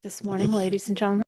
This morning, ladies and gentlemen.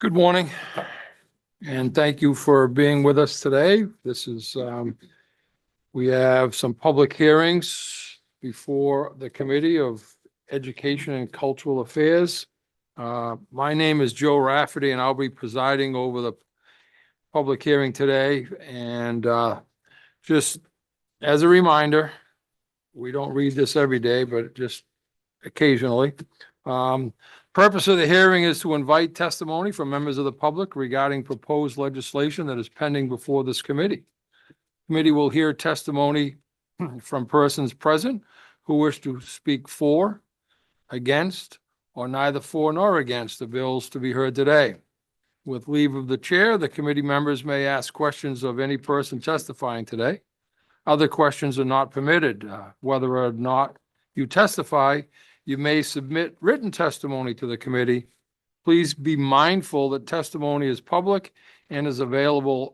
Good morning, and thank you for being with us today. We have some public hearings before the Committee of Education and Cultural Affairs. My name is Joe Rafferty, and I'll be presiding over the public hearing today. And just as a reminder, we don't read this every day, but just occasionally. Purpose of the hearing is to invite testimony from members of the public regarding proposed legislation that is pending before this committee. Committee will hear testimony from persons present who wish to speak for, against, or neither for nor against the bills to be heard today. With leave of the chair, the committee members may ask questions of any person testifying today. Other questions are not permitted. Whether or not you testify, you may submit written testimony to the committee. Please be mindful that testimony is public and is available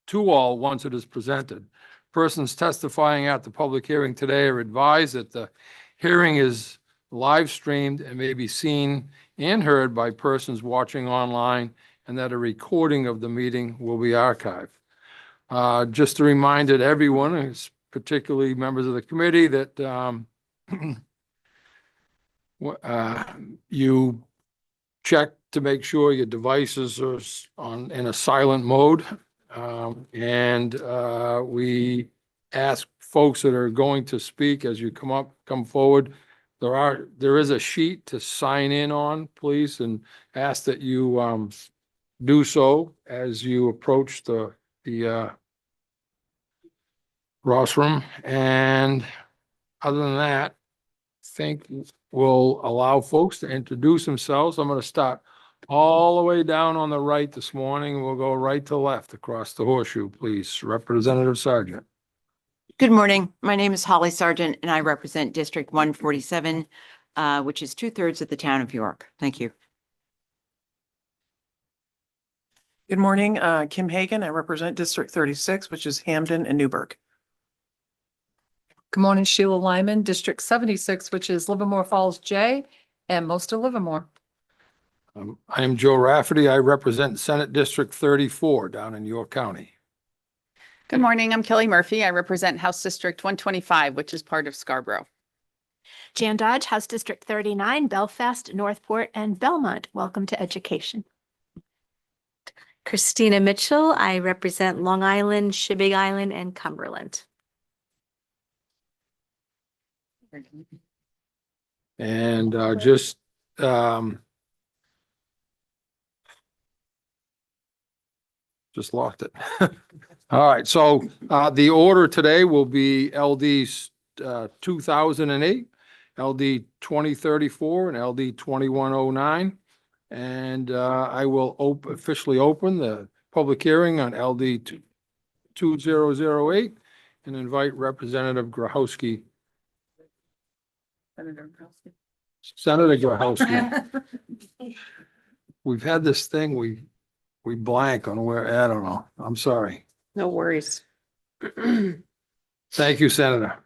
to all once it is presented. Persons testifying at the public hearing today are advised that the hearing is live streamed and may be seen and heard by persons watching online, and that a recording of the meeting will be archived. Just a reminder to everyone, particularly members of the committee, that you check to make sure your devices are in a silent mode. We ask folks that are going to speak as you come forward. There is a sheet to sign in on, please, and ask that you do so as you approach the rostrum. And other than that, I think we'll allow folks to introduce themselves. I'm going to start all the way down on the right this morning. We'll go right to left across the horseshoe, please. Representative Sargent. Good morning. My name is Holly Sargent, and I represent District 147, which is 2/3 of the town of York. Thank you. Good morning. Kim Hagan. I represent District 36, which is Hamden and Newburgh. Good morning, Sheila Lyman, District 76, which is Livermore Falls J and most of Livermore. I am Joe Rafferty. I represent Senate District 34 down in York County. Good morning. I'm Kelly Murphy. I represent House District 125, which is part of Scarborough. Jan Dodge, House District 39, Belfast, Northport, and Belmont. Welcome to education. Christina Mitchell. I represent Long Island, Shibig Island, and Cumberland. And just lost it. All right, so the order today will be LD 2008, LD 2034, and LD 2109. And I will officially open the public hearing on LD 2008 and invite Representative Grochowski. Senator Grochowski. We've had this thing, we blank on where, I don't know. I'm sorry. No worries. Thank you, Senator.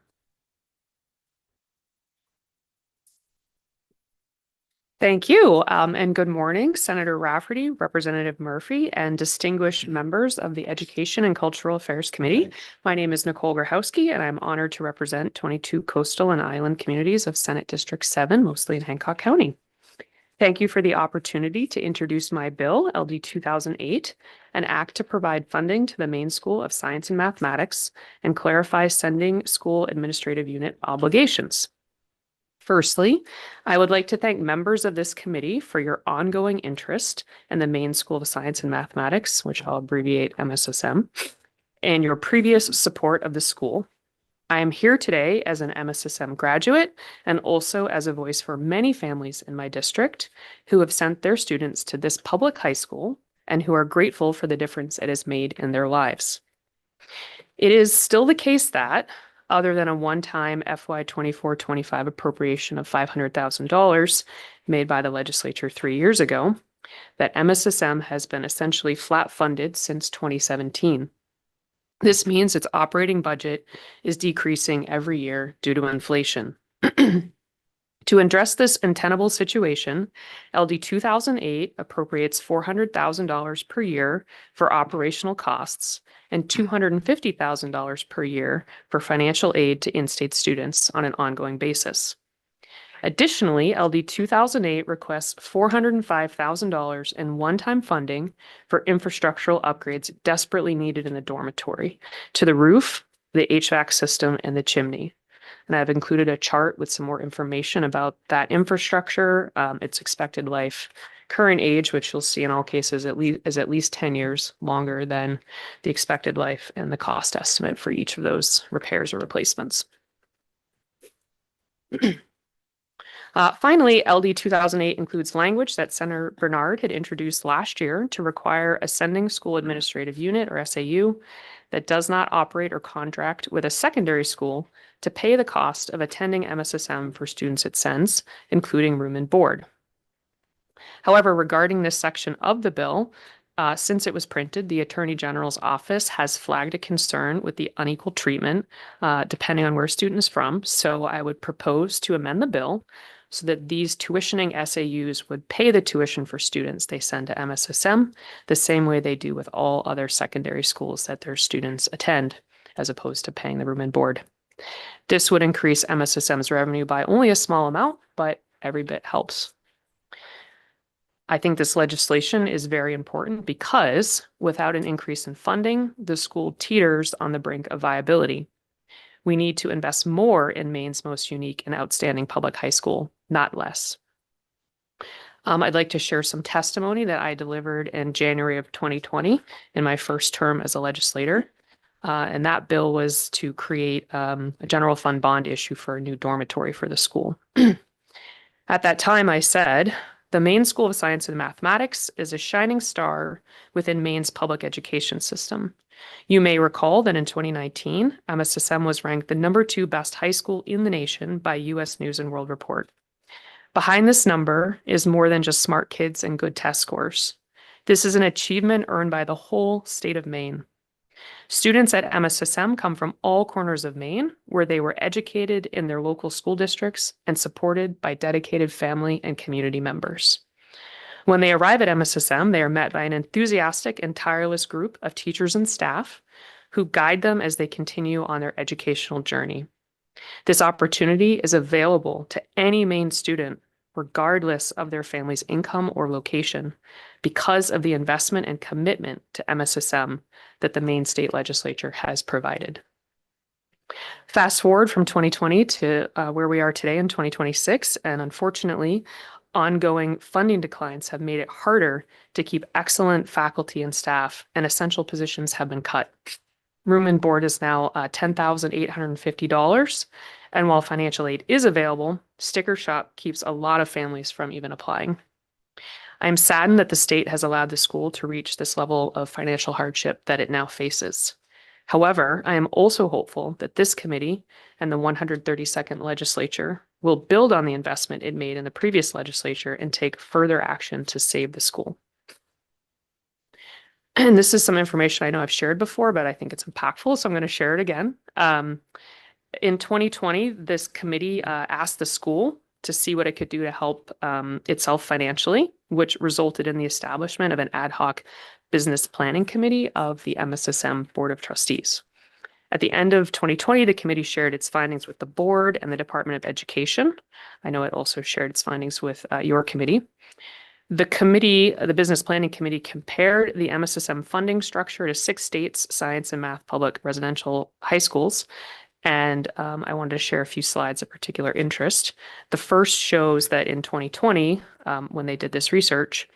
Thank you. And good morning, Senator Rafferty, Representative Murphy, and distinguished members of the Education and Cultural Affairs Committee. My name is Nicole Grochowski, and I'm honored to represent 22 coastal and island communities of Senate District 7, mostly in Hancock County. Thank you for the opportunity to introduce my bill, LD 2008, an act to provide funding to the Maine School of Science and Mathematics and clarify sending school administrative unit obligations. Firstly, I would like to thank members of this committee for your ongoing interest in the Maine School of Science and Mathematics, which I'll abbreviate MSSM, and your previous support of the school. I am here today as an MSSM graduate and also as a voice for many families in my district who have sent their students to this public high school and who are grateful for the difference it has made in their lives. It is still the case that, other than a one-time FY 24-25 appropriation of $500,000 made by the legislature 3 years ago, that MSSM has been essentially flat funded since 2017. This means its operating budget is decreasing every year due to inflation. To address this untenable situation, LD 2008 appropriates $400,000 per year for operational costs and $250,000 per year for financial aid to in-state students on an ongoing basis. Additionally, LD 2008 requests $405,000 in one-time funding for infrastructural upgrades desperately needed in the dormitory to the roof, the HVAC system, and the chimney. And I've included a chart with some more information about that infrastructure, its expected life, current age, which you'll see in all cases is at least 10 years longer than the expected life, and the cost estimate for each of those repairs or replacements. Finally, LD 2008 includes language that Senator Bernard had introduced last year to require a sending school administrative unit, or SAU, that does not operate or contract with a secondary school to pay the cost of attending MSSM for students it sends, including room and board. However, regarding this section of the bill, since it was printed, the Attorney General's office has flagged a concern with the unequal treatment depending on where a student is from. So I would propose to amend the bill so that these tuitioning SAUs would pay the tuition for students they send to MSSM the same way they do with all other secondary schools that their students attend, as opposed to paying the room and board. This would increase MSSM's revenue by only a small amount, but every bit helps. I think this legislation is very important because without an increase in funding, the school teeters on the brink of viability. We need to invest more in Maine's most unique and outstanding public high school, not less. I'd like to share some testimony that I delivered in January of 2020 in my first term as a legislator. And that bill was to create a general fund bond issue for a new dormitory for the school. At that time, I said, the Maine School of Science and Mathematics is a shining star within Maine's public education system. You may recall that in 2019, MSSM was ranked the #2 best high school in the nation by U.S. News and World Report. Behind this number is more than just smart kids and good test scores. This is an achievement earned by the whole state of Maine. Students at MSSM come from all corners of Maine, where they were educated in their local school districts and supported by dedicated family and community members. When they arrive at MSSM, they are met by an enthusiastic and tireless group of teachers and staff who guide them as they continue on their educational journey. This opportunity is available to any Maine student, regardless of their family's income or location, because of the investment and commitment to MSSM that the Maine State Legislature has provided. Fast forward from 2020 to where we are today in 2026, and unfortunately, ongoing funding declines have made it harder to keep excellent faculty and staff, and essential positions have been cut. Room and board is now $10,850, and while financial aid is available, sticker shock keeps a lot of families from even applying. I am saddened that the state has allowed the school to reach this level of financial hardship that it now faces. However, I am also hopeful that this committee and the 132nd legislature will build on the investment it made in the previous legislature and take further action to save the school. And this is some information I know I've shared before, but I think it's impactful, so I'm going to share it again. In 2020, this committee asked the school to see what it could do to help itself financially, which resulted in the establishment of an ad hoc business planning committee of the MSSM Board of Trustees. At the end of 2020, the committee shared its findings with the board and the Department of Education. I know it also shared its findings with your committee. The committee, the Business Planning Committee, compared the MSSM funding structure to 6 states' science and math public residential high schools. And I wanted to share a few slides of particular interest. The first shows that in 2020, when they did this research,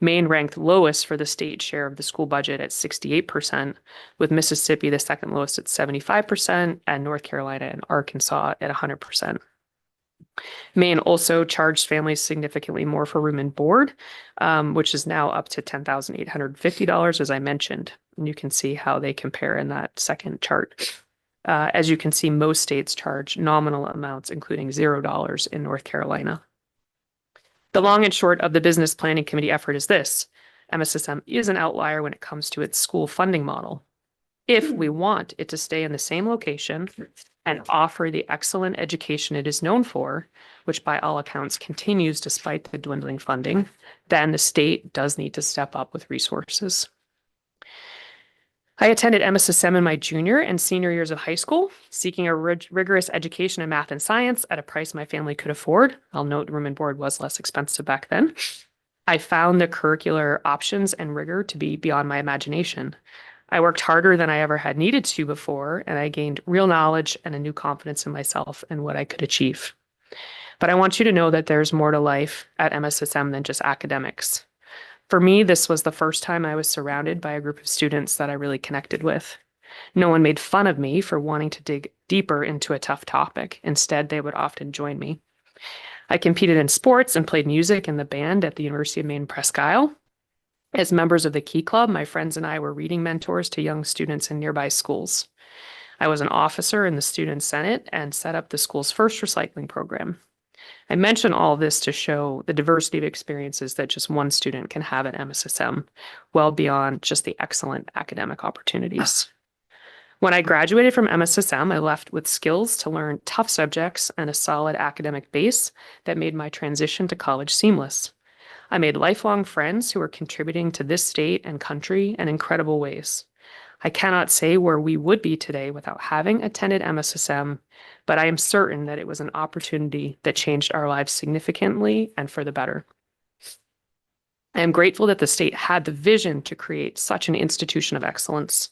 Maine ranked lowest for the state share of the school budget at 68%, with Mississippi the second lowest at 75%, and North Carolina and Arkansas at 100%. Maine also charged families significantly more for room and board, which is now up to $10,850, as I mentioned. And you can see how they compare in that second chart. As you can see, most states charge nominal amounts, including $0 in North Carolina. The long and short of the Business Planning Committee effort is this: MSSM is an outlier when it comes to its school funding model. If we want it to stay in the same location and offer the excellent education it is known for, which by all accounts continues despite the dwindling funding, then the state does need to step up with resources. I attended MSSM in my junior and senior years of high school, seeking a rigorous education in math and science at a price my family could afford. I'll note room and board was less expensive back then. I found the curricular options and rigor to be beyond my imagination. I worked harder than I ever had needed to before, and I gained real knowledge and a new confidence in myself and what I could achieve. But I want you to know that there's more to life at MSSM than just academics. For me, this was the first time I was surrounded by a group of students that I really connected with. No one made fun of me for wanting to dig deeper into a tough topic. Instead, they would often join me. I competed in sports and played music in the band at the University of Maine Presque Isle. As members of the Key Club, my friends and I were reading mentors to young students in nearby schools. I was an officer in the Student Senate and set up the school's first recycling program. I mention all this to show the diversity of experiences that just one student can have at MSSM, well beyond just the excellent academic opportunities. When I graduated from MSSM, I left with skills to learn tough subjects and a solid academic base that made my transition to college seamless. I made lifelong friends who are contributing to this state and country in incredible ways. I cannot say where we would be today without having attended MSSM, but I am certain that it was an opportunity that changed our lives significantly and for the better. I am grateful that the state had the vision to create such an institution of excellence.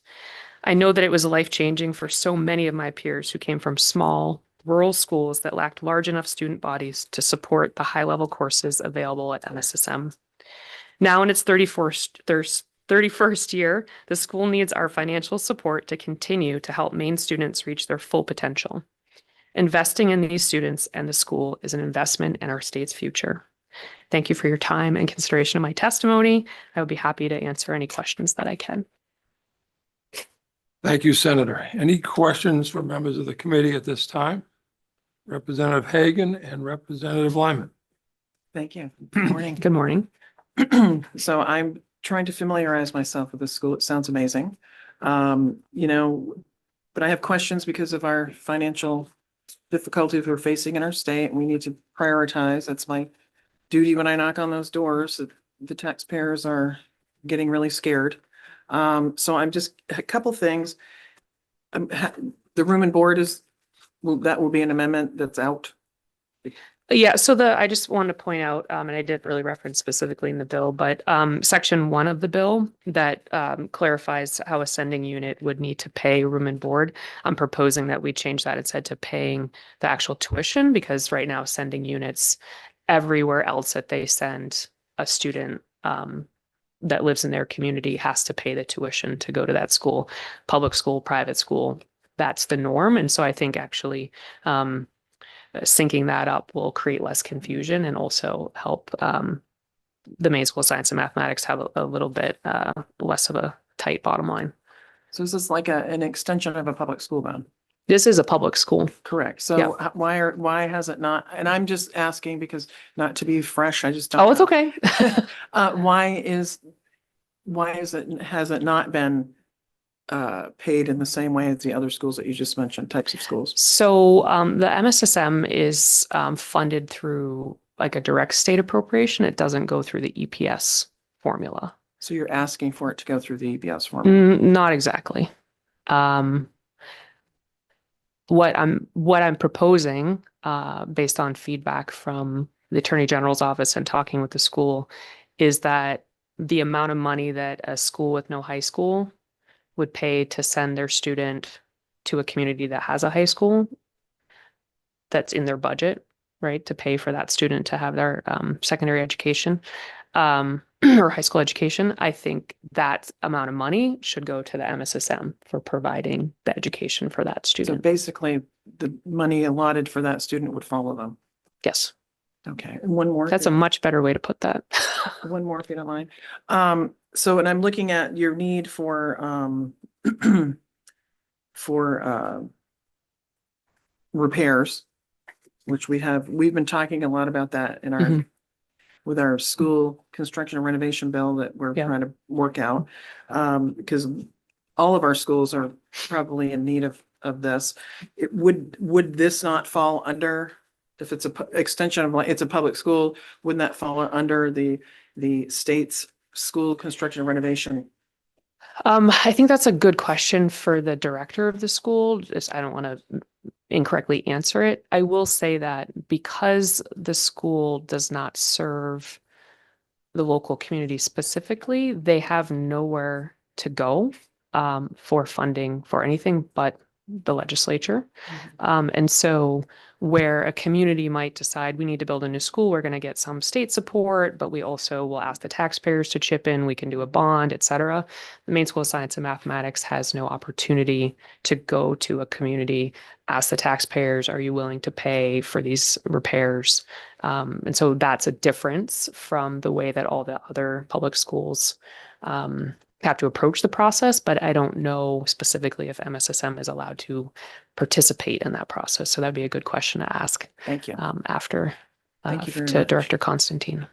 I know that it was life-changing for so many of my peers who came from small, rural schools that lacked large enough student bodies to support the high-level courses available at MSSM. Now in its 31st year, the school needs our financial support to continue to help Maine students reach their full potential. Investing in these students and the school is an investment in our state's future. Thank you for your time and consideration of my testimony. I would be happy to answer any questions that I can. Thank you, Senator. Any questions from members of the committee at this time? Representative Hagan and Representative Lyman. Thank you. Good morning. Good morning. So I'm trying to familiarize myself with the school. It sounds amazing. But I have questions because of our financial difficulties we're facing in our state. We need to prioritize. That's my duty when I knock on those doors. The taxpayers are getting really scared. So I'm just, a couple things. The room and board that will be an amendment that's out. Yeah, so I just wanted to point out, and I did really reference specifically in the bill, but section 1 of the bill that clarifies how a sending unit would need to pay room and board. I'm proposing that we change that instead to paying the actual tuition, because right now sending units everywhere else that they send a student that lives in their community has to pay the tuition to go to that school, public school, private school. That's the norm. And so I think actually syncing that up will create less confusion and also help the Maine School of Science and Mathematics have a little bit less of a tight bottom line. So is this like an extension of a public school then? This is a public school. Correct. Yeah. So why has it not, and I'm just asking because not to be fresh, I just don't. Oh, it's know. okay. Has it not been paid in the same way as the other schools that you just mentioned, types of schools? So the MSSM is funded through like a direct state appropriation. It doesn't go through the EPS formula. So you're asking for it to go through the EPS formula? Not exactly. What I'm proposing, based on feedback from the Attorney General's office and talking with the school, is that the amount of money that a school with no high school would pay to send their student to a community that has a high school, that's in their budget, right, to pay for that student to have their secondary education or high school education. I think that amount of money should go to the MSSM for providing the education for that So student. basically, the money allotted for that student would follow them. Yes, Okay, and one more. that's a much better way to put that. One more, if you don't mind. So, and I'm looking at your need for repairs, which we've been talking a lot about that in our, Mhm. with our school construction and renovation bill that we're Yeah. trying to work out. Because all of our schools are probably in need of of this. Would this not fall under, if it's a extension of, like, it's a public school, wouldn't that fall under the state's school construction renovation? I think that's a good question for the director of the school. Just, I don't want to incorrectly answer it. I will say that because the school does not serve the local community specifically, they have nowhere to go for funding for anything but the legislature. And so where a community might decide we need to build a new school, we're going to get some state support, but we also will ask the taxpayers to chip in. We can do a bond, et cetera. The Maine School of Science and Mathematics has no opportunity to go to a community, ask the taxpayers, are you willing to pay for these repairs? And so that's a difference from the way that all the other public schools have to approach the process, but I don't know specifically if MSSM is allowed to participate in that process. So that'd be a good question to ask Thank you. after Thank you very to much. Director Constantine,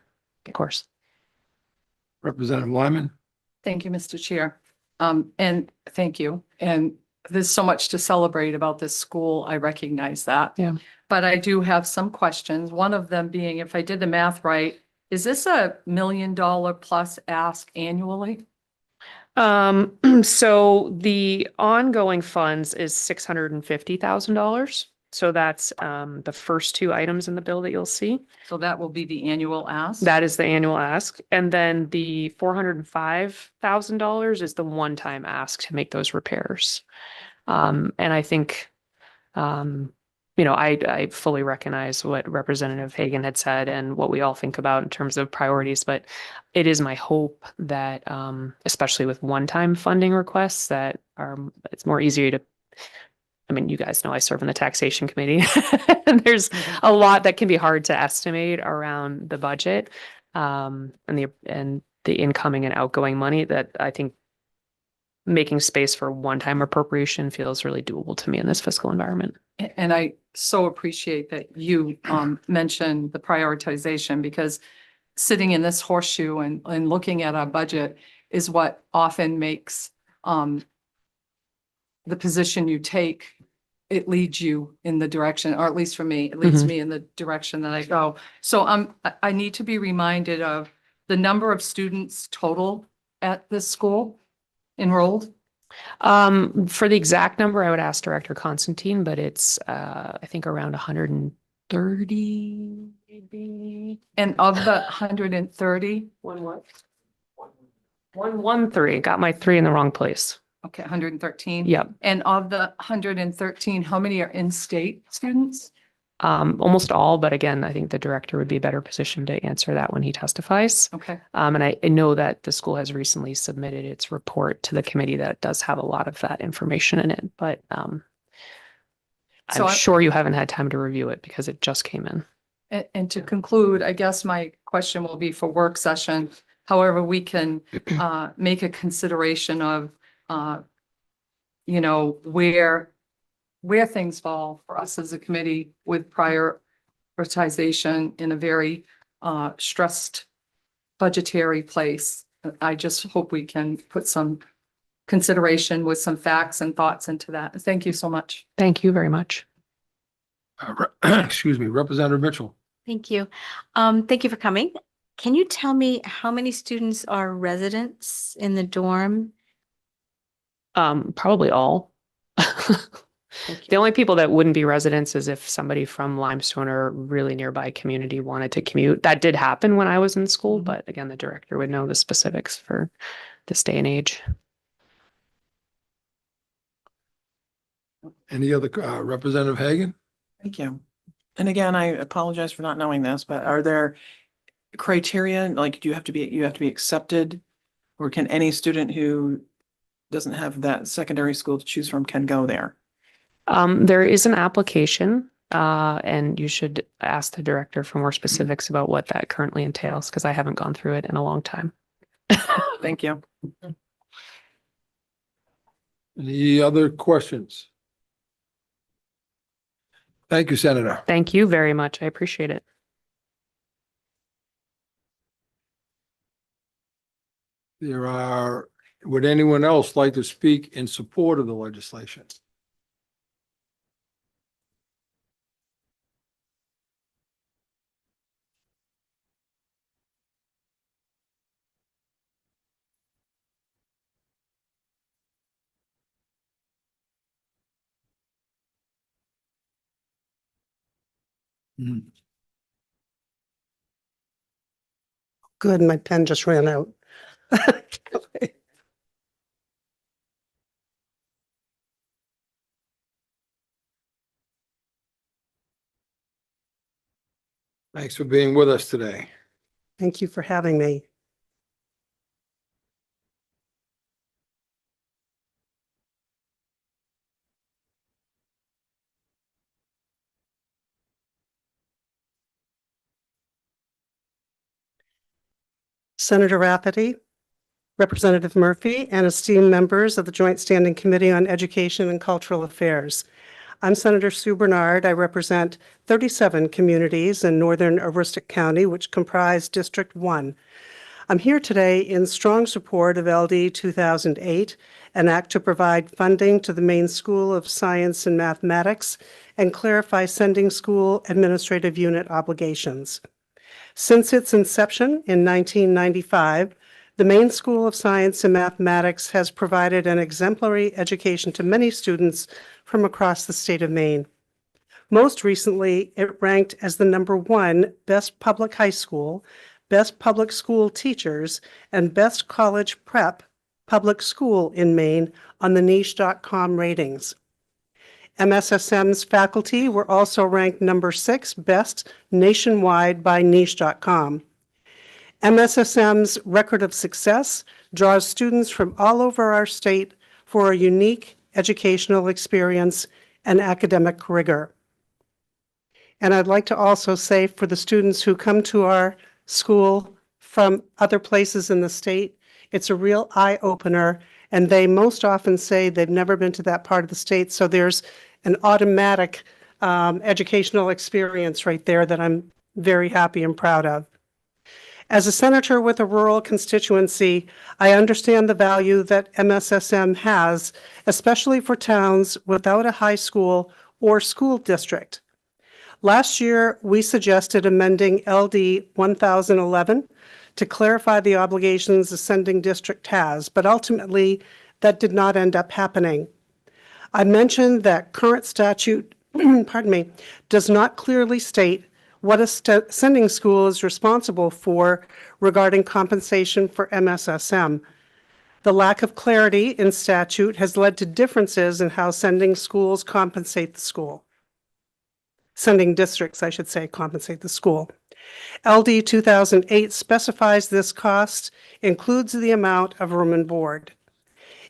of course. Representative Lyman. Thank you, Mr. Chair. And thank you. And there's so much to celebrate about this school. I recognize that. Yeah. But I do have some questions. One of them being, if I did the math right, is this $1 million plus ask annually? So the ongoing funds is $650,000. So that's the first two items in the bill that you'll see. So that will be the annual ask? That is the annual ask. And then the $405,000 is the one-time ask to make those repairs. And I think, I fully recognize what Representative Hagan had said and what we all think about in terms of priorities, but it is my hope that, especially with one-time funding requests that it's more easier to, you guys know I serve in the taxation committee and there's a lot that can be hard to estimate around the budget, and the incoming and outgoing money that I think making space for one-time appropriation feels really doable to me in this fiscal environment. And I so appreciate that you mentioned the prioritization, because sitting in this horseshoe and looking at our budget is what often makes the position you take, it leads you in the direction, or at least for me, it leads me in the direction that I go. So I need to be reminded of the number of students total at this school enrolled. For the exact number, I would ask Director Constantine, but it's, I think around 130, maybe. And of the 130, 113, got my 3 in the wrong place. okay, 113. Yep. And of the 113, how many are in-state students? Almost all, but again, I think the director would be better positioned to answer that when he testifies. Okay. And I know that the school has recently submitted its report to the committee that does have a lot of that information in it, but So I'm sure you haven't had time to review it because it just came in. And to conclude, I guess my question will be for work session. However, we can make a consideration of, where things fall for us as a committee with prioritization in a very stressed budgetary place. I just hope we can put some consideration with some facts and thoughts into that. Thank you so much. Thank you very much. Excuse me, Representative Mitchell. Thank you. Thank you for coming. Can you tell me how many students are residents in the dorm? Probably all. Thank The you. only people that wouldn't be residents is if somebody from Limestone or really nearby community wanted to commute. That did happen when I was in school, but again, the director would know the specifics for this day and age. Any other, Representative Hagan? Thank you. And again, I apologize for not knowing this, but are there criteria, like, do you have to be accepted? Or can any student who doesn't have that secondary school to choose from can go there? There is an application, and you should ask the director for more specifics about what that currently entails, because I haven't gone through it in a long time. Thank you. Any other questions? Thank you, Senator. Thank you very much. I appreciate it. Would anyone else like to speak in support of the legislation? Good, my pen just ran out. Thanks for being with us today. Thank you for having me. Senator Rafferty, Representative Murphy, and esteemed members of the Joint Standing Committee on Education and Cultural Affairs. I'm Senator Sue Bernard. I represent 37 communities in northern Aroostook County, which comprise District 1. I'm here today in strong support of LD 2008, an act to provide funding to the Maine School of Science and Mathematics and clarify sending school administrative unit obligations. Since its inception in 1995, the Maine School of Science and Mathematics has provided an exemplary education to many students from across the state of Maine. Most recently, it ranked as the #1 best public high school, best public school teachers, and best college prep public school in Maine on the niche.com ratings. MSSM's faculty were also ranked #6 best nationwide by niche.com. MSSM's record of success draws students from all over our state for a unique educational experience and academic rigor. And I'd like to also say for the students who come to our school from other places in the state, it's a real eye-opener, and they most often say they've never been to that part of the state, so there's an automatic educational experience right there that I'm very happy and proud of. As a senator with a rural constituency, I understand the value that MSSM has, especially for towns without a high school or school district. Last year, we suggested amending LD 1011 to clarify the obligations the sending district has, but ultimately that did not end up happening. I mentioned that current statute, pardon me, does not clearly state what a sending school is responsible for regarding compensation for MSSM. The lack of clarity in statute has led to differences in how sending schools compensate the school. Sending districts, I should say, compensate the school. LD 2008 specifies this cost includes the amount of room and board.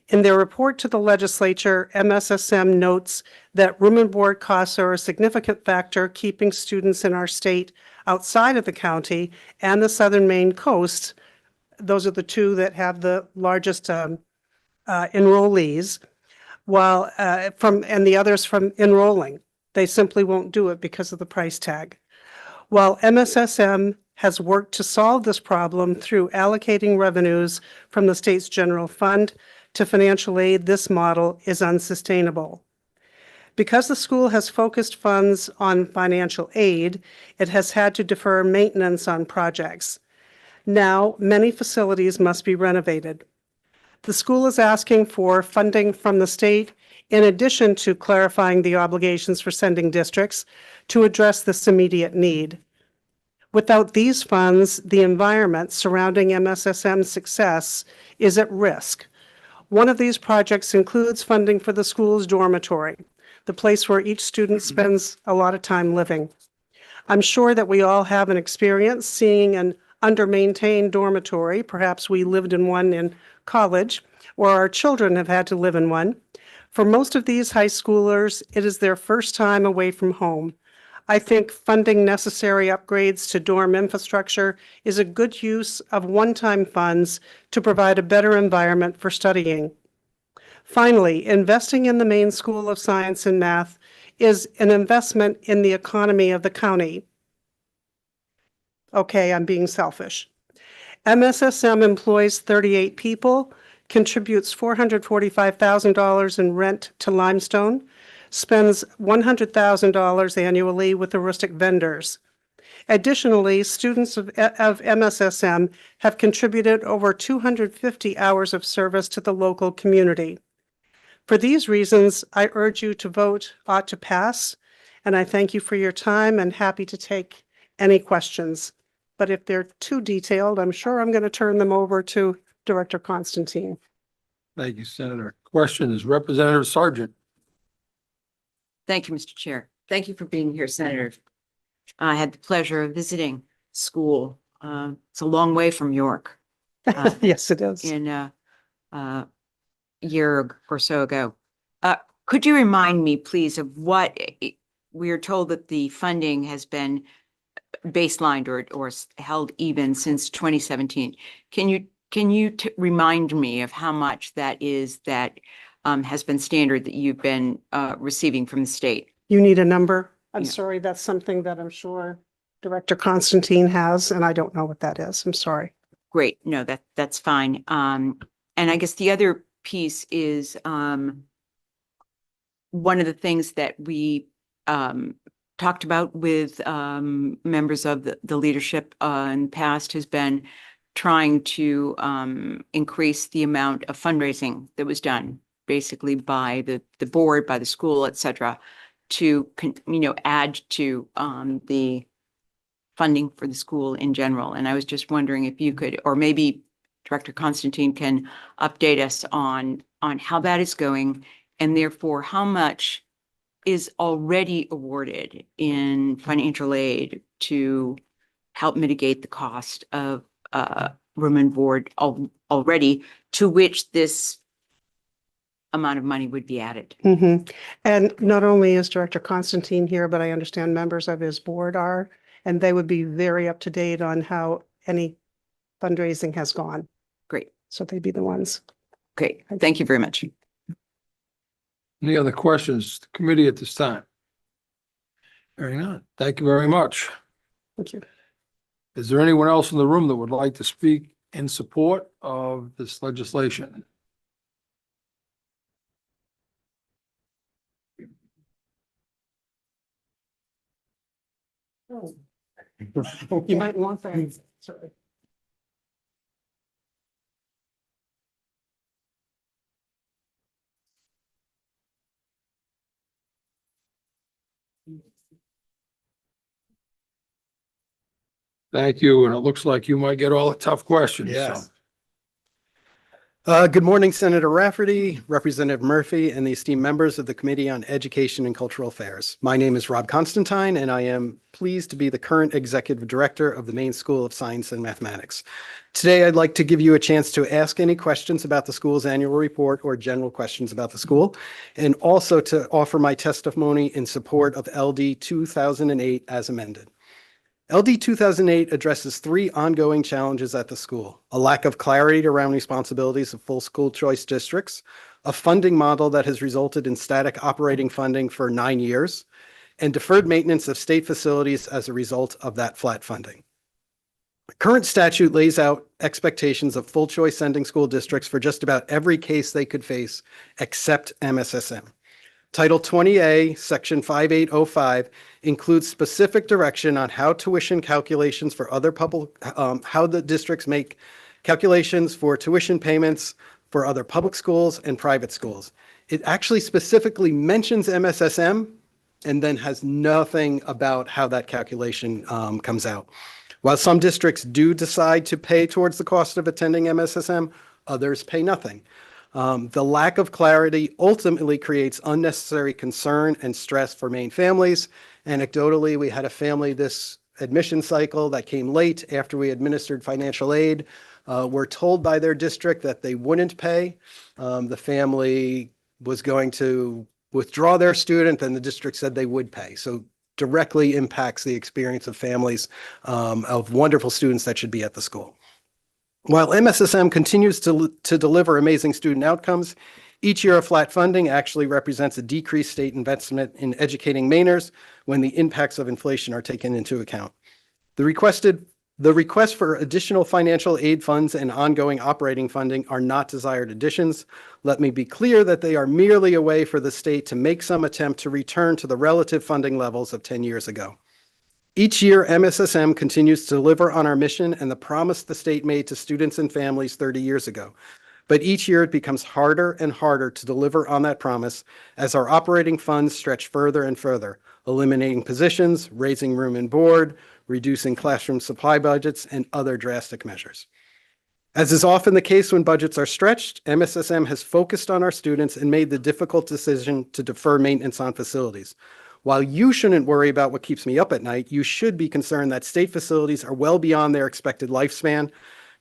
In their report to the legislature, MSSM notes that room and board costs are a significant factor keeping students in our state outside of the county and the southern Maine coast. Those are the two that have the largest enrollees, while and the others from enrolling. They simply won't do it because of the price tag. While MSSM has worked to solve this problem through allocating revenues from the state's general fund to financial aid, this model is unsustainable. Because the school has focused funds on financial aid, it has had to defer maintenance on projects. Now, many facilities must be renovated. The school is asking for funding from the state in addition to clarifying the obligations for sending districts to address this immediate need. Without these funds, the environment surrounding MSSM's success is at risk. One of these projects includes funding for the school's dormitory, the place where each student spends a lot of time living. I'm sure that we all have an experience seeing an under-maintained dormitory. Perhaps we lived in one in college, or our children have had to live in one. For most of these high schoolers, it is their first time away from home. I think funding necessary upgrades to dorm infrastructure is a good use of one-time funds to provide a better environment for studying. Finally, investing in the Maine School of Science and Math is an investment in the economy of the county. Okay, I'm being selfish. MSSM employs 38 people, contributes $445,000 in rent to Limestone, spends $100,000 annually with Aroostook vendors. Additionally, students of MSSM have contributed over 250 hours of service to the local community. For these reasons, I urge you to vote ought to pass And I thank you for your time and happy to take any questions. But if they're too detailed, I'm sure I'm going to turn them over to Director Constantine. Thank you, Senator. Questions, Representative Sargent. Thank you, Mr. Chair. Thank you for being here, Senator. I had the pleasure of visiting school. It's a long way from York. Yes, it is. In a year or so ago. Could you remind me, please, of what we are told that the funding has been baselined or held even since 2017? Can you remind me of how much that is that has been standard that you've been receiving from the state? You need a number? I'm Yeah. sorry, that's something that I'm sure Director Constantine has, and I don't know what that is. I'm sorry. Great. No, that's fine. And I guess the other piece is one of the things that we talked about with members of the leadership in the past has been trying to increase the amount of fundraising that was done basically by the board, by the school, et cetera, to add to the funding for the school in general. And I was just wondering if you could, or maybe Director Constantine can update us on how that is going, and therefore how much is already awarded in financial aid to help mitigate the cost of room and board already, to which this amount of money would be added. Mhm. And not only is Director Constantine here, but I understand members of his board are, and they would be very up to date on how any fundraising has gone. Great. So they'd be the ones. Great. Thank you very much. Any other questions, to the committee at this time? Hearing none. Thank you very much. Thank you. Is there anyone else in the room that would like to speak in support of this legislation? You might want that. Sorry. Thank you, and it looks like you might get all the tough questions. so. Yes. Good morning, Senator Rafferty, Representative Murphy, and the esteemed members of the Committee on Education and Cultural Affairs. My name is Rob Constantine, and I am pleased to be the current Executive Director of the Maine School of Science and Mathematics. Today, I'd like to give you a chance to ask any questions about the school's annual report or general questions about the school, and also to offer my testimony in support of LD 2008 as amended. LD 2008 addresses three ongoing challenges at the school: a lack of clarity around responsibilities of full school choice districts, a funding model that has resulted in static operating funding for 9 years, and deferred maintenance of state facilities as a result of that flat funding. The current statute lays out expectations of full choice sending school districts for just about every case they could face except MSSM. Title 20A, Section 5805 includes specific direction on how tuition calculations for other public, how the districts make calculations for tuition payments for other public schools and private schools. It actually specifically mentions MSSM and then has nothing about how that calculation comes out. While some districts do decide to pay towards the cost of attending MSSM, others pay nothing. The lack of clarity ultimately creates unnecessary concern and stress for Maine families. Anecdotally, we had a family this admission cycle that came late after we administered financial aid. Were told by their district that they wouldn't pay. The family was going to withdraw their student, and the district said they would pay. So directly impacts the experience of families of wonderful students that should be at the school. While MSSM continues to deliver amazing student outcomes, each year of flat funding actually represents a decreased state investment in educating Mainers when the impacts of inflation are taken into account. The request for additional financial aid funds and ongoing operating funding are not desired additions. Let me be clear that they are merely a way for the state to make some attempt to return to the relative funding levels of 10 years ago. Each year, MSSM continues to deliver on our mission and the promise the state made to students and families 30 years ago. But each year it becomes harder and harder to deliver on that promise as our operating funds stretch further and further. eliminating positions, raising room and board, reducing classroom supply budgets, and other drastic measures. As is often the case when budgets are stretched, MSSM has focused on our students and made the difficult decision to defer maintenance on facilities. While you shouldn't worry about what keeps me up at night, you should be concerned that state facilities are well beyond their expected lifespan,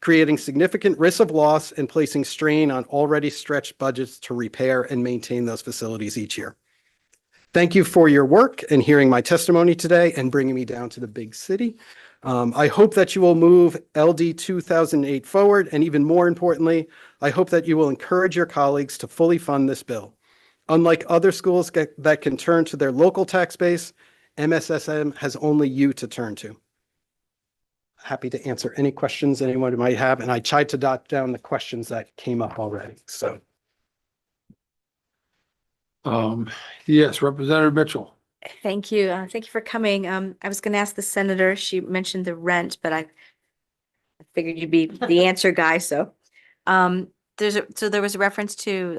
creating significant risk of loss and placing strain on already stretched budgets to repair and maintain those facilities each year. Thank you for your work and hearing my testimony today and bringing me down to the big city. I hope that you will move LD 2008 forward, and even more importantly, I hope that you will encourage your colleagues to fully fund this bill. Unlike other schools that can turn to their local tax base, MSSM has only you to turn to. Happy to answer any questions anyone might have, and I tried to jot down the questions that came up already, so. Yes, Representative Mitchell. Thank you. Thank you for coming. I was going to ask the senator, she mentioned the rent, but I figured you'd be the answer guy, so. There was a reference to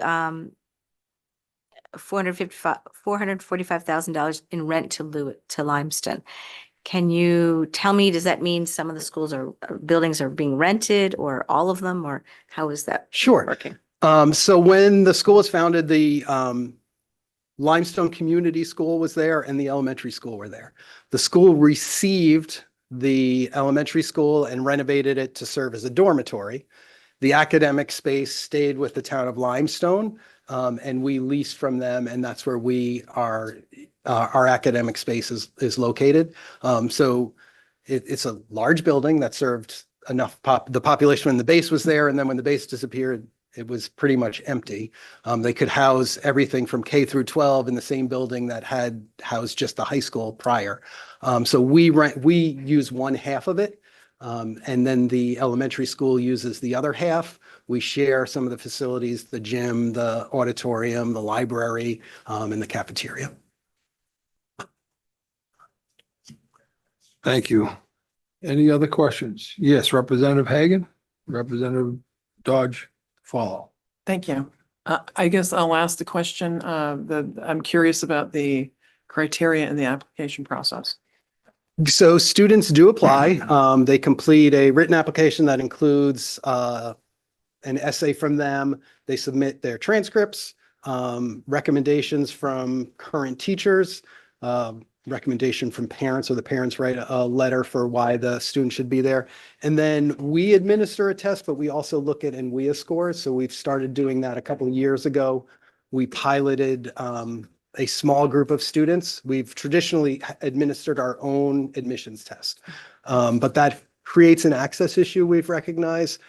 $445,000 in rent to Limestone. Can you tell me, does that mean some of the schools buildings are being rented, or all of them, or how is that Sure. working? So when the school was founded, the Limestone Community School was there and the elementary school were there. The school received the elementary school and renovated it to serve as a dormitory. The academic space stayed with the town of Limestone, and we leased from them, and that's where our academic space is located. So it's a large building that served enough the population when the base was there, and then when the base disappeared, it was pretty much empty. They could house everything from K through 12 in the same building that had housed just the high school prior. So we use one half of it. And then the elementary school uses the other half. We share some of the facilities, the gym, the auditorium, the library, and the cafeteria. Thank you. Any other questions? Yes, Representative Hagan, Representative Dodge, follow. Thank you. I guess I'll ask the question, that I'm curious about the criteria in the application process. So students do apply. They complete a written application that includes an essay from them. They submit their transcripts, recommendations from current teachers, recommendation from parents, or the parents write a letter for why the student should be there. And then we administer a test, but we also look at NWEA scores. So we've started doing that a couple of years ago. We piloted a small group of students. We've traditionally administered our own admissions test, but that creates an access issue we've recognized.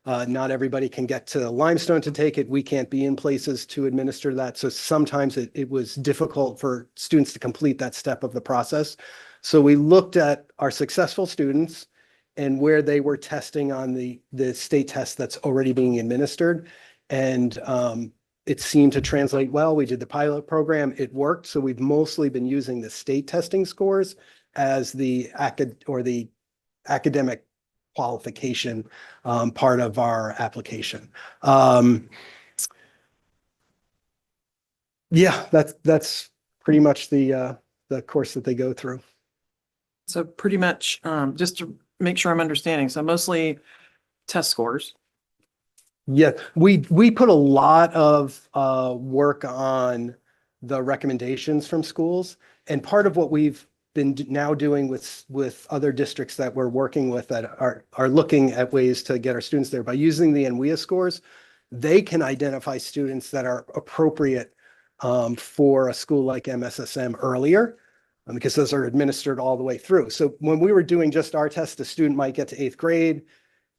Not everybody can get to Limestone to take it. We can't be in places to administer that. So sometimes it was difficult for students to complete that step of the process. So we looked at our successful students and where they were testing on the state test that's already being administered. And it seemed to translate well. We did the pilot program. It worked. So we've mostly been using the state testing scores as the academic qualification part of our application. Yeah, that's pretty much the course that they go through. So pretty much, just to make sure I'm understanding, so mostly test scores. Yeah, we put a lot of work on the recommendations from schools, and part of what we've been now doing with other districts that we're working with that are looking at ways to get our students there by using the NWEA scores. They can identify students that are appropriate for a school like MSSM earlier, because those are administered all the way through. So when we were doing just our test, the student might get to 8th grade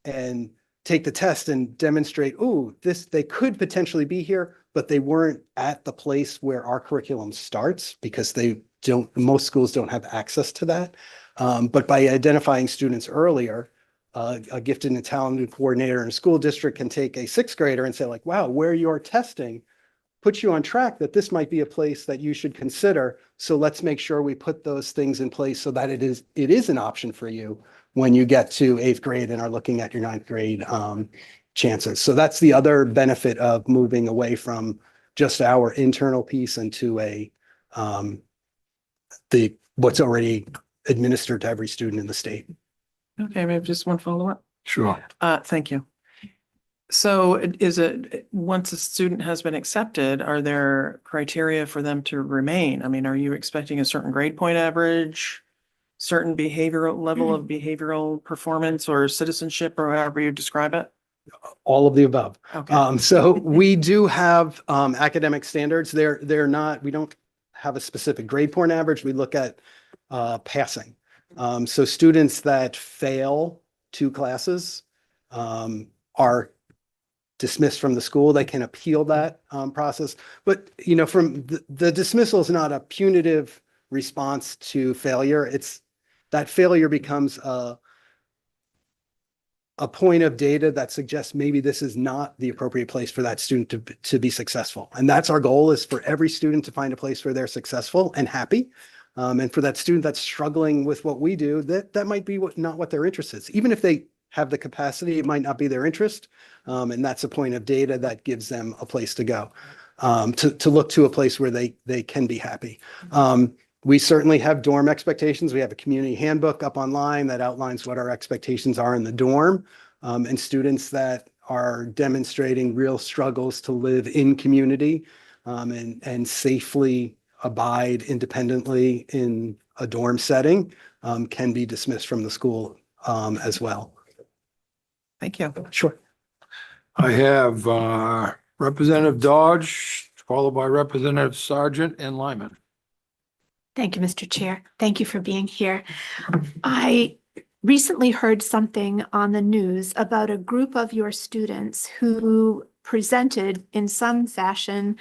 and take the test and demonstrate, oh, they could potentially be here, but they weren't at the place where our curriculum starts because most schools don't have access to that. But by identifying students earlier, a gifted and talented coordinator in a school district can take a 6th grader and say like, wow, where you're testing puts you on track that this might be a place that you should consider. So let's make sure we put those things in place so that it is an option for you when you get to 8th grade and are looking at your 9th grade chances. So that's the other benefit of moving away from just our internal piece into a what's already administered to every student in the state. Okay, maybe just one follow-up. Sure. Thank you. So is it, once a student has been accepted, are there criteria for them to remain? I mean, are you expecting a certain grade point average? Certain behavioral level of behavioral performance or citizenship or however you describe it? All of the above. Okay. So we do have academic standards. They're not, we don't have a specific grade point average. We look at passing. So students that fail 2 classes are dismissed from the school. They can appeal that process. But, you know, from the dismissal is not a punitive response to failure. It's that failure becomes a point of data that suggests maybe this is not the appropriate place for that student to be successful. And that's our goal, is for every student to find a place where they're successful and happy. And for that student that's struggling with what we do, that might be not what their interest is. Even if they have the capacity, it might not be their interest. And that's a point of data that gives them a place to go, to look to a place where they can be happy. We certainly have dorm expectations. We have a community handbook up online that outlines what our expectations are in the dorm. And students that are demonstrating real struggles to live in community and safely abide independently in a dorm setting can be dismissed from the school as well. Thank you. Sure. I have Representative Dodge, followed by Representative Sargent and Lyman. Thank you, Mr. Chair. Thank you for being here. I recently heard something on the news about a group of your students who presented in some fashion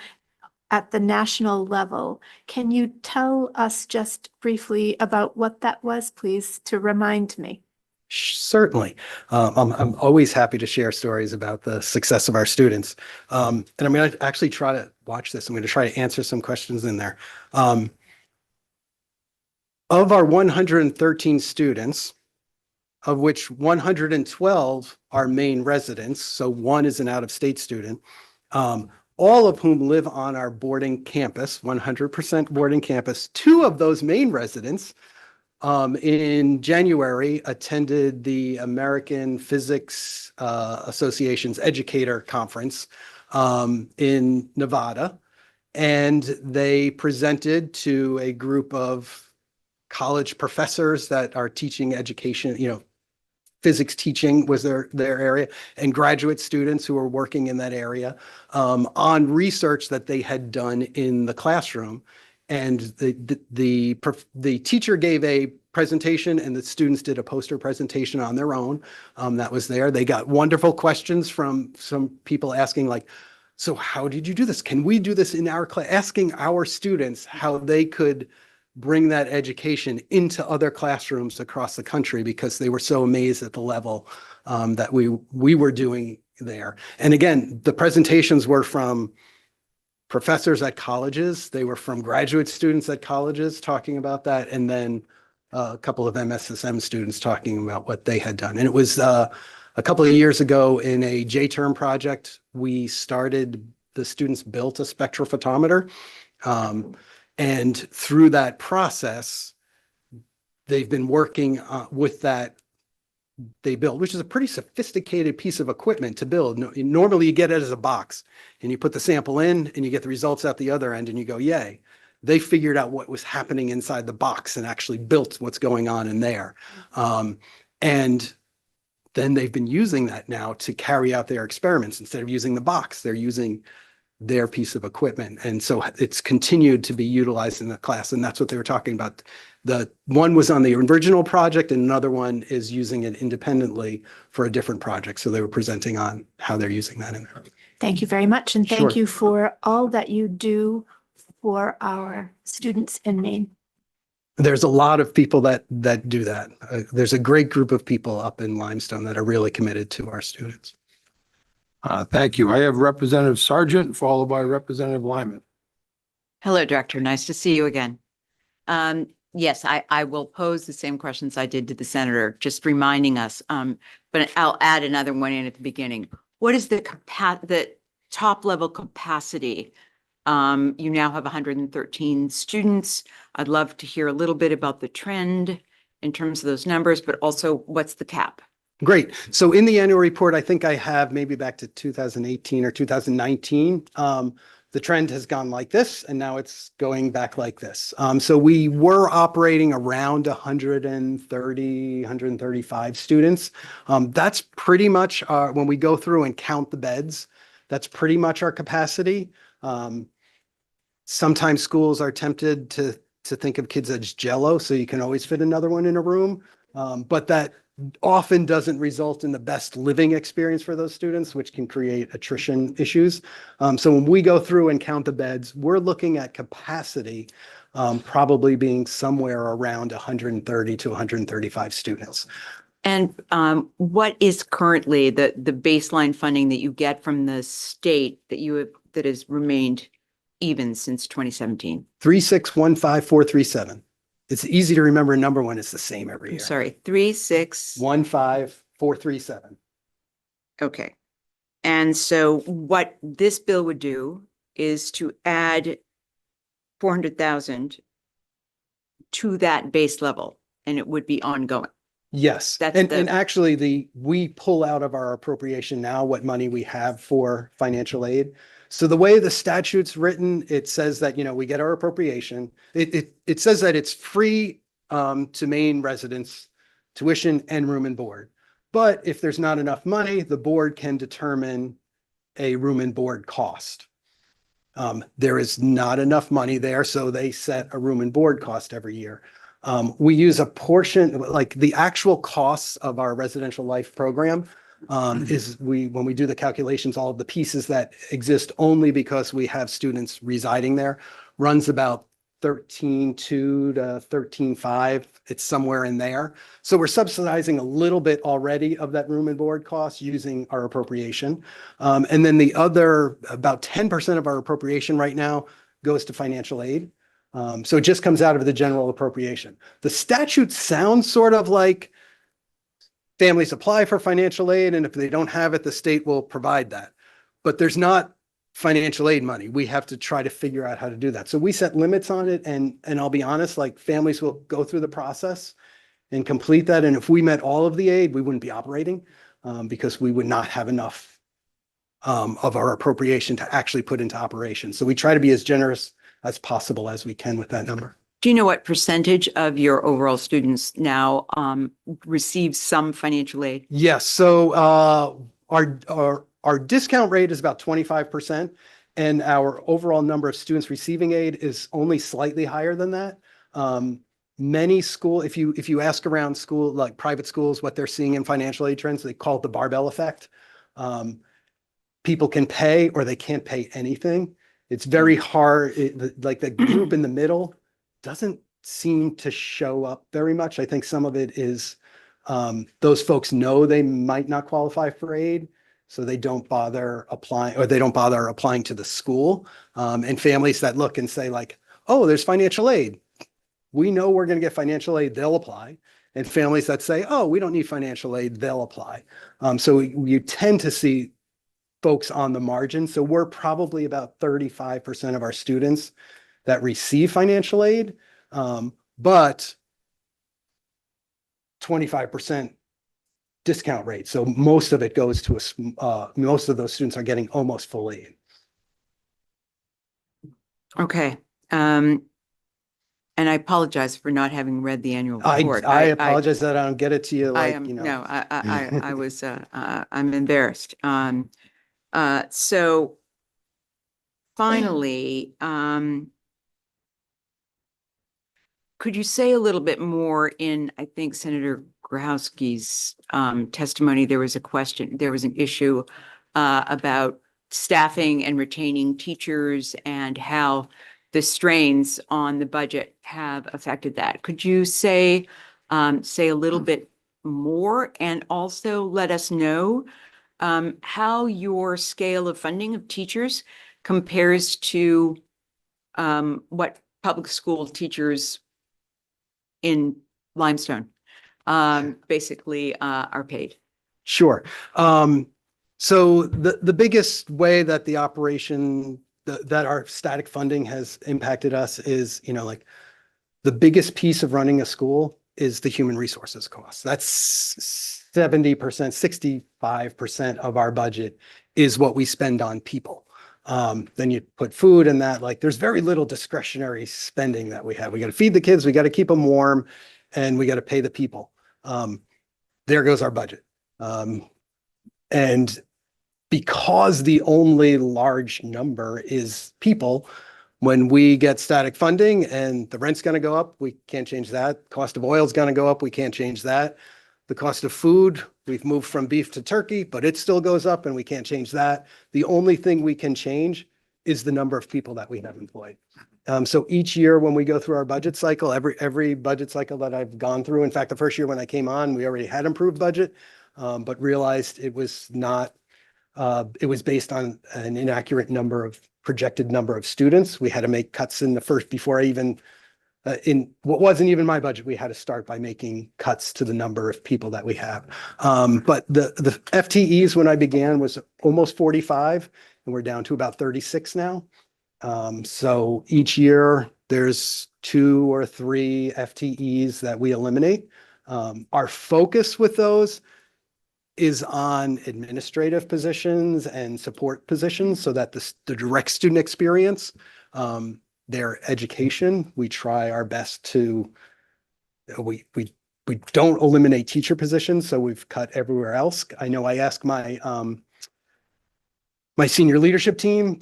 at the national level. Can you tell us just briefly about what that was, please, to remind me? Certainly. I'm always happy to share stories about the success of our students. And I'm going to actually try to watch this. I'm going to try to answer some questions in there. Of our 113 students, of which 112 are Maine residents, so 1 is an out-of-state student, all of whom live on our boarding campus, 100% boarding campus. 2 of those Maine residents in January attended the American Physics Association's Educator Conference in Nevada, and they presented to a group of college professors that are teaching education, you know, physics teaching was their area, and graduate students who are working in that area on research that they had done in the classroom. And the teacher gave a presentation and the students did a poster presentation on their own that was there. They got wonderful questions from some people asking like, so how did you do this? Can we do this in our class? Asking our students how they could bring that education into other classrooms across the country because they were so amazed at the level that we were doing there. And again, the presentations were from professors at colleges. They were from graduate students at colleges talking about that. And then a couple of MSSM students talking about what they had done. And it was a couple of years ago in a J-term project, the students built a spectrophotometer. And through that process, they've been working with that they build, which is a pretty sophisticated piece of equipment to build. Normally you get it as a box and you put the sample in and you get the results out the other end and you go, yay. They figured out what was happening inside the box and actually built what's going on in there. And then they've been using that now to carry out their experiments. Instead of using the box, they're using their piece of equipment. And so it's continued to be utilized in the class. And that's what they were talking about. The one was on the original project and another one is using it independently for a different project. So they were presenting on how they're using that in there. Thank you very much. And thank Sure. you for all that you do for our students in Maine. There's a lot of people that do that. There's a great group of people up in Limestone that are really committed to our students. Thank you. I have Representative Sargent, followed by Representative Lyman. Hello, Director. Nice to see you again. Yes, I will pose the same questions I did to the senator, just reminding us, but I'll add another one in at the beginning. What is the top level capacity You now have 113 students. I'd love to hear a little bit about the trend in terms of those numbers, but also what's the cap? Great. So in the annual report, I think I have maybe back to 2018 or 2019. The trend has gone like this, and now it's going back like this. So we were operating around 130, 135 students. That's pretty much when we go through and count the beds, that's pretty much our capacity. Sometimes schools are tempted to think of kids as jello, so you can always fit another one in a room. But that often doesn't result in the best living experience for those students, which can create attrition issues. So when we go through and count the beds, we're looking at capacity probably being somewhere around 130 to 135 students. And what is currently the baseline funding that you get from the state that has remained even since 2017? 3615437. It's easy to remember a number when it's the same every I'm year. sorry, 15437. Okay. And so what this bill would do is to add 400,000 to that base level, and it would be ongoing. Yes, That's and actually we pull out of our appropriation now what money we have for financial aid. So the way the statute's written, it says that, we get our appropriation. It says that it's free to Maine residents, tuition and room and board. But if there's not enough money, the board can determine a room and board cost. There is not enough money there, so they set a room and board cost every year. We use a portion, like the actual costs of our residential life program when we do the calculations, all of the pieces that exist only because we have students residing there, runs about 13.2 to 13.5. It's somewhere in there. So we're subsidizing a little bit already of that room and board cost using our appropriation. And then the other, about 10% of our appropriation right now goes to financial aid. So it just comes out of the general appropriation. The statute sounds sort of like families apply for financial aid, and if they don't have it, the state will provide that. But there's not financial aid money. We have to try to figure out how to do that. So we set limits on it, and I'll be honest, like families will go through the process and complete that. And if we met all of the aid, we wouldn't be operating because we would not have enough of our appropriation to actually put into operation. So we try to be as generous as possible as we can with that number. Do you know what percentage of your overall students now receive some financial aid? Yes. So our discount rate is about 25%, and our overall number of students receiving aid is only slightly higher than that. Many school, if you ask around school, like private schools, what they're seeing in financial aid trends, they call it the barbell effect. People can pay or they can't pay anything. It's very hard. Like the group in the middle doesn't seem to show up very much. I think some of it is those folks know they might not qualify for aid, so they don't bother applying, or they don't bother applying to the school. And families that look and say like, oh, there's financial aid. We know we're going to get financial aid, they'll apply. And families that say, oh, we don't need financial aid, they'll apply. So you tend to see folks on the margin. So we're probably about 35% of our students that receive financial aid, but 25% discount rate. So most of it goes to most of those students are getting almost full aid. Okay. And I apologize for not having read the annual report. I apologize that I don't get it to you I like, am, you know. no, I was, I'm embarrassed. So finally, could you say a little bit more in, I think Senator Grahowski's testimony, there was an issue about staffing and retaining teachers and how the strains on the budget have affected that. Could you say a little bit more, and also let us know how your scale of funding of teachers compares to what public school teachers in Limestone basically are paid? Sure. So the biggest way that the operation that our static funding has impacted us is, like the biggest piece of running a school is the human resources cost. That's 70%, 65% of our budget is what we spend on people. Then you put food in that, like there's very little discretionary spending that we have. We got to feed the kids, we got to keep them warm, and we got to pay the people. There goes our budget. And because the only large number is people, when we get static funding and the rent's going to go up, we can't change that. Cost of oil is going to go up, we can't change that. The cost of food, we've moved from beef to turkey, but it still goes up and we can't change that. The only thing we can change is the number of people that we have employed. So each year when we go through our budget cycle, every budget cycle that I've gone through, in fact, the first year when I came on, we already had improved budget, but realized it was not, it was based on an inaccurate projected number of students. We had to make cuts in the first, before I even, in what wasn't even my budget, we had to start by making cuts to the number of people that we have. But the FTEs when I began was almost 45, and we're down to about 36 now. So each year there's 2 or 3 FTEs that we eliminate. Our focus with those is on administrative positions and support positions so that the direct student experience, their education, we try our best to, we don't eliminate teacher positions, so we've cut everywhere else. I know I asked my senior leadership team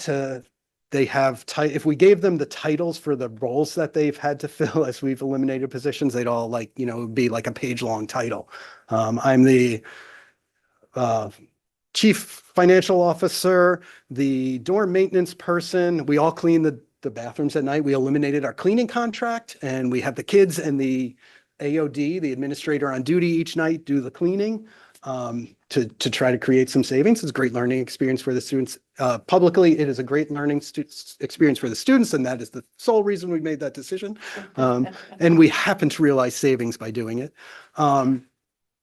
they have, if we gave them the titles for the roles that they've had to fill as we've eliminated positions, they'd all it would be like a page-long title. I'm the chief financial officer, the dorm maintenance person. We all clean the bathrooms at night. We eliminated our cleaning contract, and we have the kids and the AOD, the administrator on duty each night, do the cleaning to try to create some savings. It's a great learning experience for the students. Publicly, it is a great learning experience for the students, and that is the sole reason we made that decision. And we happen to realize savings by doing it.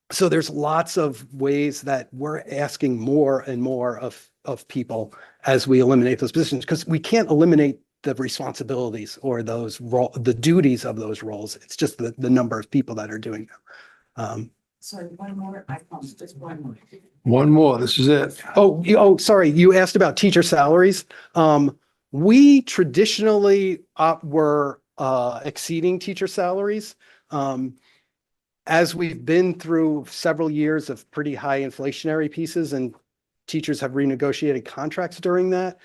So there's lots of ways that we're asking more and more of people as we eliminate those positions, because we can't eliminate the responsibilities or the duties of those roles. It's just the number of people that are doing them. Sorry, one more. I promise, just one more. One more, this is it. Sorry. You asked about teacher salaries. We traditionally were exceeding teacher salaries. As we've been through several years of pretty high inflationary pieces and teachers have renegotiated contracts during that,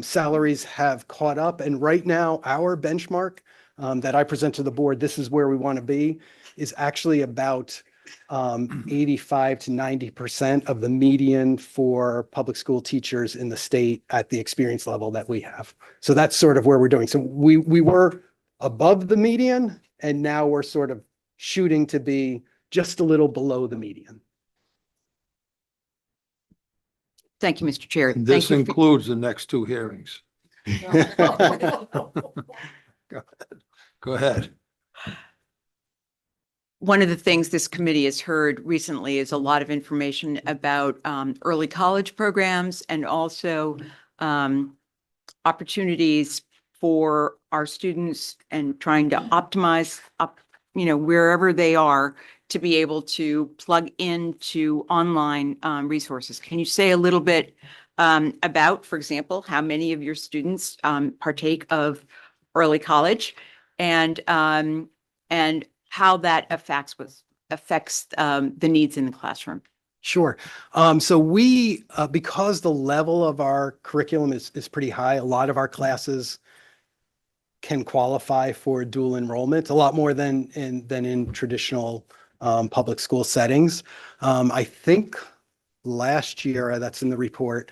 salaries have caught up. And right now, our benchmark that I present to the board, this is where we want to be, is actually about 85 to 90% of the median for public school teachers in the state at the experience level that we have. So that's sort of where we're doing. So we were above the median, and now we're sort of shooting to be just a little below the median. Thank you, Mr. Chair. Thank This you for- includes the next 2 hearings. Go ahead. One of the things this committee has heard recently is a lot of information about early college programs and also opportunities for our students and trying to optimize wherever they are to be able to plug into online resources. Can you say a little bit about, for example, how many of your students partake of early college and how that affects the needs in the classroom? Sure. So we, because the level of our curriculum is pretty high, a lot of our classes can qualify for dual enrollment, a lot more than in traditional public school settings. I think last year, that's in the report,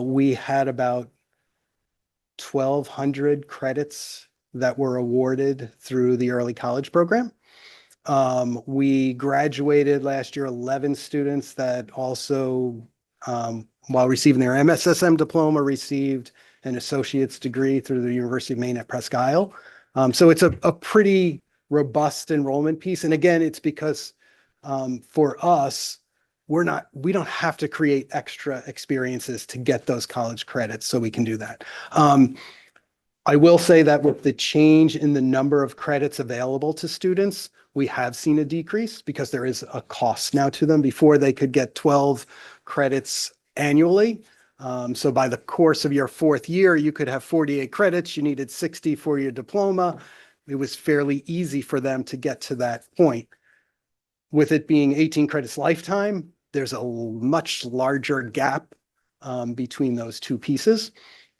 we had about 1,200 credits that were awarded through the early college program. We graduated last year 11 students that also, while receiving their MSSM diploma, received an associate's degree through the University of Maine at Presque Isle. So it's a pretty robust enrollment piece. And again, it's because for us, we don't have to create extra experiences to get those college credits, so we can do that. I will say that with the change in the number of credits available to students, we have seen a decrease because there is a cost now to them. Before, they could get 12 credits annually. So by the course of your fourth year, you could have 48 credits. You needed 60 for your diploma. It was fairly easy for them to get to that point. With it being 18 credits lifetime, there's a much larger gap between those two pieces.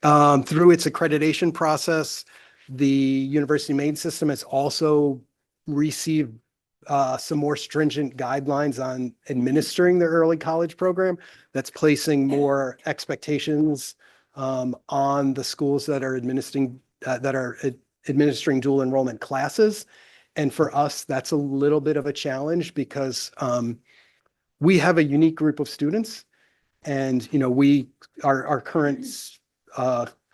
Through its accreditation process, the University of Maine system has also received some more stringent guidelines on administering the early college program. That's placing more expectations on the schools that are administering dual enrollment classes. And for us, that's a little bit of a challenge because we have a unique group of students, and our current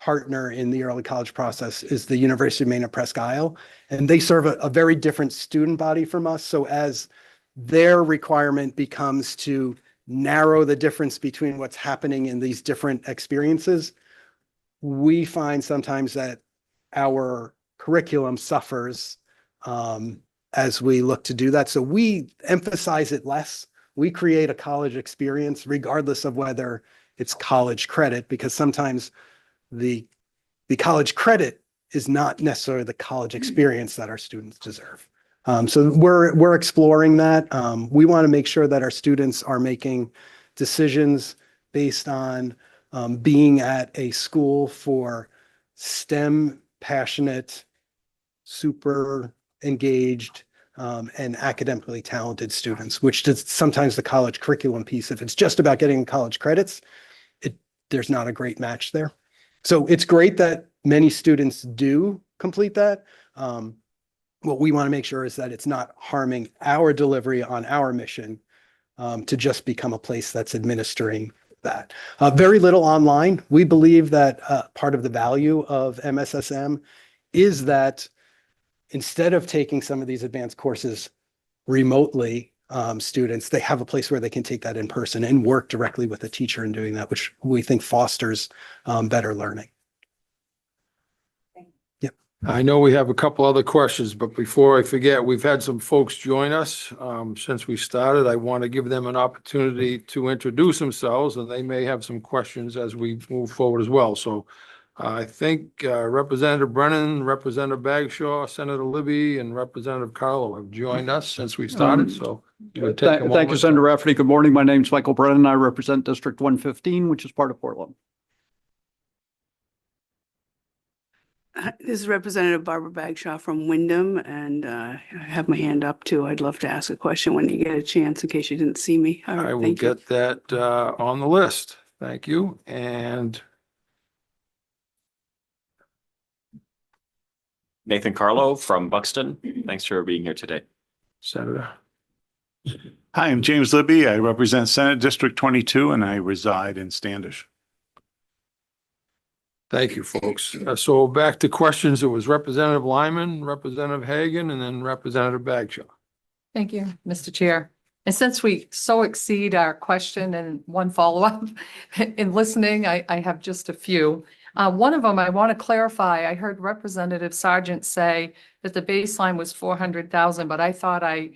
partner in the early college process is the University of Maine at Presque Isle, and they serve a very different student body from us. So as their requirement becomes to narrow the difference between what's happening in these different experiences, we find sometimes that our curriculum suffers as we look to do that. So we emphasize it less. We create a college experience regardless of whether it's college credit, because sometimes the college credit is not necessarily the college experience that our students deserve. So we're exploring that. We want to make sure that our students are making decisions based on being at a school for STEM passionate, super engaged, and academically talented students, which does sometimes the college curriculum piece. If it's just about getting college credits, there's not a great match there. So it's great that many students do complete that. What we want to make sure is that it's not harming our delivery on our mission to just become a place that's administering that. Very little online. We believe that part of the value of MSSM is that instead of taking some of these advanced courses remotely, students, they have a place where they can take that in person and work directly with a teacher in doing that, which we think fosters better learning. Yep. I know we have a couple other questions, but before I forget, we've had some folks join us since we started. I want to give them an opportunity to introduce themselves, and they may have some questions as we move forward as well. So I think Representative Brennan, Representative Bagshaw, Senator Libby, and Representative Carlo have joined us since we started, so. we'll take a Thank you, moment. Senator Rafferty. Good morning. My name's Michael Brennan. I represent District 115, which is part of Portland. This is Representative Barbara Bagshaw from Wyndham, and I have my hand up too. I'd love to ask a question when you get a chance, in case you didn't see me. All right, I will thank you. get that on the list. Thank you. And Nathan Carlo from Buxton. Thanks for being here today. Senator. Hi, I'm James Libby. I represent Senate District 22 and I reside in Standish. Thank you, folks. So back to questions. It was Representative Lyman, Representative Hagan, and then Representative Bagshaw. Thank you, Mr. Chair. And since we so exceed our question and one follow-up in listening, I have just a few. One of them, I want to clarify. I heard Representative Sargent say that the baseline was 400,000, but I thought I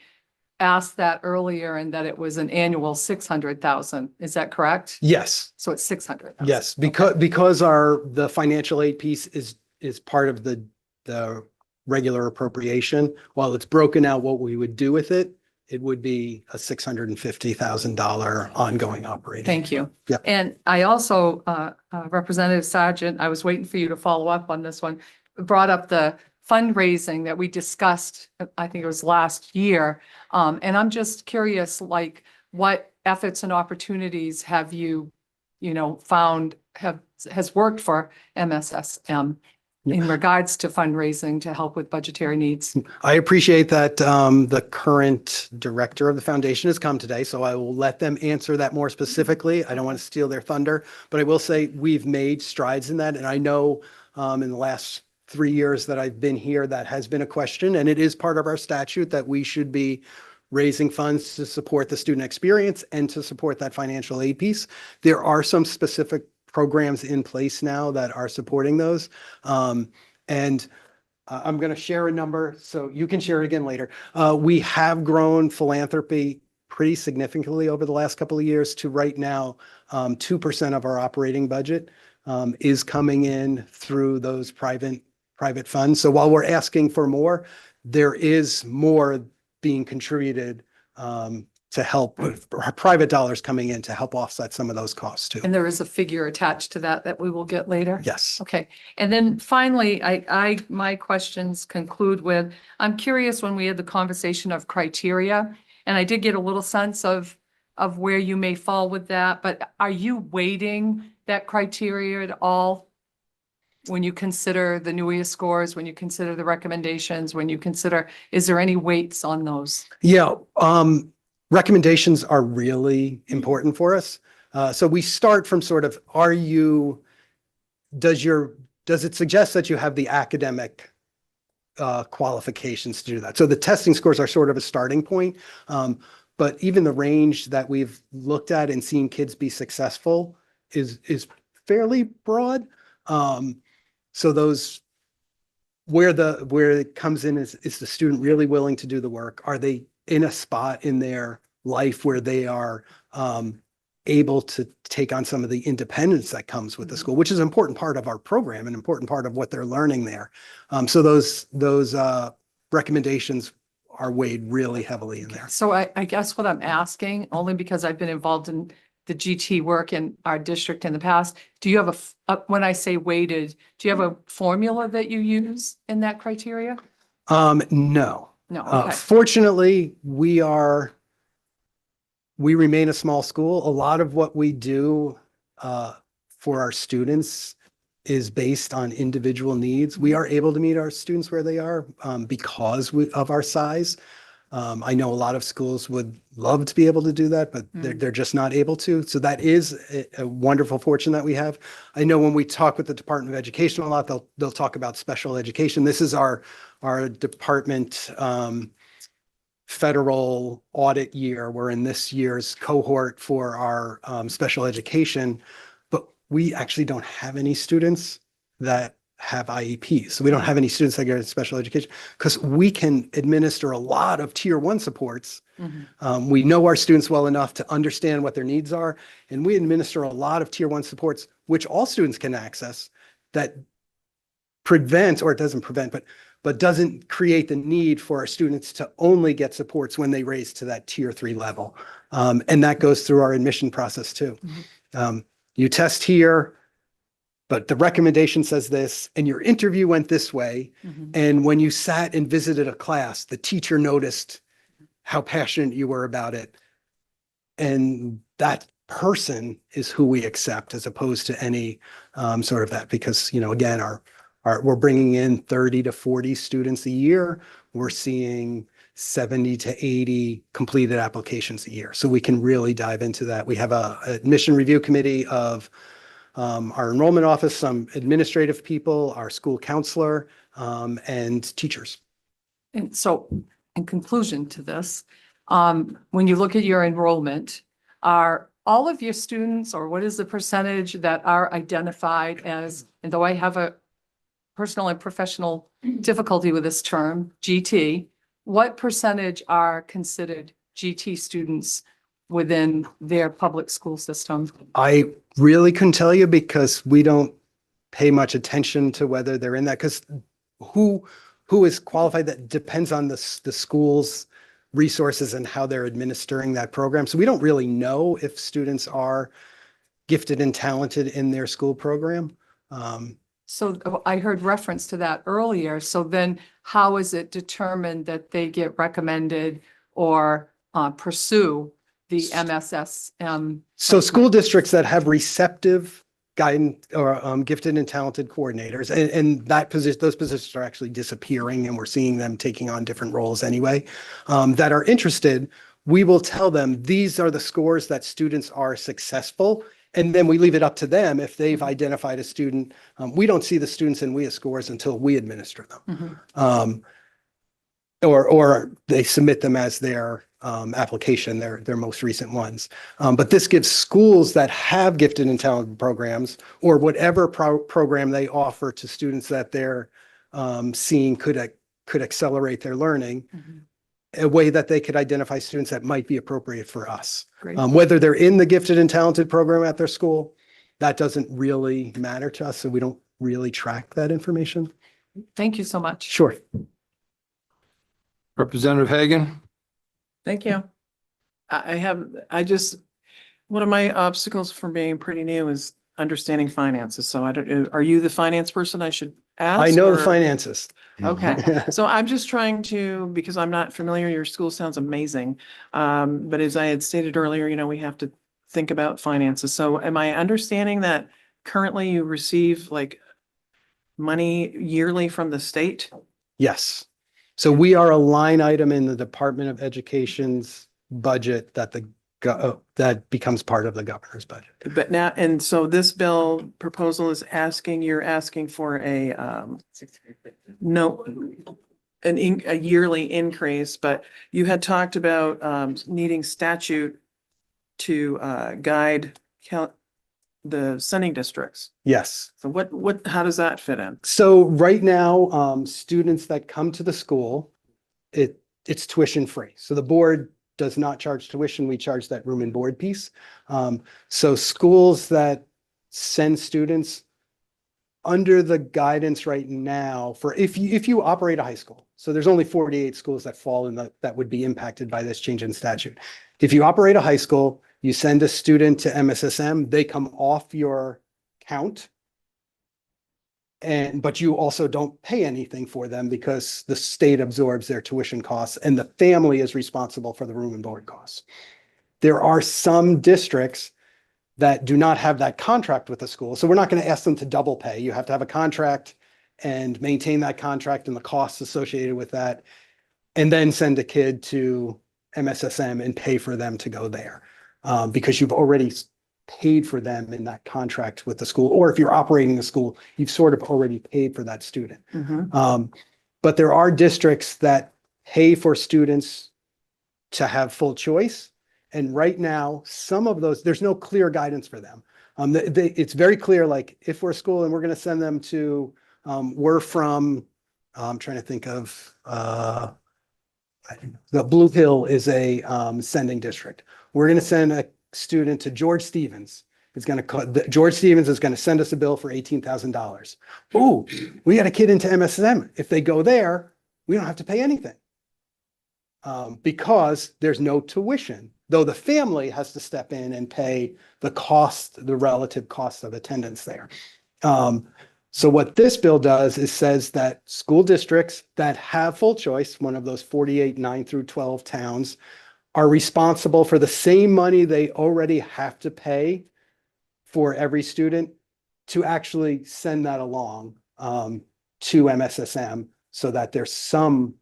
asked that earlier and that it was an annual 600,000. Is that correct? Yes. So it's 600. Yes, because the financial aid piece is part of the regular appropriation. While it's broken out what we would do with it, it would be a $650,000 ongoing operating. Thank you. Yep. And I also, Representative Sargent, I was waiting for you to follow up on this one, brought up the fundraising that we discussed, I think it was last year. And I'm just curious, like, what efforts and opportunities have you, found has worked for MSSM in regards to fundraising to help with budgetary needs? I appreciate that the current director of the foundation has come today, so I will let them answer that more specifically. I don't want to steal their thunder, but I will say we've made strides in that. And I know in the last 3 years that I've been here, that has been a question, and it is part of our statute that we should be raising funds to support the student experience and to support that financial aid piece. There are some specific programs in place now that are supporting those. And I'm going to share a number, so you can share it again later. We have grown philanthropy pretty significantly over the last couple of years to right now, 2% of our operating budget is coming in through those private funds. So while we're asking for more, there is more being contributed to help with private dollars coming in to help offset some of those costs too. And there is a figure attached to that we will get later? Yes. Okay. And then finally, my questions conclude with, I'm curious when we had the conversation of criteria, and I did get a little sense of where you may fall with that, but are you weighting that criteria at all? When you consider the NUIA scores, when you consider the recommendations, when you consider, is there any weights on those? Yeah, recommendations are really important for us. So we start from sort of, does it suggest that you have the academic qualifications to do that? So the testing scores are sort of a starting point. But even the range that we've looked at and seen kids be successful is fairly broad. So those, where it comes in is the student really willing to do the work? Are they in a spot in their life where they are able to take on some of the independence that comes with the school, which is an important part of our program, an important part of what they're learning there. So those recommendations are weighed really heavily in there. So I guess what I'm asking, only because I've been involved in the GT work in our district in the past, do you have when I say weighted, do you have a formula that you use in that criteria? No. No, okay. Fortunately, we remain a small school. A lot of what we do for our students is based on individual needs. We are able to meet our students where they are because of our size. I know a lot of schools would love to be able to do that, but they're just not able to. So that is a wonderful fortune that we have. I know when we talk with the Department of Education a lot, they'll talk about special education. This is our department federal audit year. We're in this year's cohort for our special education, but we actually don't have any students that have IEPs. So we don't have any students that get special education because we can administer a lot of tier 1 supports. We know our students well enough to understand what their needs are. And we administer a lot of tier 1 supports, which all students can access, that prevents, or it doesn't prevent, but doesn't create the need for our students to only get supports when they raise to that tier 3 level. And that goes through our admission process too. You test here, but the recommendation says this, and your interview went this way. And when you sat and visited a class, the teacher noticed how passionate you were about it. And that person is who we accept as opposed to any sort of that, because, again, we're bringing in 30 to 40 students a year. We're seeing 70 to 80 completed applications a year. So we can really dive into that. We have an admission review committee of our enrollment office, some administrative people, our school counselor, and teachers. And so in conclusion to this, when you look at your enrollment, are all of your students, or what is the percentage that are identified as, and though I have a personal and professional difficulty with this term, GT, what percentage are considered GT students within their public school system? I really couldn't tell you because we don't pay much attention to whether they're in that, because who is qualified, that depends on the school's resources and how they're administering that program. So we don't really know if students are gifted and talented in their school program. So I heard reference to that earlier. So then how is it determined that they get recommended or pursue the MSSM? So school districts that have receptive guidance or gifted and talented coordinators, and those positions are actually disappearing, and we're seeing them taking on different roles anyway, that are interested, we will tell them these are the scores that students are successful. And then we leave it up to them if they've identified a student. We don't see the students in WIA scores until we administer them. Or they submit them as their application, their most recent ones. But this gives schools that have gifted and talented programs or whatever program they offer to students that they're seeing could accelerate their learning, a way that they could identify students that might be appropriate for us. Great. Whether they're in the gifted and talented program at their school, that doesn't really matter to us, so we don't really track that information. Thank you so much. Sure. Representative Hagan? Thank you. One of my obstacles from being pretty new is understanding finances. So I don't, are you the finance person I should ask? I know the or- finances. Okay, so I'm just trying to, because I'm not familiar, your school sounds amazing. But as I had stated earlier, we have to think about finances. So am I understanding that currently you receive like money yearly from the state? Yes. So we are a line item in the Department of Education's budget that that becomes part of the governor's budget. But now, and so this bill proposal is you're asking for a yearly increase, but you had talked about needing statute to guide the sending districts. Yes. So how does that fit in? So right now, students that come to the school, it's tuition free. So the board does not charge tuition. We charge that room and board piece. So schools that send students under the guidance right now for if you operate a high school, so there's only 48 schools that fall in that would be impacted by this change in statute. If you operate a high school, you send a student to MSSM, they come off your count. But you also don't pay anything for them because the state absorbs their tuition costs and the family is responsible for the room and board costs. There are some districts that do not have that contract with the school. So we're not going to ask them to double pay. You have to have a contract and maintain that contract and the costs associated with that, and then send a kid to MSSM and pay for them to go there because you've already paid for them in that contract with the school. Or if you're operating the school, you've sort of already paid for that student. But there are districts that pay for students to have full choice. And right now, some of those, there's no clear guidance for them. It's very clear, like if we're a school and we're going to send them to, we're from, I'm trying to think of, the Blue Hill is a sending district. We're going to send a student to George Stevens. George Stevens is going to send us a bill for $18,000. Ooh, we got a kid into MSSM. If they go there, we don't have to pay anything because there's no tuition, though the family has to step in and pay the relative cost of attendance there. So what this bill does is says that school districts that have full choice, one of those 48 9 through 12 towns, are responsible for the same money they already have to pay for every student to actually send that along to MSSM so that there's some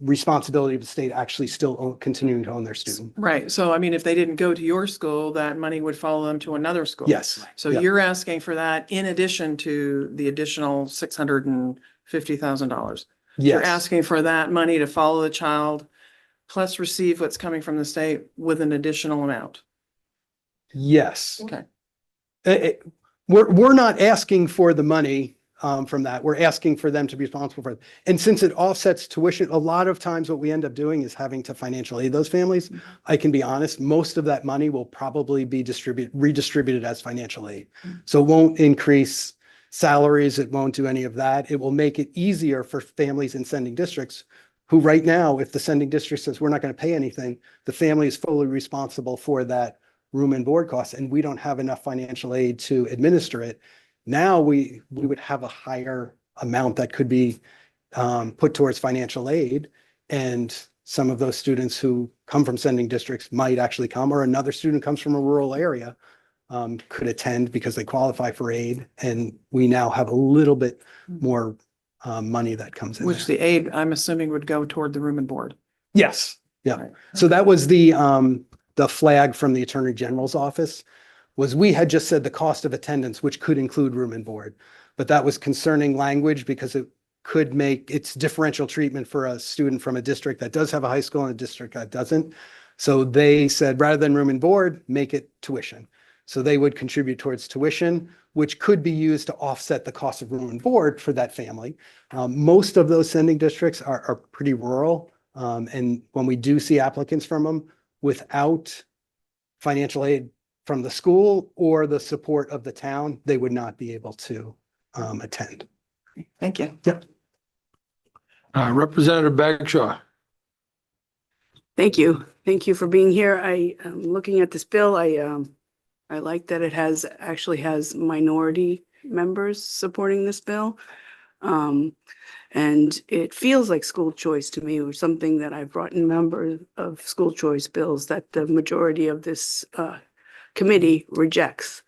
responsibility of the state actually still continuing to own their student. Right. So I mean, if they didn't go to your school, that money would follow them to another school. Yes. So Yeah. you're asking for that in addition to the additional $650,000. You're Yes. asking for that money to follow the child plus receive what's coming from the state with an additional amount. Yes. Okay. We're not asking for the money from that. We're asking for them to be responsible for it. And since it offsets tuition, a lot of times what we end up doing is having to financial aid those families. I can be honest, most of that money will probably be redistributed as financial aid. So it won't increase salaries. It won't do any of that. It will make it easier for families in sending districts who right now, if the sending district says we're not going to pay anything, the family is fully responsible for that room and board costs, and we don't have enough financial aid to administer it. Now we would have a higher amount that could be put towards financial aid, and some of those students who come from sending districts might actually come, or another student comes from a rural area could attend because they qualify for aid, and we now have a little bit more money that comes in Which there. the aid, I'm assuming, would go toward the room and board. Yes, yeah. Right. So that was the flag from the Attorney General's office, was we had just said the cost of attendance, which could include room and board. But that was concerning language because it could make, it's differential treatment for a student from a district that does have a high school and a district that doesn't. So they said, rather than room and board, make it tuition. So they would contribute towards tuition, which could be used to offset the cost of room and board for that family. Most of those sending districts are pretty rural. And when we do see applicants from them without financial aid from the school or the support of the town, they would not be able to attend. Thank you. Yep. Representative Bagshaw. Thank you. Thank you for being here. I am looking at this bill. I like that it actually has minority members supporting this bill. And it feels like school choice to me, or something that I've brought in members of school choice bills that the majority of this committee rejects.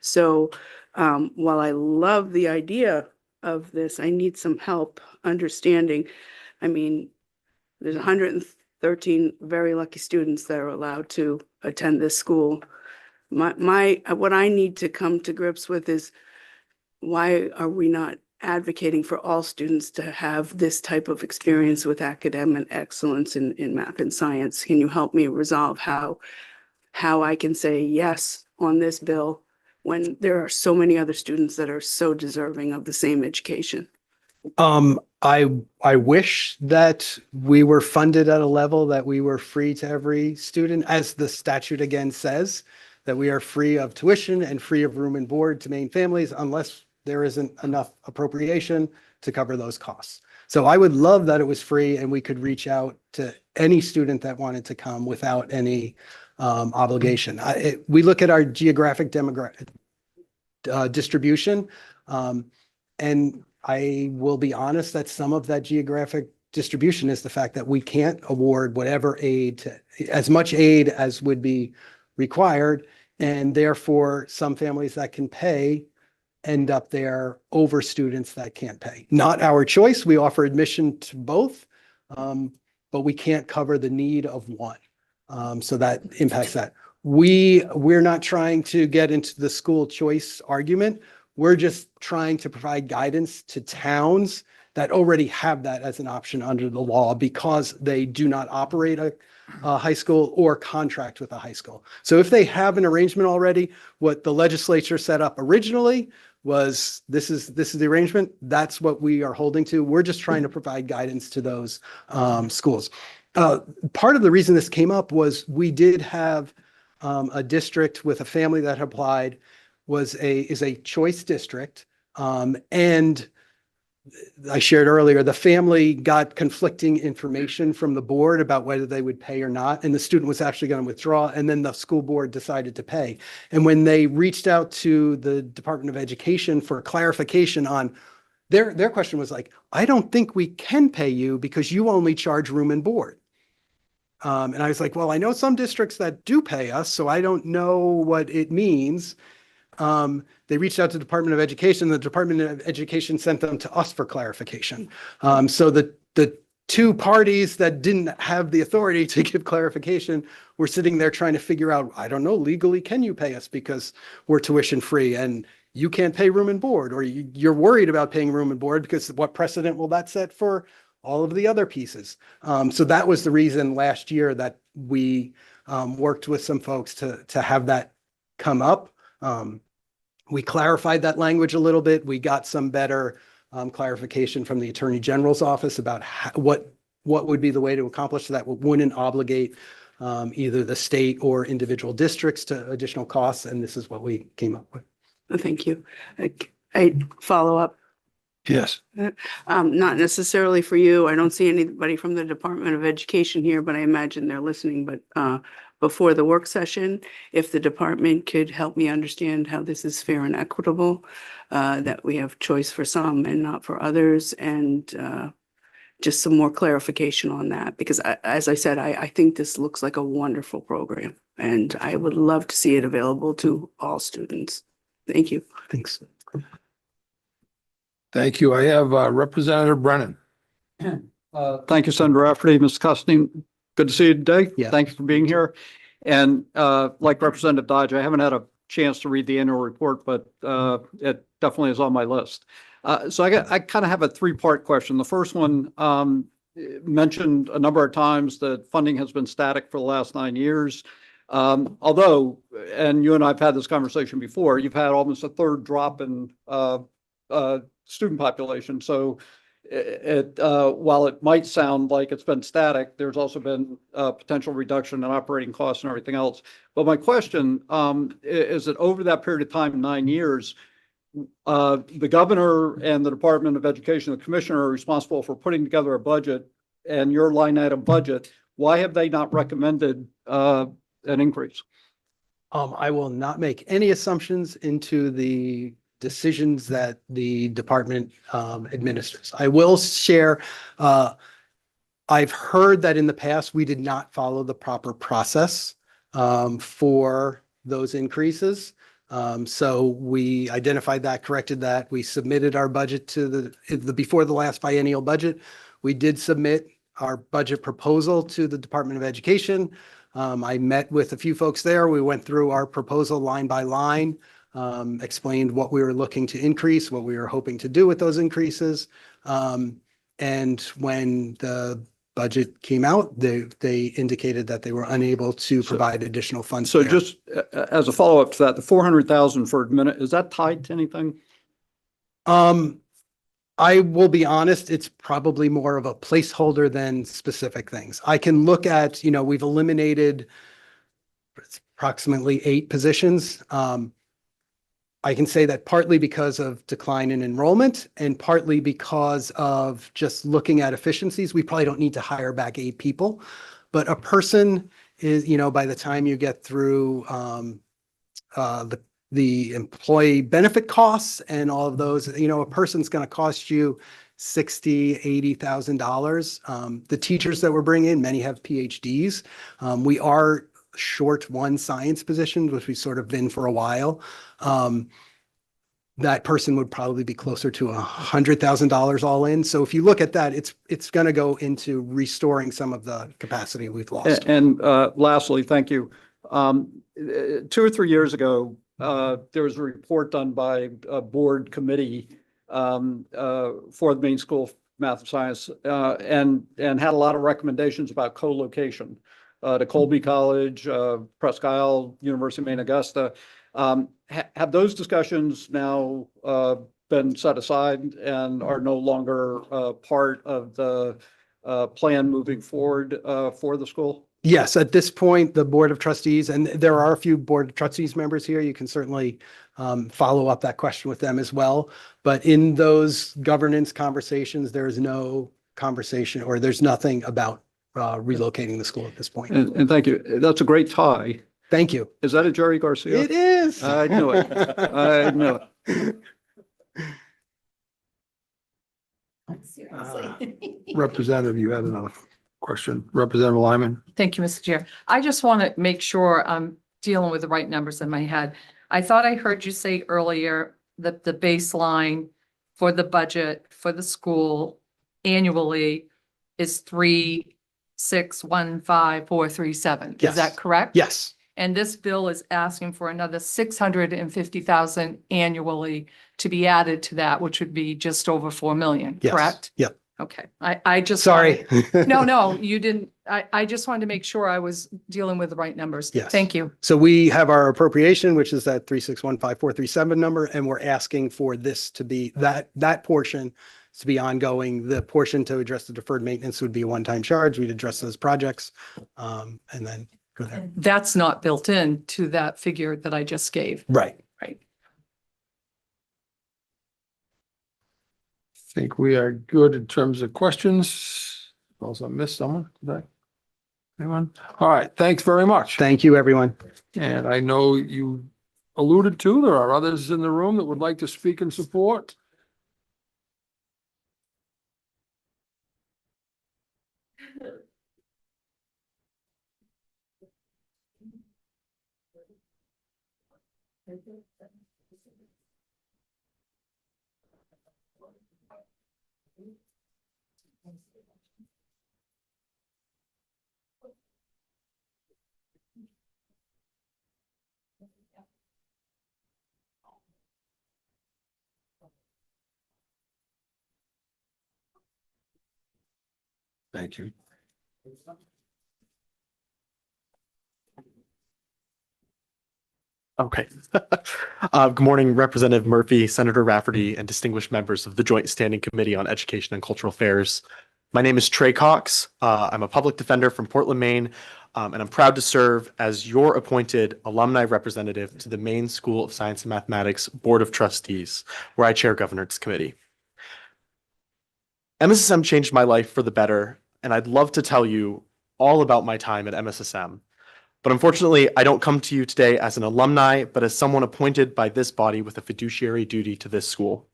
So while I love the idea of this, I need some help understanding. I mean, there's 113 very lucky students that are allowed to attend this school. What I need to come to grips with is, why are we not advocating for all students to have this type of experience with academic excellence in math and science? Can you help me resolve how I can say yes on this bill when there are so many other students that are so deserving of the same education? I wish that we were funded at a level that we were free to every student, as the statute again says, that we are free of tuition and free of room and board to Maine families unless there isn't enough appropriation to cover those costs. So I would love that it was free and we could reach out to any student that wanted to come without any obligation. We look at our geographic distribution, and I will be honest that some of that geographic distribution is the fact that we can't award whatever aid, as much aid as would be required, and therefore some families that can pay end up there over students that can't pay. Not our choice. We offer admission to both, but we can't cover the need of one. So that impacts that. We're not trying to get into the school choice argument. We're just trying to provide guidance to towns that already have that as an option under the law because they do not operate a high school or contract with a high school. So if they have an arrangement already, what the legislature set up originally was this is the arrangement. That's what we are holding to. We're just trying to provide guidance to those schools. Part of the reason this came up was we did have a district with a family that applied is a choice district. And I shared earlier, the family got conflicting information from the board about whether they would pay or not. And the student was actually going to withdraw. And then the school board decided to pay. And when they reached out to the Department of Education for clarification on their question was like, I don't think we can pay you because you only charge room and board. And I was like, well, I know some districts that do pay us, so I don't know what it means. They reached out to the Department of Education. The Department of Education sent them to us for clarification. So the two parties that didn't have the authority to give clarification were sitting there trying to figure out, I don't know, legally, can you pay us because we're tuition free and you can't pay room and board, or you're worried about paying room and board because what precedent will that set for all of the other pieces? So that was the reason last year that we worked with some folks to have that come up. We clarified that language a little bit. We got some better clarification from the Attorney General's office about what would be the way to accomplish that wouldn't obligate either the state or individual districts to additional costs. And this is what we came up with. Thank you. I follow up. Yes. Not necessarily for you. I don't see anybody from the Department of Education here, but I imagine they're listening. But before the work session, if the department could help me understand how this is fair and equitable, that we have choice for some and not for others, and just some more clarification on that. Because as I said, I think this looks like a wonderful program, and I would love to see it available to all students. Thank you. Thanks. Thank you. I have Representative Brennan. Thank you, Senator Rafferty. Ms. Costine, good to see you today. Yeah. Thank you for being here. And like Representative Dodge, I haven't had a chance to read the annual report, but it definitely is on my list. So I kind of have a three-part question. The first one mentioned a number of times that funding has been static for the last 9 years. Although, and you and I have had this conversation before, you've had almost a third drop in student population. So while it might sound like it's been static, there's also been potential reduction in operating costs and everything else. But my question is that over that period of time, 9 years, the governor and the Department of Education, the commissioner, are responsible for putting together a budget and your line item budget. Why have they not recommended an increase? I will not make any assumptions into the decisions that the department administers. I will share, I've heard that in the past, we did not follow the proper process for those increases. So we identified that, corrected that. We submitted our budget to before the last biennial budget. We did submit our budget proposal to the Department of Education. I met with a few folks there. We went through our proposal line by line, explained what we were looking to increase, what we were hoping to do with those increases. And when the budget came out, they indicated that they were unable to provide additional funds. So there. just as a follow-up to that, the 400,000 for admin, is that tied to anything? I will be honest, it's probably more of a placeholder than specific things. I can look at, we've eliminated approximately 8 positions. I can say that partly because of decline in enrollment and partly because of just looking at efficiencies. We probably don't need to hire back 8 people, but a person is, by the time you get through the employee benefit costs and all of those, a person's going to cost you $60,000, $80,000. The teachers that we're bringing in, many have PhDs. We are short 1 science position, which we've sort of been for a while. That person would probably be closer to $100,000 all in. So if you look at that, it's going to go into restoring some of the capacity we've lost. And lastly, thank you. 2 or 3 years ago, there was a report done by a board committee for the Maine School of Math and Science and had a lot of recommendations about co-location to Colby College, Presque Isle, University of Maine, Augusta. Have those discussions now been set aside and are no longer part of the plan moving forward for the school? Yes, at this point, the Board of Trustees, and there are a few Board of Trustees members here, you can certainly follow up that question with them as well. But in those governance conversations, there is no conversation or there's nothing about relocating the school at this point. And thank you. That's a great tie. Thank you. Is that a Jerry Garcia? It is. I knew it. I knew it. Representative, you had another question. Representative Lyman. Thank you, Mr. Chair. I just want to make sure I'm dealing with the right numbers in my head. I thought I heard you say earlier that the baseline for the budget for the school annually is 3,615,437. Yes. Is that correct? Yes. And this bill is asking for another 650,000 annually to be added to that, which would be just over 4 million, Yes. correct? Yep. Okay, I just. Sorry. No, you didn't. I just wanted to make sure I was dealing with the right numbers. Yes. Thank you. So we have our appropriation, which is that 3,615,437 number, and we're asking for this to be that portion to be ongoing. The portion to address the deferred maintenance would be a one-time charge. We'd address those projects, and then go there. That's not built in to that figure that I just gave. Right. Right. I think we are good in terms of questions. Also missed someone today. Anyone? All right, thanks very much. Thank you, everyone. And I know you alluded to, there are others in the room that would like to speak in support. Thank you. Okay. Good morning, Representative Murphy, Senator Rafferty, and distinguished members of the Joint Standing Committee on Education and Cultural Affairs. My name is Trey Cox. I'm a public defender from Portland, Maine, and I'm proud to serve as your appointed alumni representative to the Maine School of Science and Mathematics Board of Trustees, where I chair Governance Committee. MSSM changed my life for the better, and I'd love to tell you all about my time at MSSM. But unfortunately, I don't come to you today as an alumni, but as someone appointed by this body with a fiduciary duty to this school.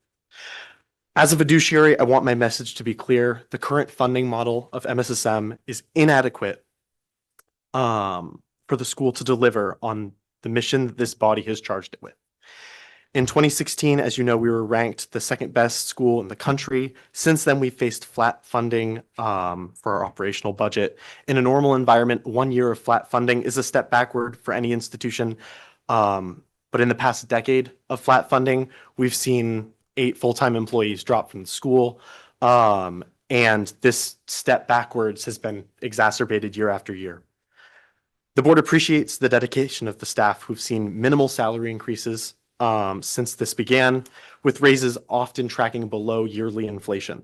As a fiduciary, I want my message to be clear. The current funding model of MSSM is inadequate for the school to deliver on the mission that this body has charged it with. In 2016, as you know, we were ranked the second best school in the country. Since then, we've faced flat funding for our operational budget. In a normal environment, 1 year of flat funding is a step backward for any institution. But in the past decade of flat funding, we've seen 8 full-time employees drop from the school. And this step backwards has been exacerbated year after year. The board appreciates the dedication of the staff who've seen minimal salary increases since this began, with raises often tracking below yearly inflation.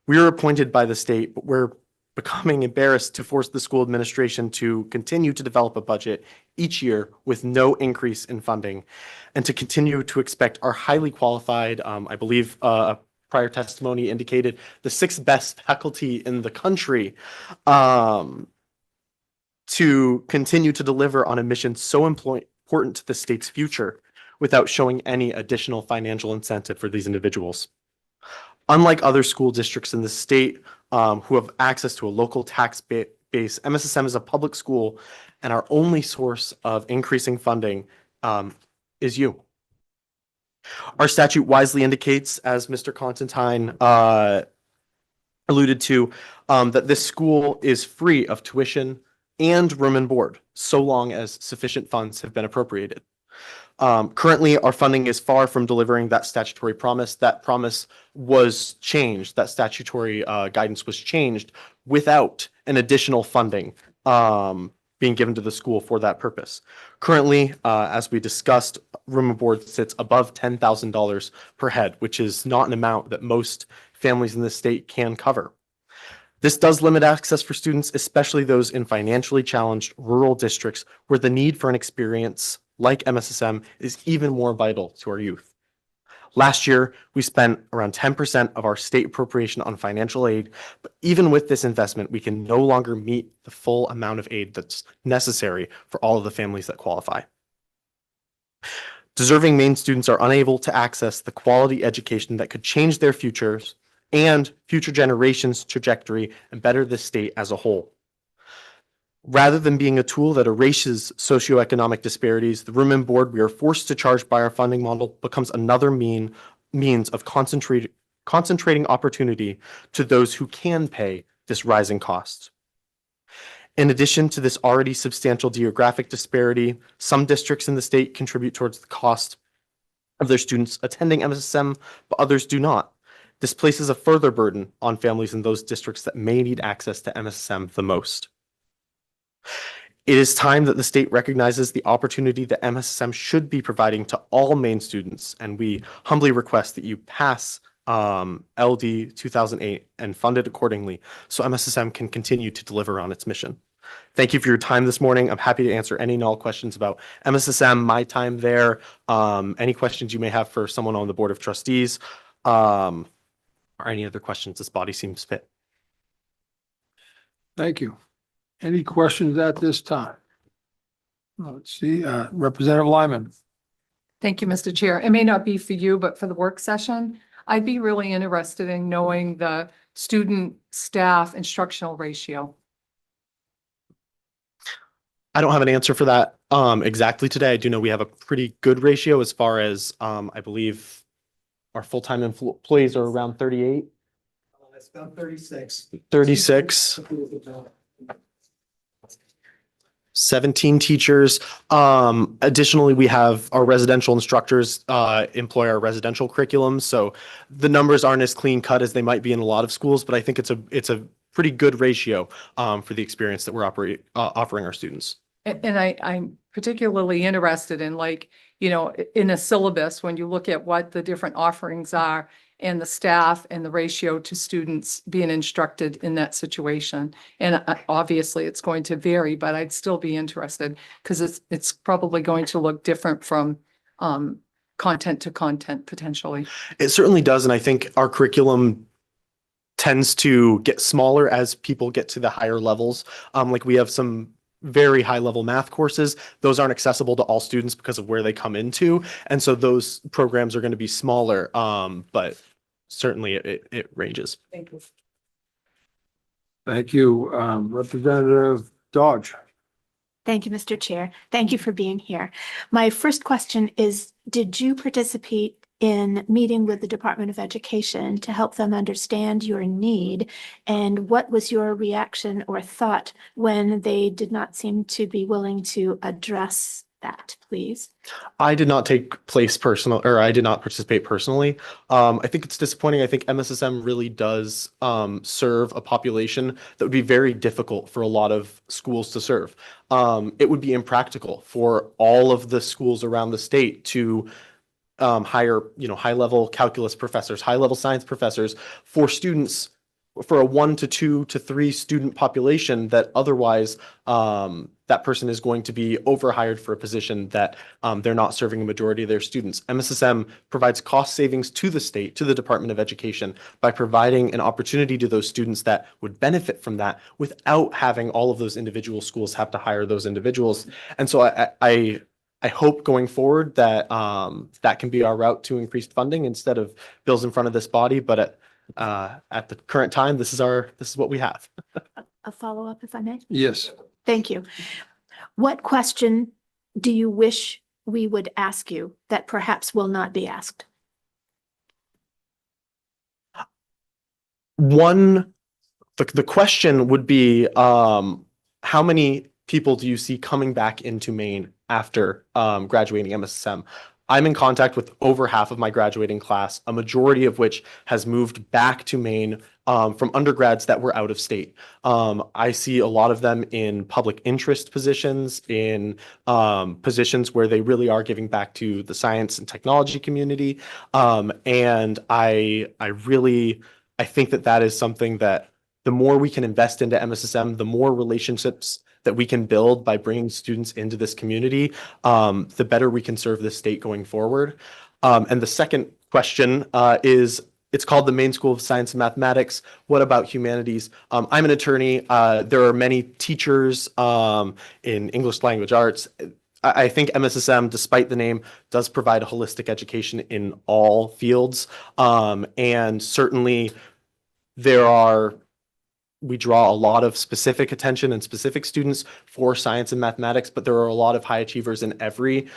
We are appointed by the state, but we're becoming embarrassed to force the school administration to continue to develop a budget each year with no increase in funding, and to continue to expect our highly qualified, I believe a prior testimony indicated the 6th best faculty in the country, to continue to deliver on a mission so important to the state's future, without showing any additional financial incentive for these individuals. Unlike other school districts in the state who have access to a local tax base, MSSM is a public school, and our only source of increasing funding is you. Our statute wisely indicates, as Mr. Constantine alluded to, that this school is free of tuition and room and board, so long as sufficient funds have been appropriated. Currently, our funding is far from delivering that statutory promise. That promise was changed. That statutory guidance was changed without an additional funding being given to the school for that purpose. Currently, as we discussed, room and board sits above $10,000 per head, which is not an amount that most families in the state can cover. This does limit access for students, especially those in financially challenged rural districts where the need for an experience like MSSM is even more vital to our youth. Last year, we spent around 10% of our state appropriation on financial aid, but even with this investment, we can no longer meet the full amount of aid that's necessary for all of the families that qualify. Deserving Maine students are unable to access the quality education that could change their futures and future generations' trajectory and better the state as a whole. Rather than being a tool that erases socioeconomic disparities, the room and board we are forced to charge by our funding model becomes another means of concentrating opportunity to those who can pay this rising cost. In addition to this already substantial geographic disparity, some districts in the state contribute towards the cost of their students attending MSSM, but others do not. This places a further burden on families in those districts that may need access to MSSM the most. It is time that the state recognizes the opportunity that MSSM should be providing to all Maine students, and we humbly request that you pass LD 2008 and fund it accordingly so MSSM can continue to deliver on its mission. Thank you for your time this morning. I'm happy to answer any and all questions about MSSM, my time there, any questions you may have for someone on the Board of Trustees, or any other questions this body seems fit. Thank you. Any questions at this time? Let's see, Representative Lyman. Thank you, Mr. Chair. It may not be for you, but for the work session, I'd be really interested in knowing the student staff instructional ratio. I don't have an answer for that exactly today. I do know we have a pretty good ratio as far as I believe our full-time employees are around 38. It's about 36. 36. 17 teachers. Additionally, we have our residential instructors employ our residential curriculum. So the numbers aren't as clean cut as they might be in a lot of schools, but I think it's a pretty good ratio for the experience that we're offering our students. And I'm particularly interested in, like, you know, in a syllabus, when you look at what the different offerings are and the staff and the ratio to students being instructed in that situation. And obviously it's going to vary, but I'd still be interested because it's probably going to look different from content to content potentially. It certainly does. And I think our curriculum tends to get smaller as people get to the higher levels. Like we have some very high level math courses. Those aren't accessible to all students because of where they come into. And so those programs are going to be smaller, but certainly it ranges. Thank you. Thank you. Representative Dodge. Thank you, Mr. Chair. Thank you for being here. My first question is, did you participate in meeting with the Department of Education to help them understand your need? And what was your reaction or thought when they did not seem to be willing to address that, please? I did not I did not participate personally. I think it's disappointing. I think MSSM really does serve a population that would be very difficult for a lot of schools to serve. It would be impractical for all of the schools around the state to hire, high-level calculus professors, high-level science professors for students, for a 1 to 2 to 3 student population that otherwise that person is going to be overhired for a position that they're not serving a majority of their students. MSSM provides cost savings to the state, to the Department of Education, by providing an opportunity to those students that would benefit from that without having all of those individual schools have to hire those individuals. And so I hope going forward that that can be our route to increased funding instead of bills in front of this body. But at the current time, this is what we have. A follow-up, if I may? Yes. Thank you. What question do you wish we would ask you that perhaps will not be asked? The question would be, how many people do you see coming back into Maine after graduating MSSM? I'm in contact with over half of my graduating class, a majority of which has moved back to Maine from undergrads that were out of state. I see a lot of them in public interest positions, in positions where they really are giving back to the science and technology community. And I think that is something that the more we can invest into MSSM, the more relationships that we can build by bringing students into this community, the better we can serve this state going forward. And the second question is, it's called the Maine School of Science and Mathematics. What about humanities? I'm an attorney. There are many teachers in English language arts. I think MSSM, despite the name, does provide a holistic education in all fields. And certainly we draw a lot of specific attention and specific students for science and mathematics, but there are a lot of high achievers in every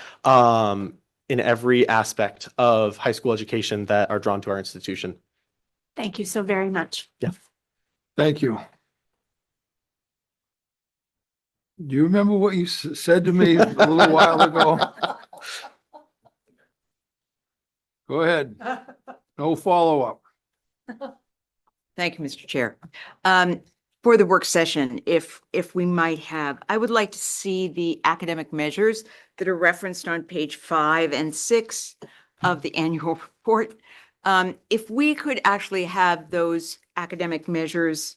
aspect of high school education that are drawn to our institution. Thank you so very much. Yeah. Thank you. Do you remember what you said to me a little while ago? Go ahead. No follow-up. Thank you, Mr. Chair. For the work session, if we might have, I would like to see the academic measures that are referenced on page 5 and 6 of the annual report. If we could actually have those academic measures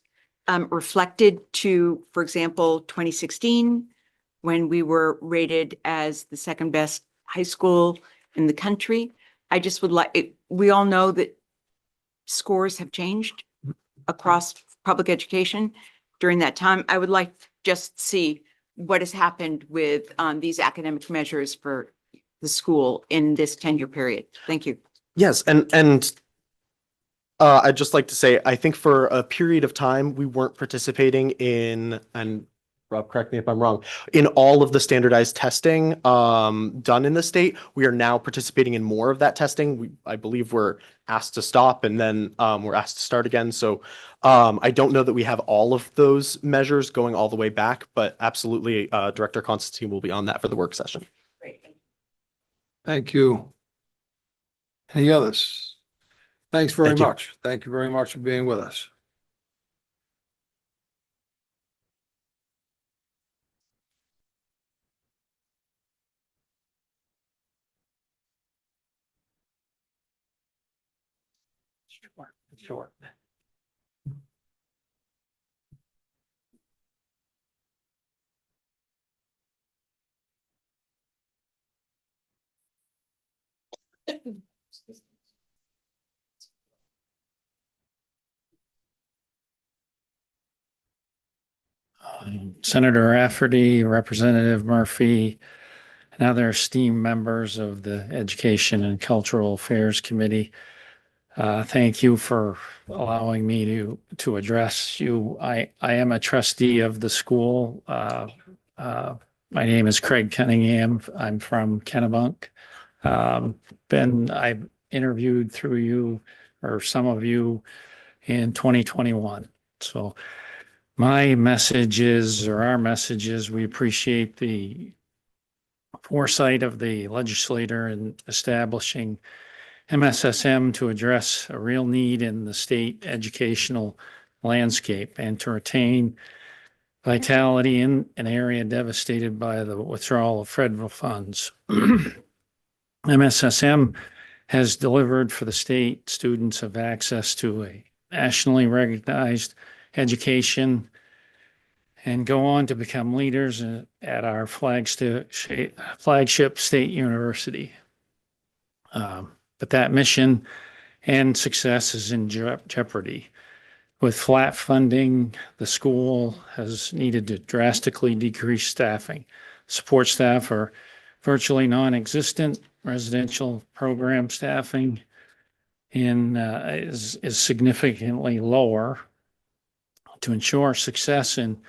reflected to, for example, 2016, when we were rated as the second best high school in the country. I just would like, we all know that scores have changed across public education during that time. I would like to just see what has happened with these academic measures for the school in this 10-year period. Thank you. Yes, and I'd just like to say, I think for a period of time, we weren't participating in, and Rob, correct me if I'm wrong, in all of the standardized testing done in the state. We are now participating in more of that testing. I believe we're asked to stop and then we're asked to start again. So I don't know that we have all of those measures going all the way back, but absolutely Director Constantine will be on that for the work session. Great. Thank you. Any others? Thanks very Thank you. much. Thank you very much for being with us. Sure. Senator Rafferty, Representative Murphy, and other esteemed members of the Education and Cultural Affairs Committee. Thank you for allowing me to address you. I am a trustee of the school. My name is Craig Cunningham. I'm from Kennebunk. I've interviewed through you or some of you in 2021. So my message is, or our message is, we appreciate the foresight of the legislator in establishing MSSM to address a real need in the state educational landscape and to retain vitality in an area devastated by the withdrawal of federal funds. MSSM has delivered for the state students of access to a nationally recognized education and go on to become leaders at our flagship state university. But that mission and success is in jeopardy. With flat funding, the school has needed to drastically decrease staffing. Support staff are virtually non-existent. Residential program staffing is significantly lower. To ensure success in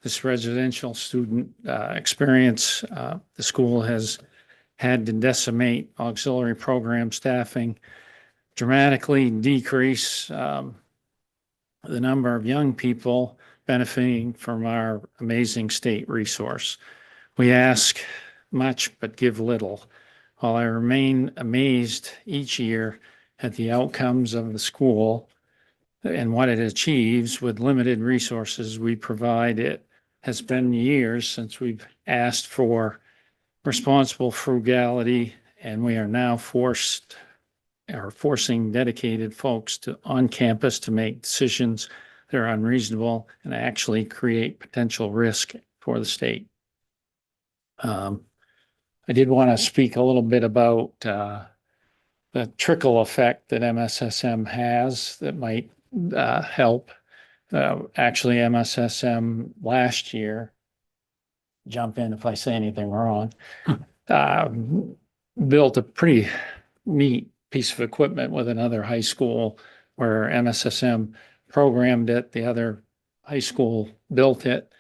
this residential student experience, the school has had to decimate auxiliary program staffing, dramatically decrease the number of young people benefiting from our amazing state resource. We ask much but give little. While I remain amazed each year at the outcomes of the school and what it achieves with limited resources we provide, it has been years since we've asked for responsible frugality, and we are now forcing dedicated folks on campus to make decisions that are unreasonable and actually create potential risk for the state. I did want to speak a little bit about the trickle effect that MSSM has that might help. Actually, MSSM last year, jump in if I say anything wrong, built a pretty neat piece of equipment with another high school where MSSM programmed it, the other high school built it.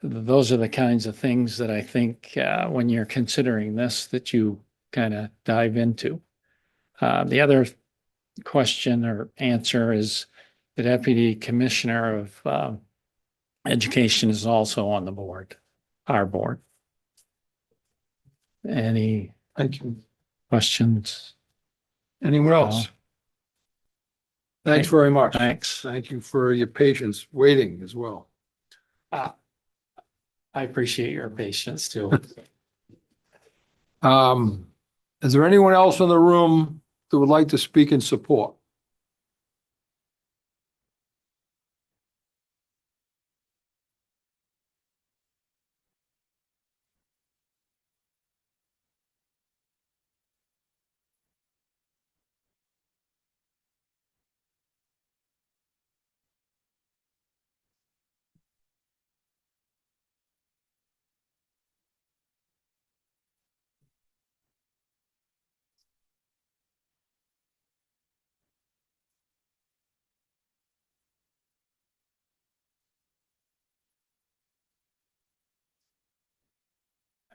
Those are the kinds of things that I think when you're considering this, that you kind of dive into. The other question or answer is the Deputy Commissioner of Education is also on the board, our board. Any questions? Anyone else? Thanks very much. Thanks. Thank you for your patience waiting as well. I appreciate your patience too. Is there anyone else in the room that would like to speak in support?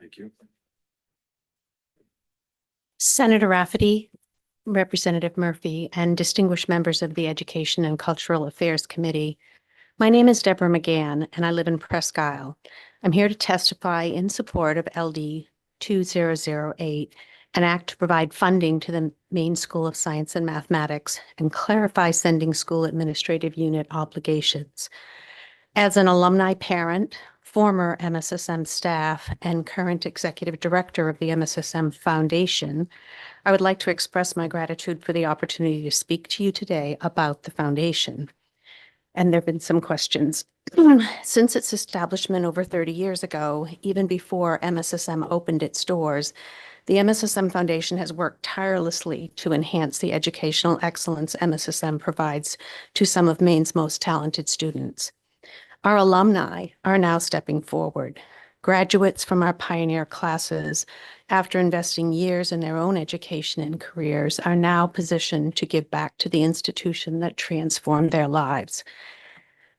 Thank you. Senator Rafferty, Representative Murphy, and distinguished members of the Education and Cultural Affairs Committee. My name is Deborah McGann, and I live in Presque Isle. I'm here to testify in support of LD 2008, an act to provide funding to the Maine School of Science and Mathematics and clarify sending school administrative unit obligations. As an alumni parent former MSSM staff, and current executive director of the MSSM Foundation, I would like to express my gratitude for the opportunity to speak to you today about the foundation. And there have been some questions. Since its establishment over 30 years ago, even before MSSM opened its doors, the MSSM Foundation has worked tirelessly to enhance the educational excellence MSSM provides to some of Maine's most talented students. Our alumni are now stepping forward. Graduates from our pioneer classes, after investing years in their own education and careers, are now positioned to give back to the institution that transformed their lives.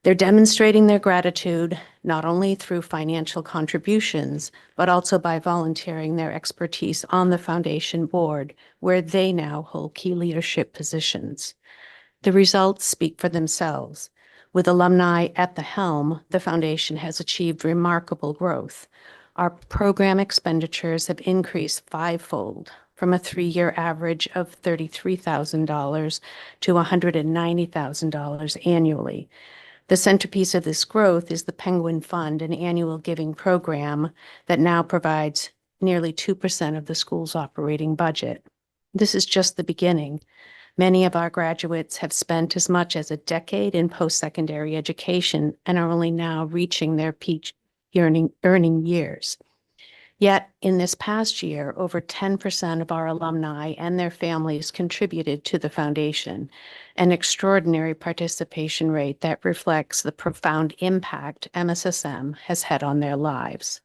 They're demonstrating their gratitude not only through financial contributions, but also by volunteering their expertise on the foundation board, where they now hold key leadership positions. The results speak for themselves. With alumni at the helm, the foundation has achieved remarkable growth. Our program expenditures have increased fivefold, from a 3-year average of $33,000 to $190,000 annually. The centerpiece of this growth is the Penguin Fund, an annual giving program that now provides nearly 2% of the school's operating budget. This is just the beginning. Many of our graduates have spent as much as a decade in post-secondary education and are only now reaching their peak earning years. Yet, in this past year, over 10% of our alumni and their families contributed to the foundation, an extraordinary participation rate that reflects the profound impact MSSM has had on their lives.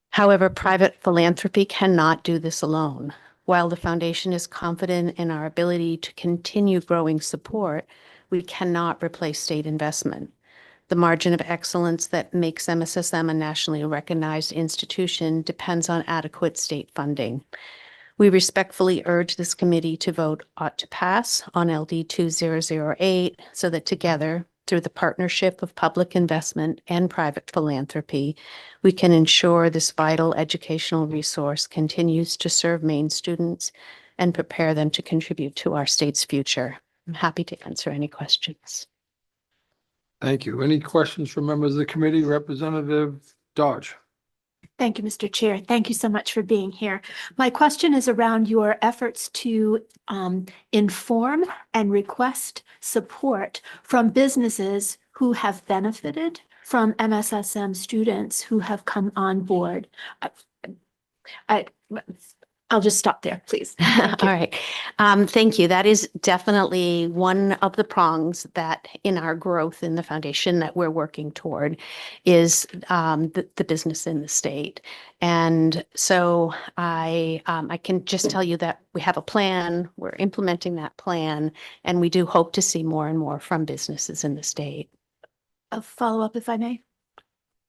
However, private philanthropy cannot do this alone. While the foundation is confident in our ability to continue growing support, we cannot replace state investment. The margin of excellence that makes MSSM a nationally recognized institution depends on adequate state funding. We respectfully urge this committee to vote ought to pass on LD 2008 so that together, through the partnership of public investment and private philanthropy, we can ensure this vital educational resource continues to serve Maine students and prepare them to contribute to our state's future. I'm happy to answer any questions. Thank you. Any questions from members of the committee? Representative Dodge. Thank you, Mr. Chair. Thank you so much for being here. My question is around your efforts to inform and request support from businesses who have benefited from MSSM students who have come on board. I'll just stop there, please. All right. Thank you. That is definitely one of the prongs that in our growth in the foundation that we're working toward is the business in the state. And so I can just tell you that we have a plan, we're implementing that plan, and we do hope to see more and more from businesses in the state. A follow-up, if I may.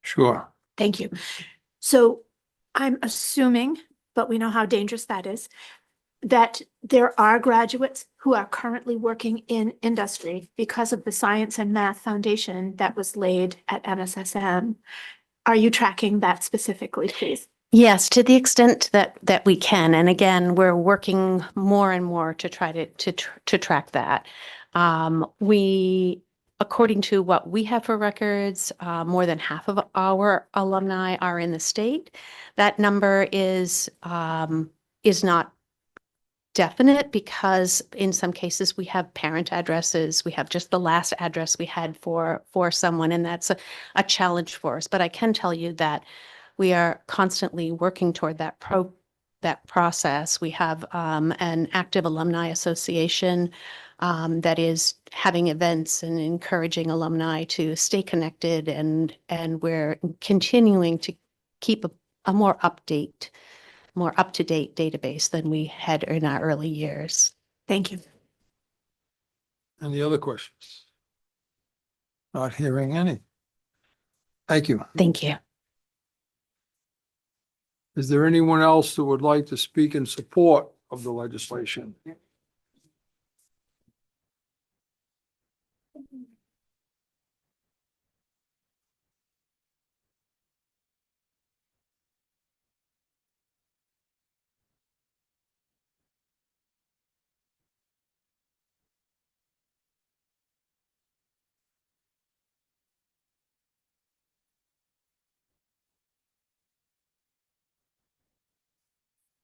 Sure. Thank you. So I'm assuming, but we know how dangerous that is, that there are graduates who are currently working in industry because of the science and math foundation that was laid at MSSM. Are you tracking that specifically, please? Yes, to the extent that we can. And again, we're working more and more to try to track that. According to what we have for records, more than half of our alumni are in the state. That number is not definite because in some cases we have parent addresses. We have just the last address we had for someone, and that's a challenge for us. But I can tell you that we are constantly working toward that process. We have an active alumni association that is having events and encouraging alumni to stay connected, and we're continuing to keep a more up-to-date database than we had in our early years. Thank you. Any other questions? Not hearing any. Thank you. Thank you. Is there anyone else that would like to speak in support of the legislation?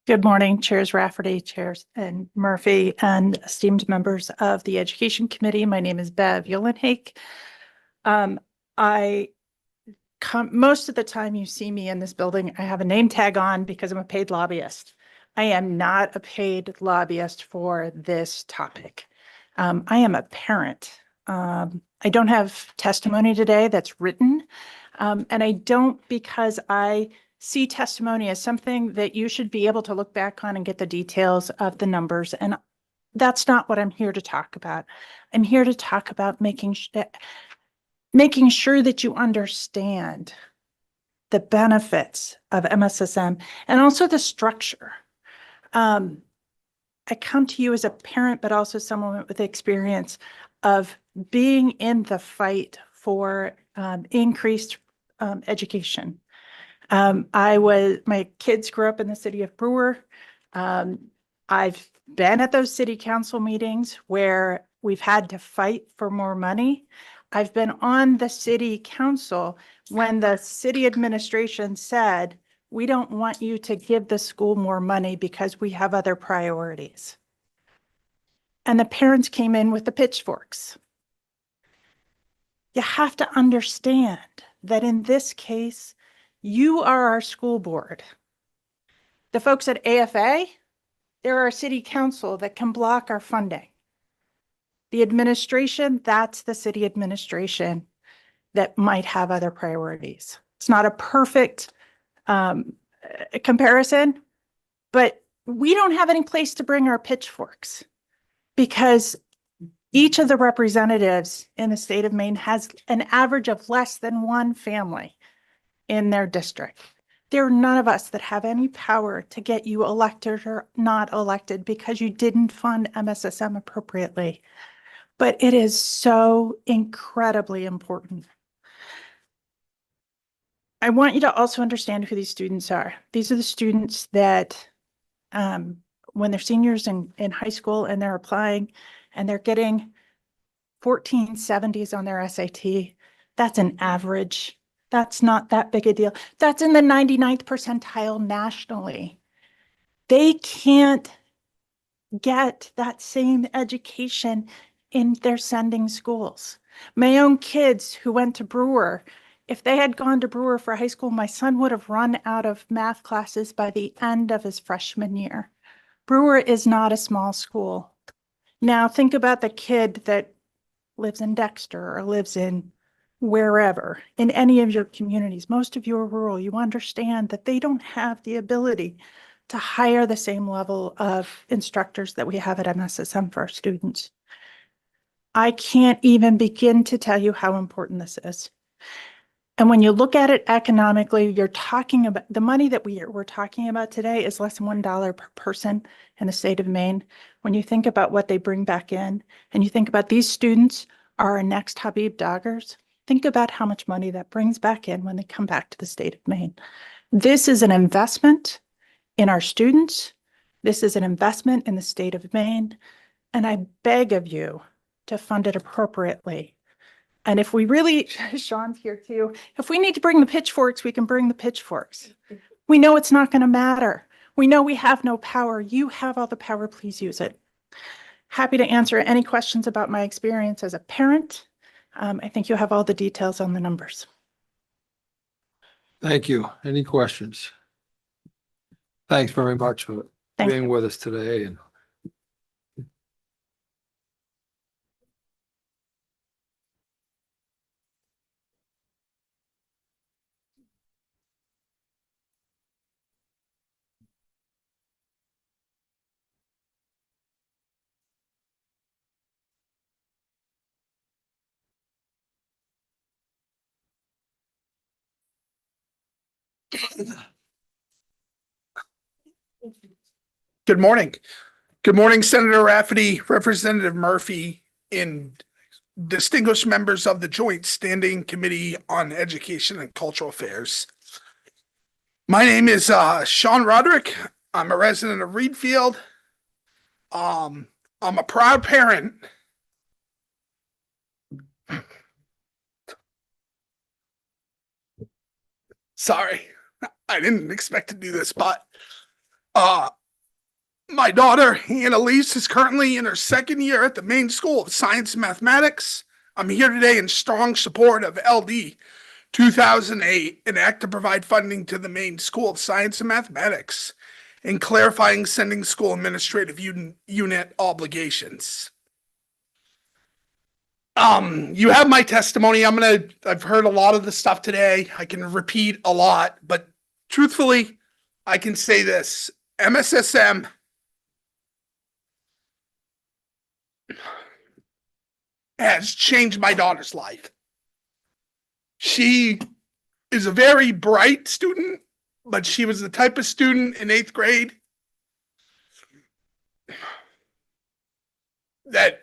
Good morning, Chairs Rafferty, Chairs and Murphy, and esteemed members of the Education Committee. My name is Bev Uhlenhake. I come, most of the time you see me in this building, I have a name tag on because I'm a paid lobbyist. I am not a paid lobbyist for this topic. I am a parent. I don't have testimony today that's written, and I don't because I see testimony as something that you should be able to look back on and get the details of the numbers. And that's not what I'm here to talk about. I'm here to talk about making sure that you understand the benefits of MSSM and also the structure. I come to you as a parent, but also someone with experience of being in the fight for increased education. My kids grew up in the city of Brewer. I've been at those city council meetings where we've had to fight for more money. I've been on the city council when the city administration said, we don't want you to give the school more money because we have other priorities. And the parents came in with the pitchforks. You have to understand that in this case, you are our school board. The folks at AFA, they're our city council that can block our funding. The administration, that's the city administration that might have other priorities. It's not a perfect comparison, but we don't have any place to bring our pitchforks because each of the representatives in the state of Maine has an average of less than one family in their district. There are none of us that have any power to get you elected or not elected because you didn't fund MSSM appropriately. But it is so incredibly important. I want you to also understand who these students are. These are the students that when they're seniors in high school and they're applying and they're getting 1470s on their SAT, that's an average. That's not that big a deal. That's in the 99th percentile nationally. They can't get that same education in their sending schools. My own kids who went to Brewer, if they had gone to Brewer for high school, my son would have run out of math classes by the end of his freshman year. Brewer is not a small school. Now think about the kid that lives in Dexter or lives in wherever, in any of your communities. Most of you are rural. You understand that they don't have the ability to hire the same level of instructors that we have at MSSM for our students. I can't even begin to tell you how important this is. And when you look at it economically, you're talking about the money that we're talking about today is less than $1 per person in the state of Maine. When you think about what they bring back in, and you think about these students are our next Habib Doggers, think about how much money that brings back in when they come back to the state of Maine. This is an investment in our students. This is an investment in the state of Maine. And I beg of you to fund it appropriately. And if we really, Sean's here too, if we need to bring the pitchforks, we can bring the pitchforks. We know it's not going to matter. We know we have no power. You have all the power. Please use it. Happy to answer any questions about my experience as a parent. I think you have all the details on the numbers. Thank you. Any questions? Thanks very much for being with us today. And good morning. Good morning, Senator Rafferty, Representative Murphy, and distinguished members of the Joint Standing Committee on Education and Cultural Affairs. My name is Sean Roderick. I'm a resident of Reedfield. I'm a proud parent. Sorry, I didn't expect to do this, but My daughter, Annalise, is currently in her second year at the Maine School of Science and Mathematics. I'm here today in strong support of LD 2008, an act to provide funding to the Maine School of Science and Mathematics and clarifying sending school administrative unit obligations. You have my testimony. I've heard a lot of the stuff today. I can repeat a lot, but truthfully, I can say this. MSSM has changed my daughter's life. She is a very bright student, but she was the type of student in 8th grade that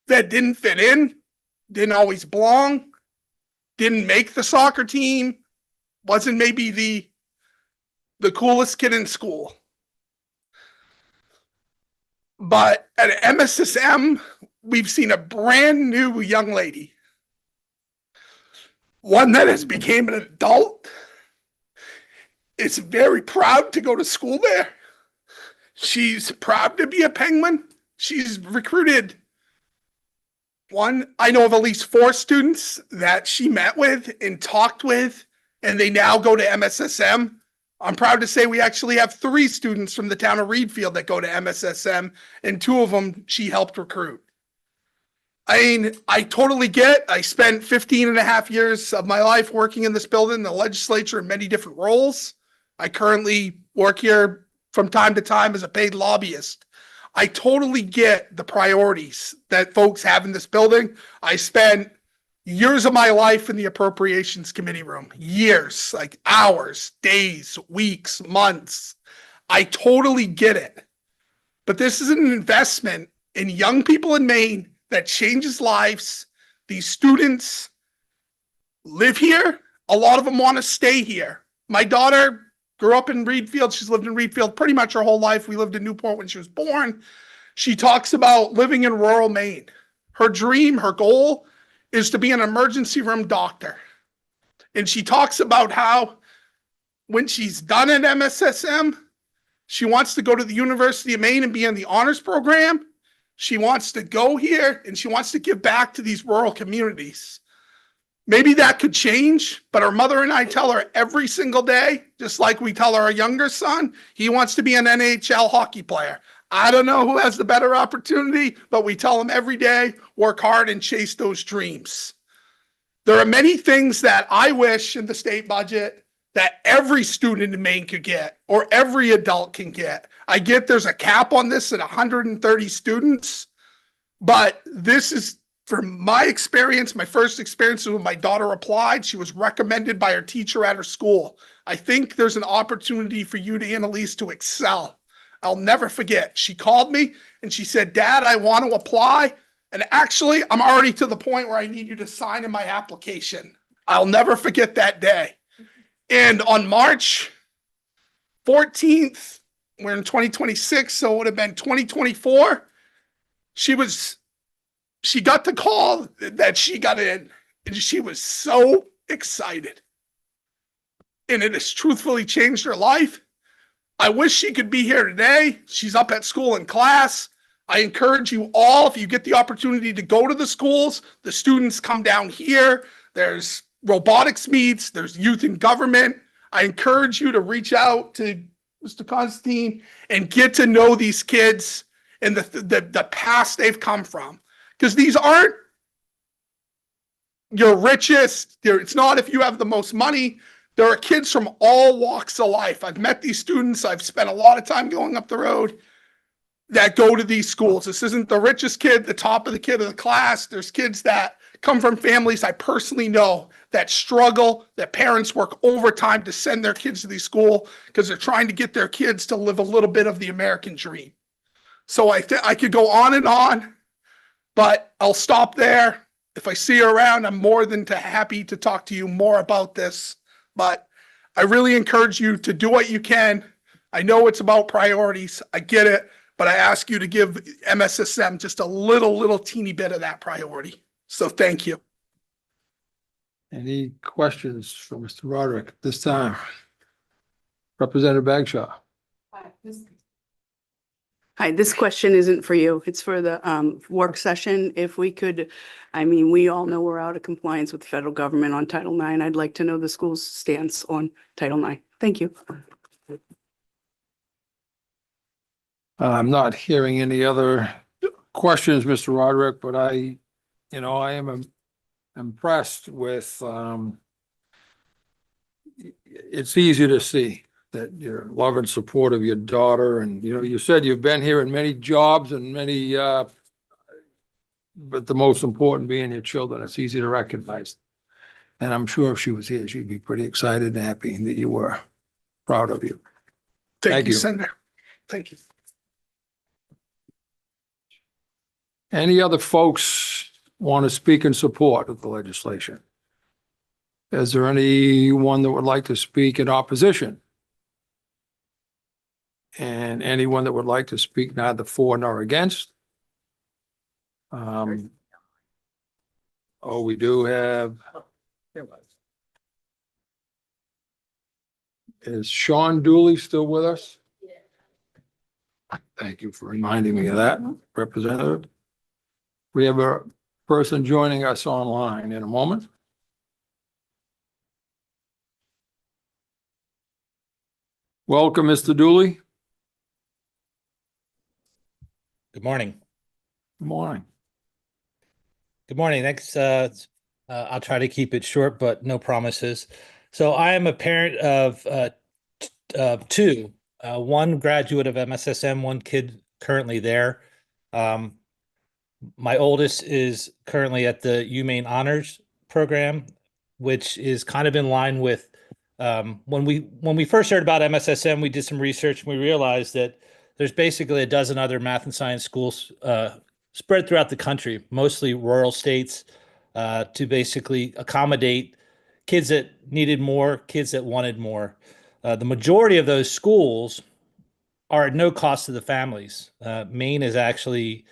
didn't fit in, didn't always belong, didn't make the soccer team, wasn't maybe the coolest kid in school. But at MSSM, we've seen a brand new young lady. One that has become an adult, is very proud to go to school there. She's proud to be a Penguin. She's recruited I know of at least 4 students that she met with and talked with, and they now go to MSSM. I'm proud to say we actually have 3 students from the town of Reedfield that go to MSSM, and 2 of them she helped recruit. I mean, I totally get, I spent 15 and a half years of my life working in this building, the legislature, in many different roles. I currently work here from time to time as a paid lobbyist. I totally get the priorities that folks have in this building. I spent years of my life in the appropriations committee room, years, like hours, days, weeks, months. I totally get it. But this is an investment in young people in Maine that changes lives. These students live here. A lot of them want to stay here. My daughter grew up in Reedfield. She's lived in Reedfield pretty much her whole life. We lived in Newport when she was born. She talks about living in rural Maine. Her dream, her goal is to be an emergency room doctor. And she talks about how when she's done at MSSM, she wants to go to the University of Maine and be in the honors program. She wants to go here and she wants to give back to these rural communities. Maybe that could change, but her mother and I tell her every single day, just like we tell our younger son, he wants to be an NHL hockey player. I don't know who has the better opportunity, but we tell him every day, work hard and chase those dreams. There are many things that I wish in the state budget that every student in Maine could get, or every adult can get. I get there's a cap on this at 130 students, but this is, from my experience, my first experience when my daughter applied, she was recommended by her teacher at her school. I think there's an opportunity for you, to Annalise, to excel. I'll never forget. She called me and she said, Dad, I want to apply. And actually, I'm already to the point where I need you to sign in my application. I'll never forget that day. And on March 14th, we're in 2026, so it would have been 2024. She got the call that she got in, and she was so excited. And it has truthfully changed her life. I wish she could be here today. She's up at school in class. I encourage you all, if you get the opportunity to go to the schools, the students come down here. There's robotics meets, there's youth in government. I encourage you to reach out to Mr. Constantine and get to know these kids and the past they've come from. Because these aren't your richest. It's not if you have the most money. There are kids from all walks of life. I've met these students. I've spent a lot of time going up the road that go to these schools. This isn't the richest kid, the top of the kid of the class. There's kids that come from families I personally know that struggle, that parents work overtime to send their kids to these schools because they're trying to get their kids to live a little bit of the American dream. So I could go on, but I'll stop there. If I see you around, I'm more than happy to talk to you more about this. But I really encourage you to do what you can. I know it's about priorities. I get it. But I ask you to give MSSM just a little teeny bit of that priority. So thank you. Any questions for Mr. Roderick at this time? Representative Bagshaw. Hi, this question isn't for you. It's for the work session. If we could, I mean, we all know we're out of compliance with the federal government on Title IX. I'd like to know the school's stance on Title IX. Thank you. I'm not hearing any other questions, Mr. Roderick, but I am impressed with, it's easy to see that you're love and support of your daughter. And, you said you've been here in many jobs and many, but the most important being your children. It's easy to recognize. And I'm sure if she was here, she'd be pretty excited and happy that you were proud of you. Thank you, Senator. Thank you. Any other folks want to speak in support of the legislation? Is there anyone that would like to speak in opposition? And anyone that would like to speak neither for nor against? We do have. Is Sean Dooley still with us? Thank you for reminding me of that, Representative. We have a person joining us online in a moment. Welcome, Mr. Dooley. Good morning. Good morning. Good morning. Thanks. I'll try to keep it short, but no promises. So I am a parent of two, one graduate of MSSM, one kid currently there. My oldest is currently at the UMaine Honors Program, which is kind of in line with when we first heard about MSSM, we did some research and we realized that there's basically a dozen other math and science schools spread throughout the country, mostly rural states, to basically accommodate kids that needed more, kids that wanted more. The majority of those schools are at no cost to the families. Maine is actually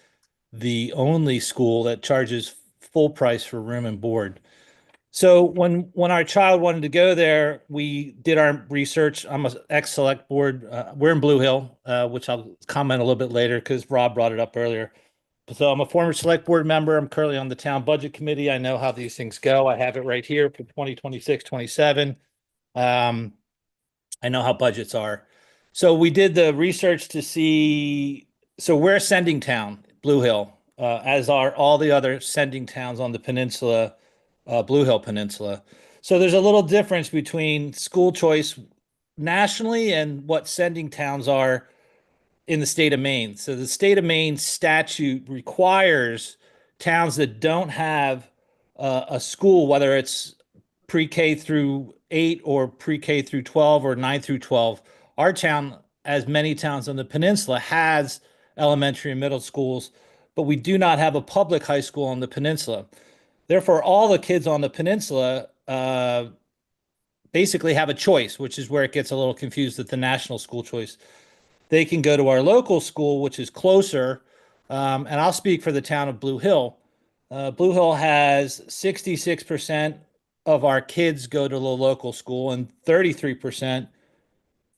the only school that charges full price for room and board. So when our child wanted to go there, we did our research. I'm an ex-select board. We're in Blue Hill, which I'll comment a little bit later because Rob brought it up earlier. So I'm a former select board member. I'm currently on the town budget committee. I know how these things go. I have it right here for 2026, 27. I know how budgets are. So we did the research to see, so we're a sending town, Blue Hill, as are all the other sending towns on the peninsula, Blue Hill Peninsula. So there's a little difference between school choice nationally and what sending towns are in the state of Maine. So the state of Maine statute requires towns that don't have a school, whether it's pre-K through 8 or pre-K through 12 or 9 through 12. Our town, as many towns on the peninsula, has elementary and middle schools, but we do not have a public high school on the peninsula. Therefore, all the kids on the peninsula basically have a choice, which is where it gets a little confused with the national school choice. They can go to our local school, which is closer, and I'll speak for the town of Blue Hill. Blue Hill has 66% of our kids go to the local school and 33%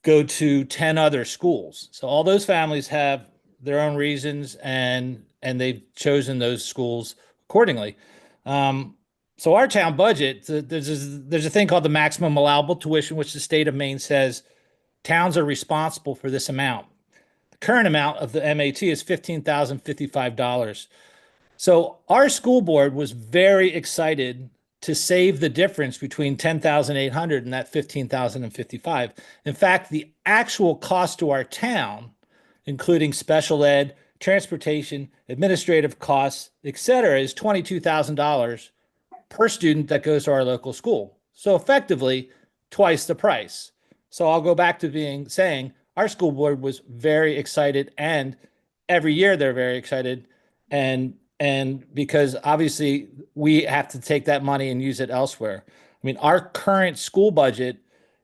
go to 10 other schools. So all those families have their own reasons and they've chosen those schools accordingly. So our town budget, there's a thing called the maximum allowable tuition, which the state of Maine says towns are responsible for this amount. The current amount of the MAT is $15,055. So our school board was very excited to save the difference between 10,800 and that 15,055. In fact, the actual cost to our town, including special ed, transportation, administrative costs, et cetera, is $22,000 per student that goes to our local school. So effectively, twice the price. So I'll go back to saying our school board was very excited, and every year they're very excited. And because obviously we have to take that money and use it elsewhere. I mean, our current school budget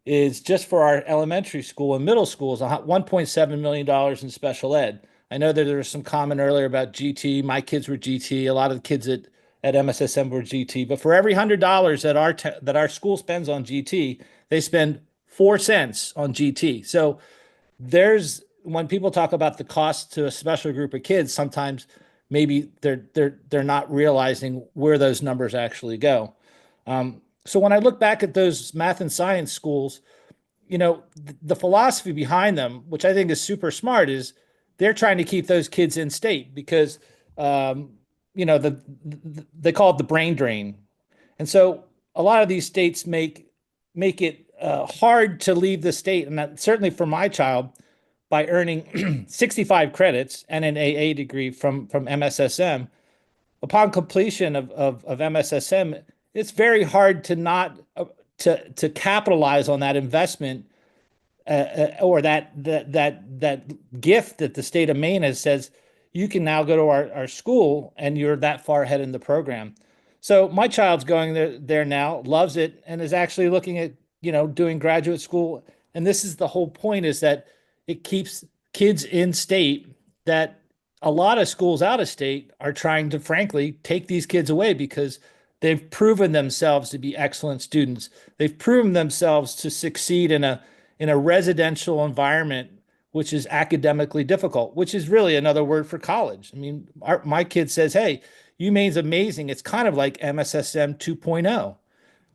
is just for our elementary school and middle schools, $1.7 million in special ed. I know that there was some comment earlier about GT. My kids were GT. A lot of the kids at at MSSM or GT, but for every $100 that our school spends on GT, they spend 4 cents on GT. So when people talk about the cost to a special group of kids, sometimes maybe they're not realizing where those numbers actually go. So when I look back at those math and science schools, the philosophy behind them, which I think is super smart, is they're trying to keep those kids in state because, they call it the brain drain. And so a lot of these states make it hard to leave the state. And that, certainly for my child, by earning 65 credits and an AA degree from MSSM, upon completion of MSSM, it's very hard to not to capitalize on that investment or that gift that the state of Maine has says you can now go to our school and you're that far ahead in the program. So my child's going there now, loves it, and is actually looking at doing graduate school. And this is the whole point, is that it keeps kids in state that a lot of schools out of state are trying to, frankly, take these kids away because they've proven themselves to be excellent students. They've proven themselves to succeed in a residential environment, which is academically difficult, which is really another word for college. I mean, my kid says, hey, UMaine's amazing. It's kind of like MSSM 2.0,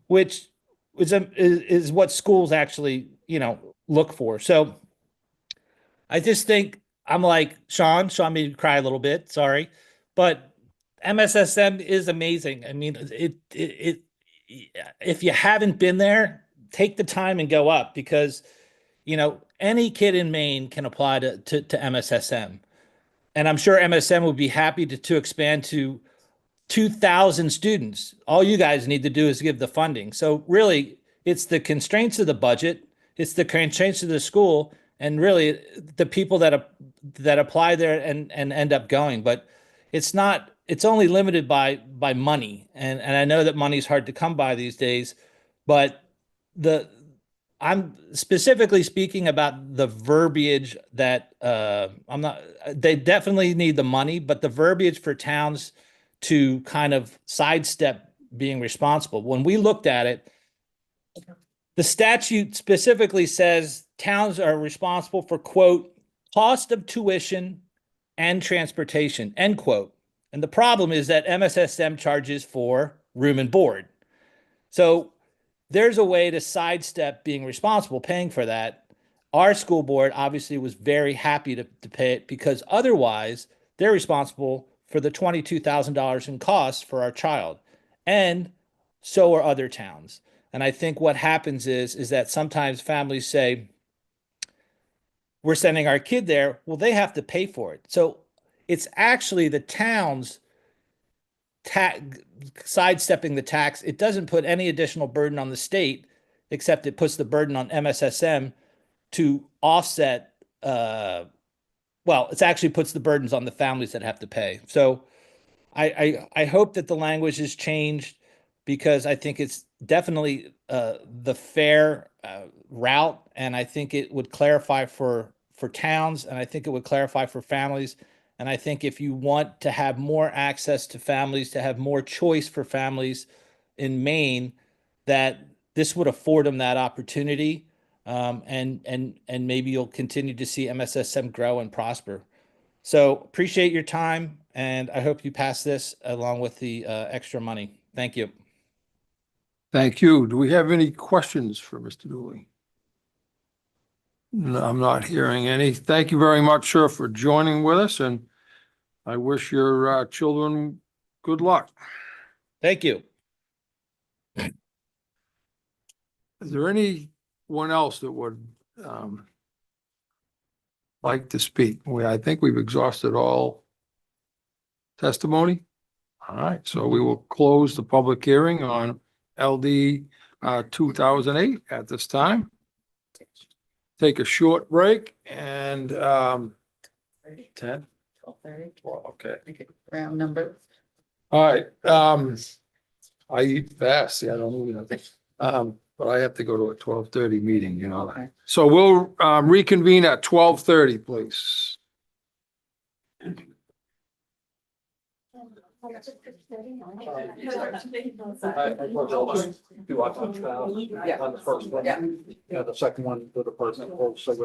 which is what schools actually, look for. So I just think I'm like Sean made me cry a little bit. Sorry. But MSSM is amazing. I mean, if you haven't been there, take the time and go up because, any kid in Maine can apply to MSSM. And I'm sure MSM would be happy to expand to 2,000 students. All you guys need to do is give the funding. So really, it's the constraints of the budget, it's the constraints of the school, and really the people that apply there and end up going. But it's only limited by money. And I know that money's hard to come by these days, but I'm specifically speaking about the verbiage that they definitely need the money, but the verbiage for towns to kind of sidestep being responsible. When we looked at it, the statute specifically says towns are responsible for, quote, cost of tuition and transportation, end quote. And the problem is that MSSM charges for room and board. So there's a way to sidestep being responsible, paying for that. Our school board obviously was very happy to pay it because otherwise they're responsible for the $22,000 in costs for our child. And so are other towns. And I think what happens is that sometimes families say, we're sending our kid there. Well, they have to pay for it. So it's actually the town's sidestepping the tax. It doesn't put any additional burden on the state, except it puts the burden on MSSM to offset. It actually puts the burdens on the families that have to pay. So I hope that the language is changed because I think it's definitely the fair route, and I think it would clarify for towns, and I think it would clarify for families. And I think if you want to have more access to families, to have more choice for families in Maine, that this would afford them that opportunity. And maybe you'll continue to see MSSM grow and prosper. So appreciate your time, and I hope you pass this along with the extra money. Thank you. Thank you. Do we have any questions for Mr. Dooley? No, I'm not hearing any. Thank you very much, sir, for joining with us, and I wish your children good luck. Thank you. Is there anyone else that would like to speak? I think we've exhausted all testimony. All right, so we will close the public hearing on LD 2008 at this time. Take a short break and 10. 12:30. Okay. Round number. All right. I eat fast. See, I don't eat nothing. But I have to go to a 12:30 meeting, you know. Okay. So we'll reconvene at 12:30, please. Do I touch file on the first one? Yeah, the second one, the department holds. So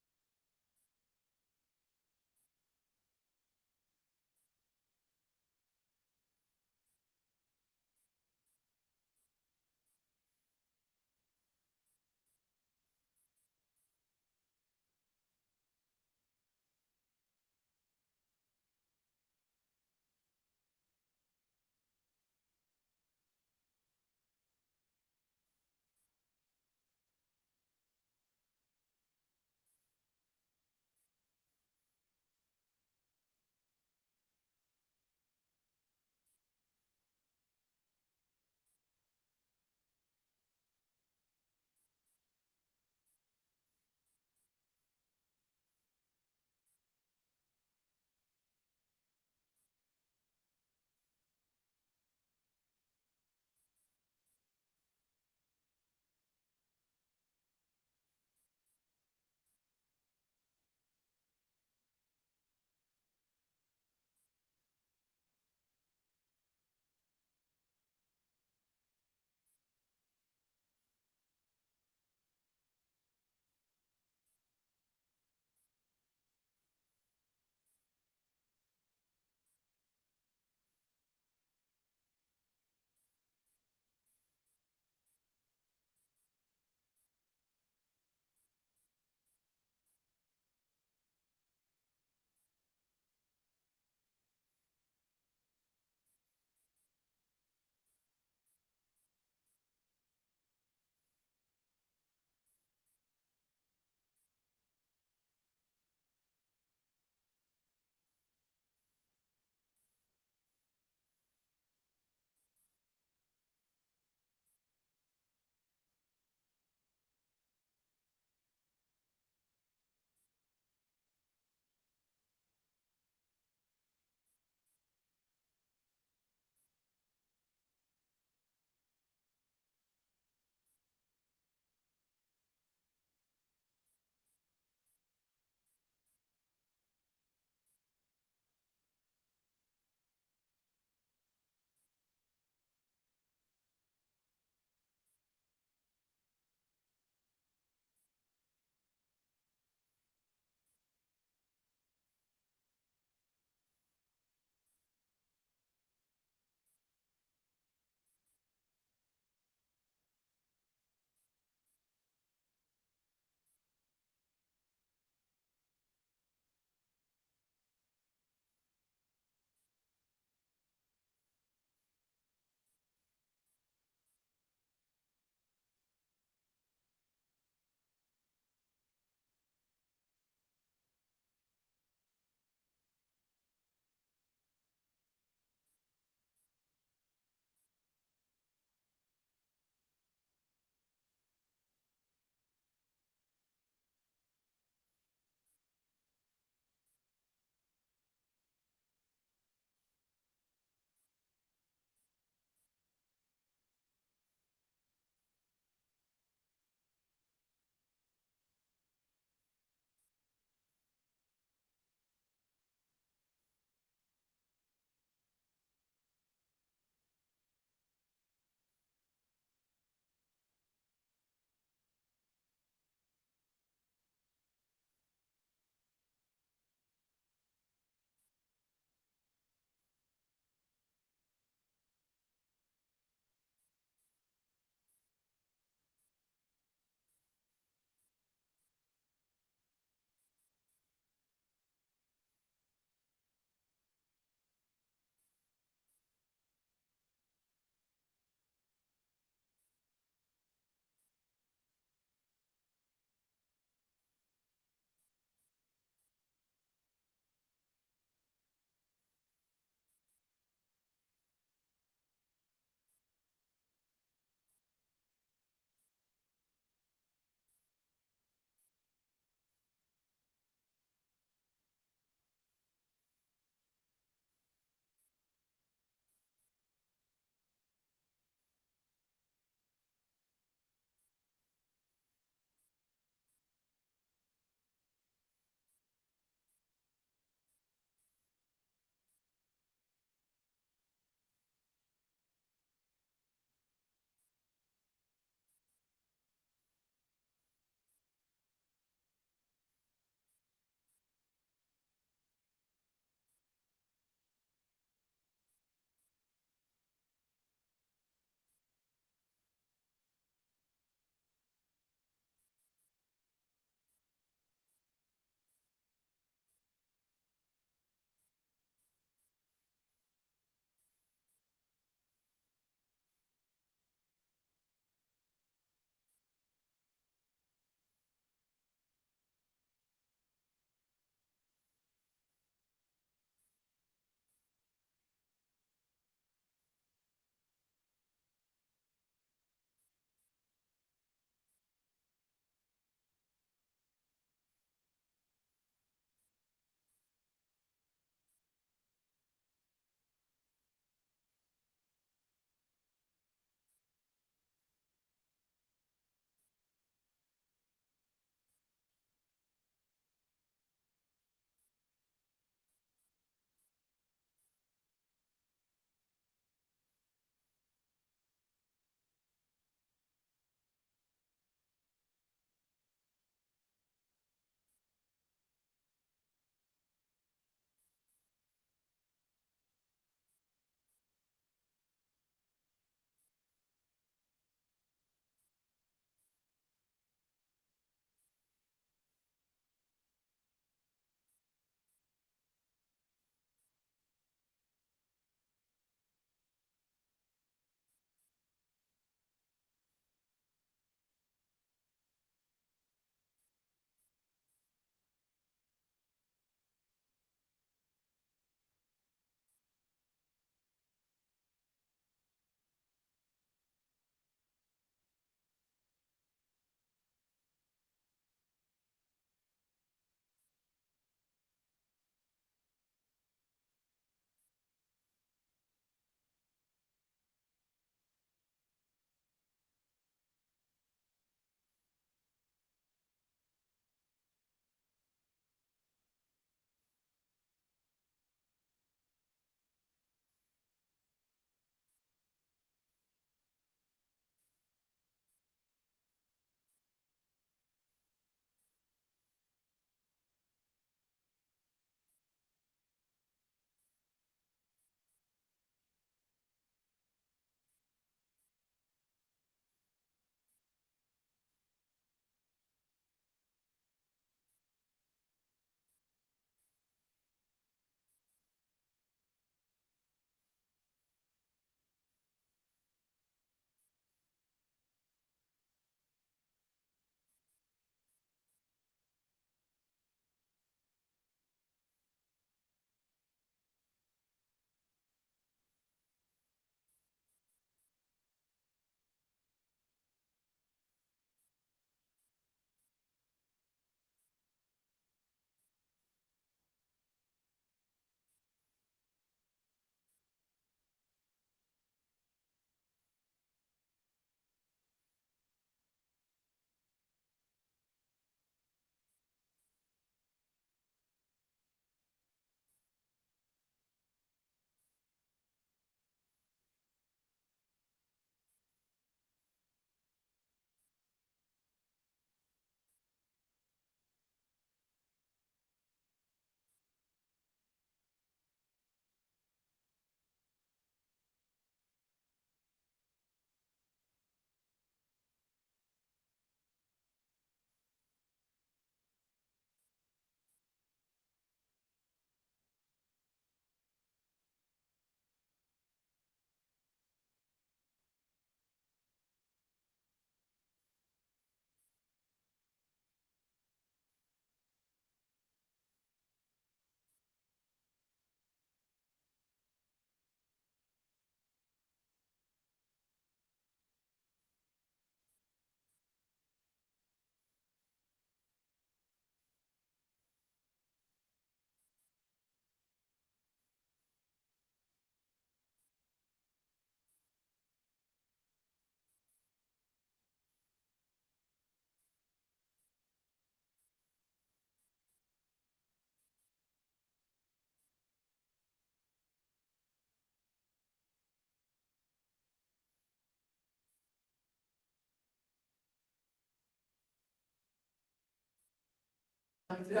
Good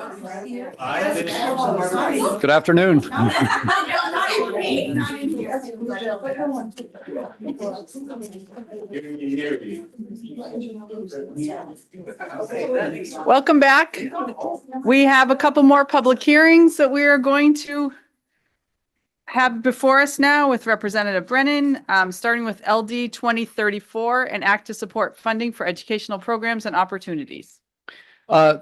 afternoon. Welcome back. We have a couple more public hearings that we are going to have before us now with Representative Brennan, starting with LD 2034, an act to support funding for educational programs and opportunities.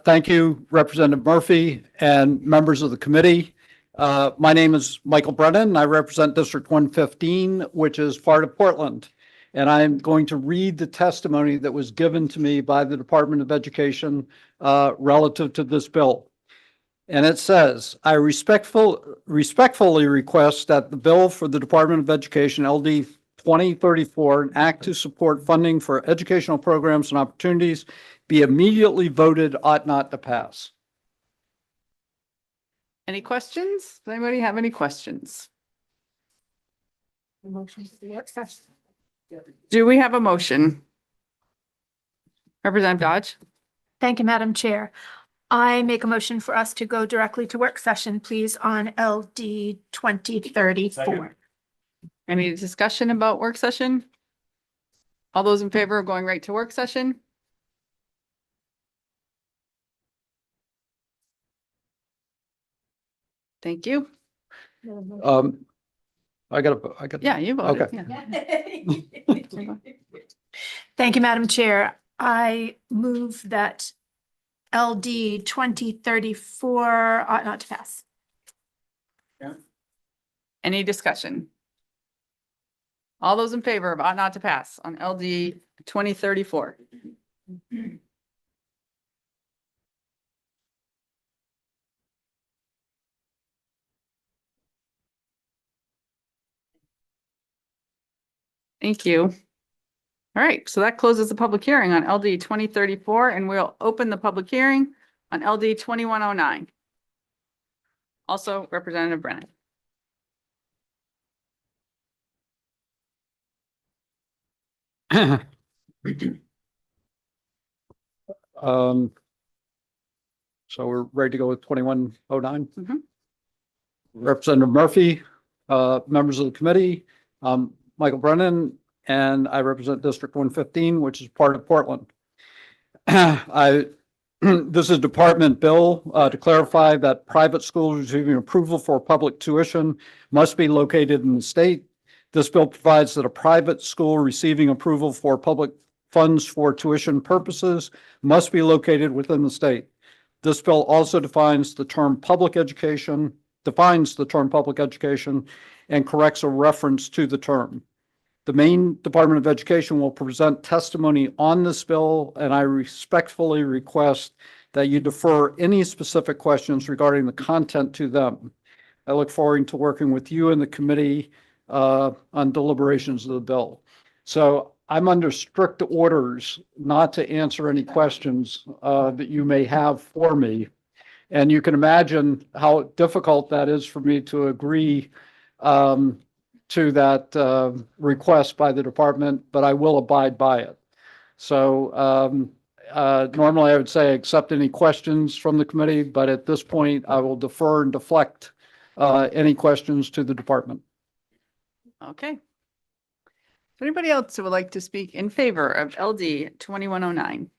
Thank you, Representative Murphy and members of the committee. My name is Michael Brennan. I represent District 115, which is part of Portland. And I'm going to read the testimony that was given to me by the Department of Education relative to this bill. And it says, I respectfully request that the bill for the Department of Education, LD 2034, an act to support funding for educational programs and opportunities, be immediately voted ought not to pass. Any questions? Does anybody have any questions? Do we have a motion? Representative Dodge? Thank you, Madam Chair. I make a motion for us to go directly to work session, please, on LD 2034. Any discussion about work session? All those in favor of going right to work session? Thank you. I got. Yeah, you voted. Okay. Yeah. Thank you, Madam Chair. I move that LD 2034 ought not to pass. Any discussion? All those in favor of ought not to pass on LD 2034? Thank you. All right, so that closes the public hearing on LD 2034, and we'll open the public hearing on LD 2109. Also, Representative Brennan. So we're ready to go with 2109. Mhm. Representative Murphy, members of the committee, Michael Brennan, and I represent District 115, which is part of Portland. This is department bill to clarify that private schools receiving approval for public tuition must be located in the state. This bill provides that a private school receiving approval for public funds for tuition purposes must be located within the state. This bill also defines the term public education, and corrects a reference to the term. The Maine Department of Education will present testimony on this bill, and I respectfully request that you defer any specific questions regarding the content to them. I look forward to working with you and the committee on deliberations of the bill. So I'm under strict orders not to answer any questions that you may have for me. And you can imagine how difficult that is for me to agree to that request by the department, but I will abide by it. So normally I would say accept any questions from the committee, but at this point I will defer and deflect any questions to the department. Okay. Is there anybody else who would like to speak in favor of LD 2109?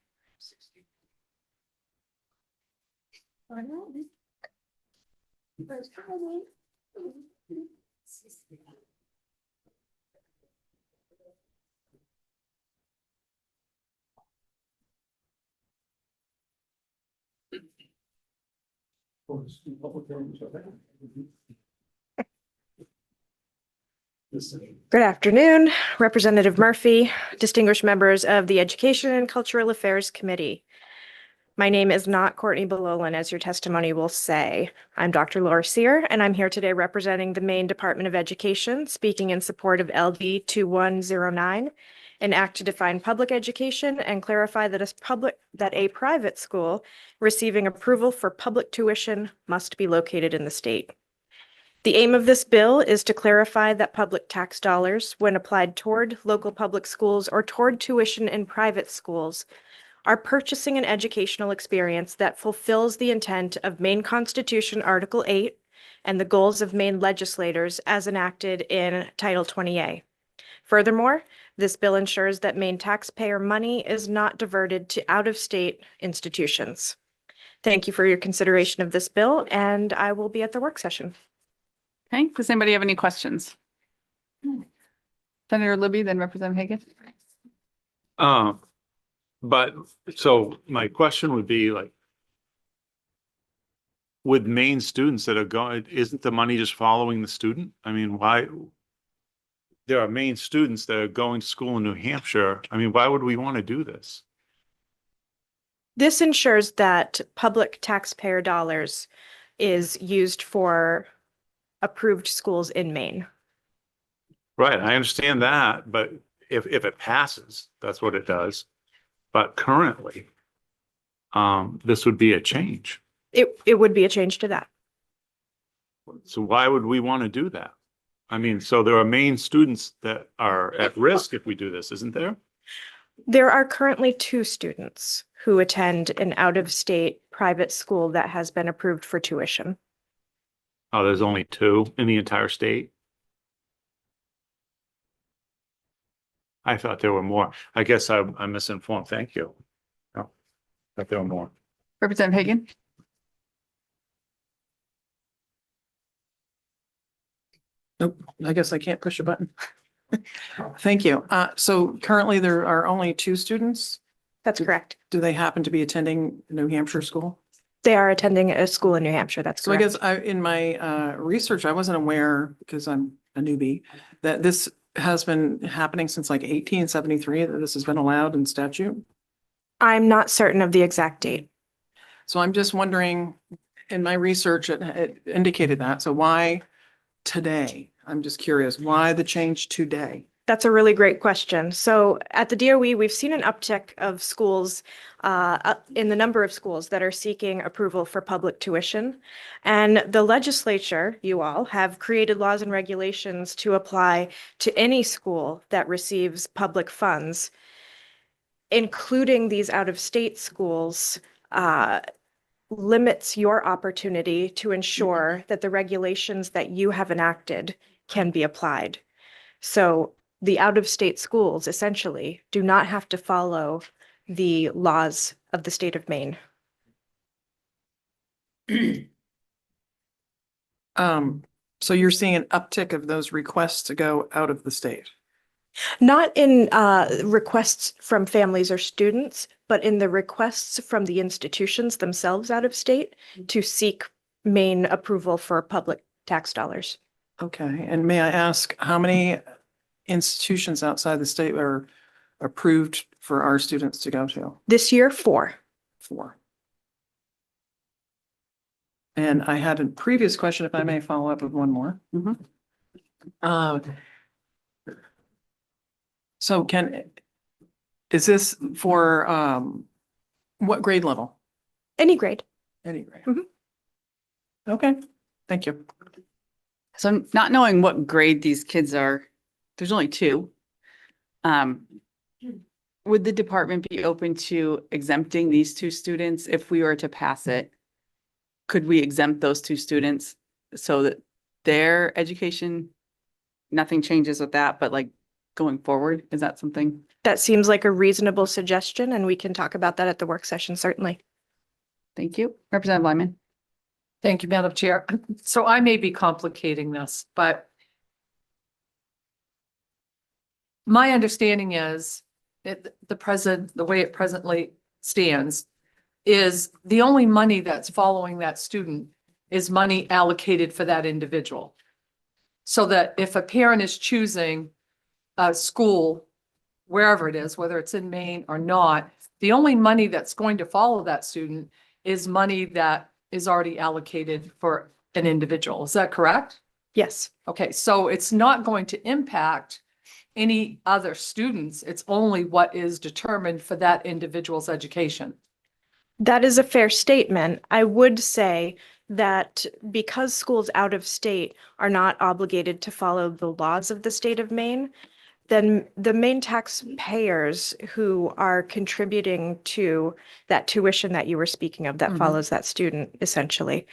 Good afternoon, Representative Murphy, distinguished members of the Education and Cultural Affairs Committee. My name is not Courtney Balolan, as your testimony will say. I'm Dr. Laura Sear, and I'm here today representing the Maine Department of Education, speaking in support of LD 2109, an act to define public education and clarify that a private school receiving approval for public tuition must be located in the state. The aim of this bill is to clarify that public tax dollars, when applied toward local public schools or toward tuition in private schools, are purchasing an educational experience that fulfills the intent of Maine Constitution Article 8 and the goals of Maine legislators as enacted in Title 20A. Furthermore, this bill ensures that Maine taxpayer money is not diverted to out-of-state institutions. Thank you for your consideration of this bill, and I will be at the work session. Okay, does anybody have any questions? Senator Libby, then Representative Hagan. But so my question would be like, with Maine students that are going, isn't the money just following the student? I mean, why? There are Maine students that are going to school in New Hampshire. I mean, why would we want to do this? This ensures that public taxpayer dollars is used for approved schools in Maine. Right, I understand that, but if it passes, that's what it does. But currently, this would be a change. It would be a change to that. So why would we want to do that? I mean, so there are Maine students that are at risk if we do this, isn't there? There are currently 2 students who attend an out-of-state private school that has been approved for tuition. Oh, there's only 2 in the entire state? I thought there were more. I guess I'm misinformed. Thank you. No, thought there were more. Representative Hagan. Nope, I guess I can't push a button. Thank you. So currently there are only 2 students? That's correct. Do they happen to be attending New Hampshire school? They are attending a school in New Hampshire, that's So I correct. guess in my research, I wasn't aware, because I'm a newbie, that this has been happening since like 1873, that this has been allowed in statute. I'm not certain of the exact date. So I'm just wondering, in my research, it indicated that. So why today? I'm just curious, why the change today? That's a really great question. So at the DOE, we've seen an uptick of schools in the number of schools that are seeking approval for public tuition. And the legislature, you all, have created laws and regulations to apply to any school that receives public funds, including these out-of-state schools, limits your opportunity to ensure that the regulations that you have enacted can be applied. So the out-of-state schools essentially do not have to follow the laws of the state of Maine. So you're seeing an uptick of those requests to go out of the state? Not in requests from families or students, but in the requests from the institutions themselves out of state to seek Maine approval for public tax dollars. Okay, and may I ask how many institutions outside the state are approved for our students to go to? This year, 4. 4. And I had a previous question, if I may follow up with one more. So is this for what grade level? Any grade. Any grade. Okay, thank you. So not knowing what grade these kids are, there's only 2. Would the department be open to exempting these 2 students if we were to pass it? Could we exempt those 2 students so that their education, nothing changes with that, but like going forward, is that something? That seems like a reasonable suggestion, and we can talk about that at the work session, certainly. Thank you. Representative Lyman. Thank you, Madam Chair. So I may be complicating this, but my understanding is the way it presently stands is the only money that's following that student is money allocated for that individual. So that if a parent is choosing a school, wherever it is, whether it's in Maine or not, the only money that's going to follow that student is money that is already allocated for an individual. Is that correct? Yes. Okay, so it's not going to impact any other students. It's only what is determined for that individual's education. That is a fair statement. I would say that because schools out of state are not obligated to follow the laws of the state of Maine, then the main taxpayers who are contributing to that tuition that you were speaking of that follows that student essentially,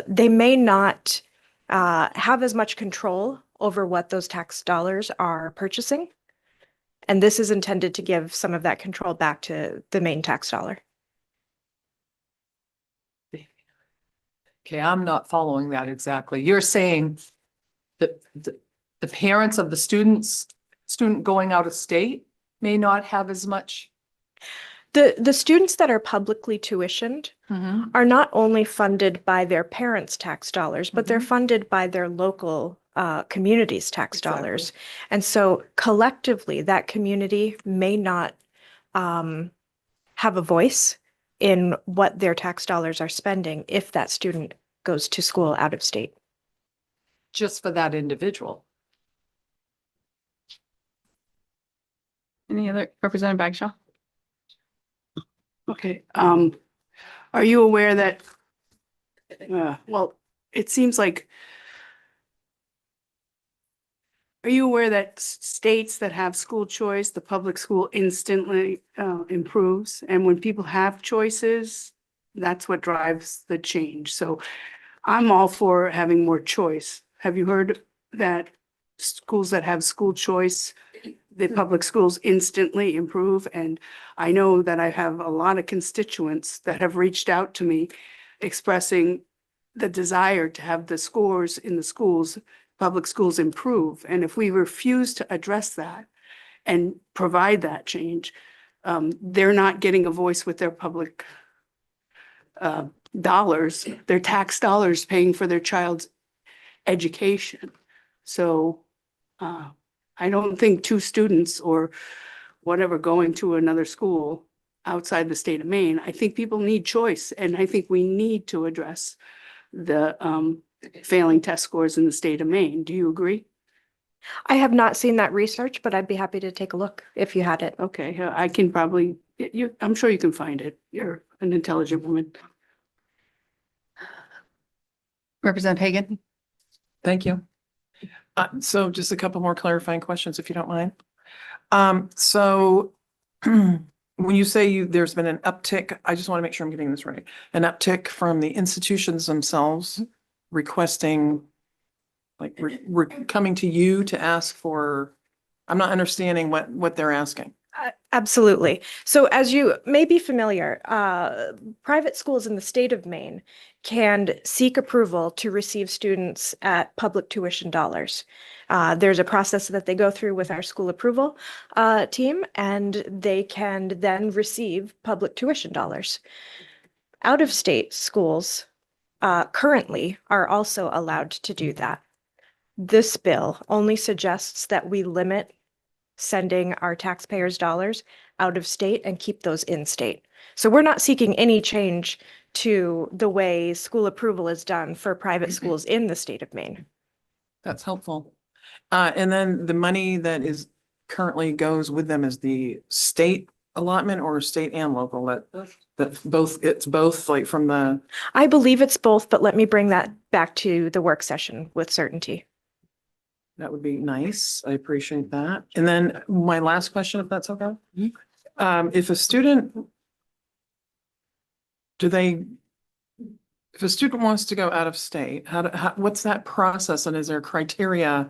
they may not have as much control over what those tax dollars are purchasing. And this is intended to give some of that control back to the main tax dollar. Okay, I'm not following that exactly. You're saying that the parents of the student going out of state may not have as much? The students that are publicly tuitioned are not only funded by their parents' tax dollars, but they're funded by their local community's tax dollars. And so collectively, that community may not have a voice in what their tax dollars are spending if that student goes to school out of state. Just for that individual. Any other, Representative Bagshaw? Okay, are you aware that, well, it seems like, are you aware that states that have school choice, the public school instantly improves? And when people have choices, that's what drives the change. So I'm all for having more choice. Have you heard that schools that have school choice, the public schools instantly improve? And I know that I have a lot of constituents that have reached out to me expressing the desire to have the scores in the schools, public schools improve. And if we refuse to address that and provide that change, they're not getting a voice with their public dollars, their tax dollars paying for their child's education. So I don't think two students or whatever going to another school outside the state of Maine, I think people need choice. And I think we need to address the failing test scores in the state of Maine. Do you agree? I have not seen that research, but I'd be happy to take a look if you had it. Okay, I can probably, I'm sure you can find it. You're an intelligent woman. Representative Hagan? Thank you. So just a couple more clarifying questions, if you don't mind. So when you say there's been an uptick, I just want to make sure I'm getting this right. An uptick from the institutions themselves requesting, like we're coming to you to ask for, I'm not understanding what they're asking. Absolutely. So as you may be familiar, private schools in the state of Maine can seek approval to receive students at public tuition dollars. There's a process that they go through with our school approval team, and they can then receive public tuition dollars. Out-of-state schools currently are also allowed to do that. This bill only suggests that we limit sending our taxpayers' dollars out of state and keep those in state. So we're not seeking any change to the way school approval is done for private schools in the state of Maine. That's helpful. And then the money that is currently goes with them is the state allotment or state and local, that both, it's both like from the. I believe it's both, but let me bring that back to the work session with certainty. That would be nice. I appreciate that. And then my last question, if that's okay. If a student, if a student wants to go out of state, what's that process? And is there criteria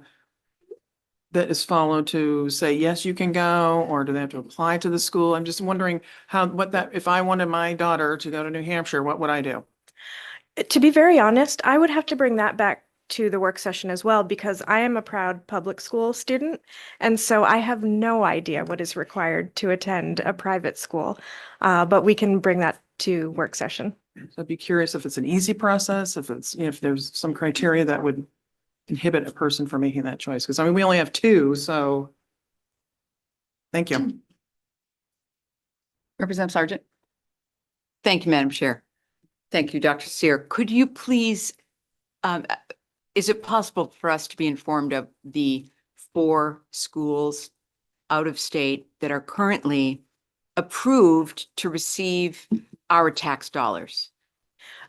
that is followed to say, yes, you can go, or do they have to apply to the school? I'm just wondering if I wanted my daughter to go to New Hampshire, what would I do? To be very honest, I would have to bring that back to the work session as well, because I am a proud public school student. And so I have no idea what is required to attend a private school, but we can bring that to work session. So I'd be curious if it's an easy process, if it's, if there's some criteria that would inhibit a person from making that choice. Because I mean, we only have two, so. Thank you. Representative Sargent. Thank you, Madam Chair. Thank you, Dr. Seer. Could you please, is it possible for us to be informed of the 4 schools out of state that are currently approved to receive our tax dollars?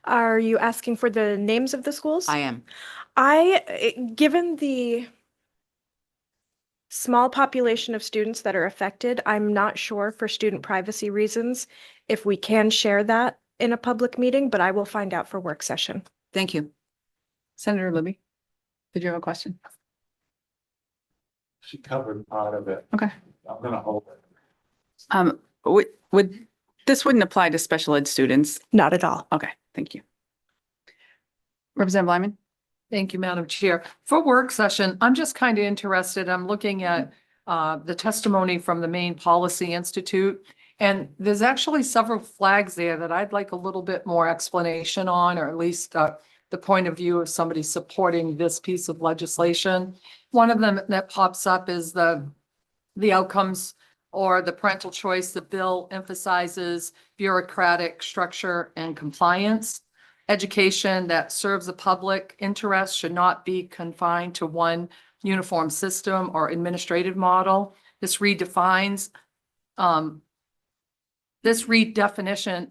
Are you asking for the names of the schools? I am. Given the small population of students that are affected. I'm not sure for student privacy reasons if we can share that in a public meeting, but I will find out for work session. Thank you. Senator Libby, did you have a question? She covered part of it. Okay. I'm gonna hold it. This wouldn't apply to special ed students? Not at all. Okay, thank you. Representative Lyman? Thank you, Madam Chair. For work session, I'm just kind of interested. I'm looking at the testimony from the Maine Policy Institute. And there's actually several flags there that I'd like a little bit more explanation on, or at least the point of view of somebody supporting this piece of legislation. One of them that pops up is the outcomes or the parental choice. The bill emphasizes bureaucratic structure and compliance. Education that serves the public interest should not be confined to one uniform system or administrative model. This redefinition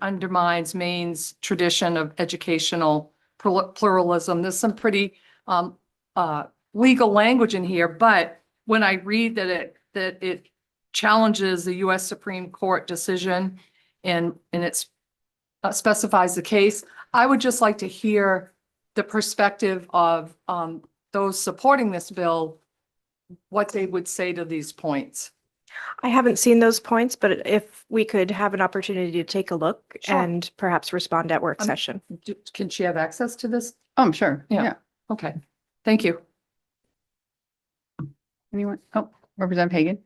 undermines Maine's tradition of educational pluralism. There's some pretty legal language in here, but when I read that it challenges the U.S. Supreme Court decision and it specifies the case, I would just like to hear the perspective of those supporting this bill, what they would say to these points. I haven't seen those points, but if we could have an opportunity to take a look Sure. and perhaps respond at work session. Can she have access to this? Oh, I'm sure. Yeah. Okay, thank you. Anyone? Oh, Representative Hagan?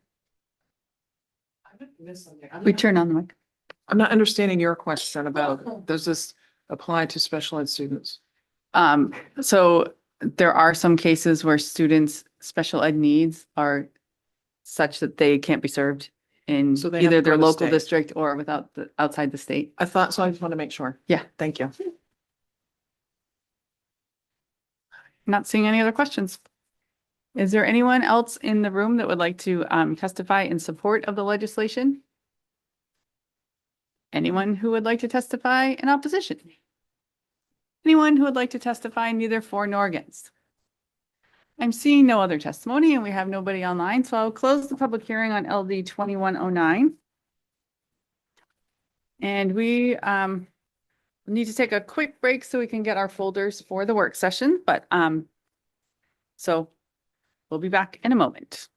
We turn on the mic. I'm not understanding your question about, does this apply to special ed students? So there are some cases where students' special ed needs are such that they can't be served in So they have either to go their to local state. district or outside the state. I thought, so I just want to make sure. Yeah. Thank you. Not seeing any other questions. Is there anyone else in the room that would like to testify in support of the legislation? Anyone who would like to testify in opposition? Anyone who would like to testify neither for nor against? I'm seeing no other testimony and we have nobody online, so I'll close the public hearing on LD 2109. And we need to take a quick break so we can get our folders for the work session, but so we'll be back in a moment.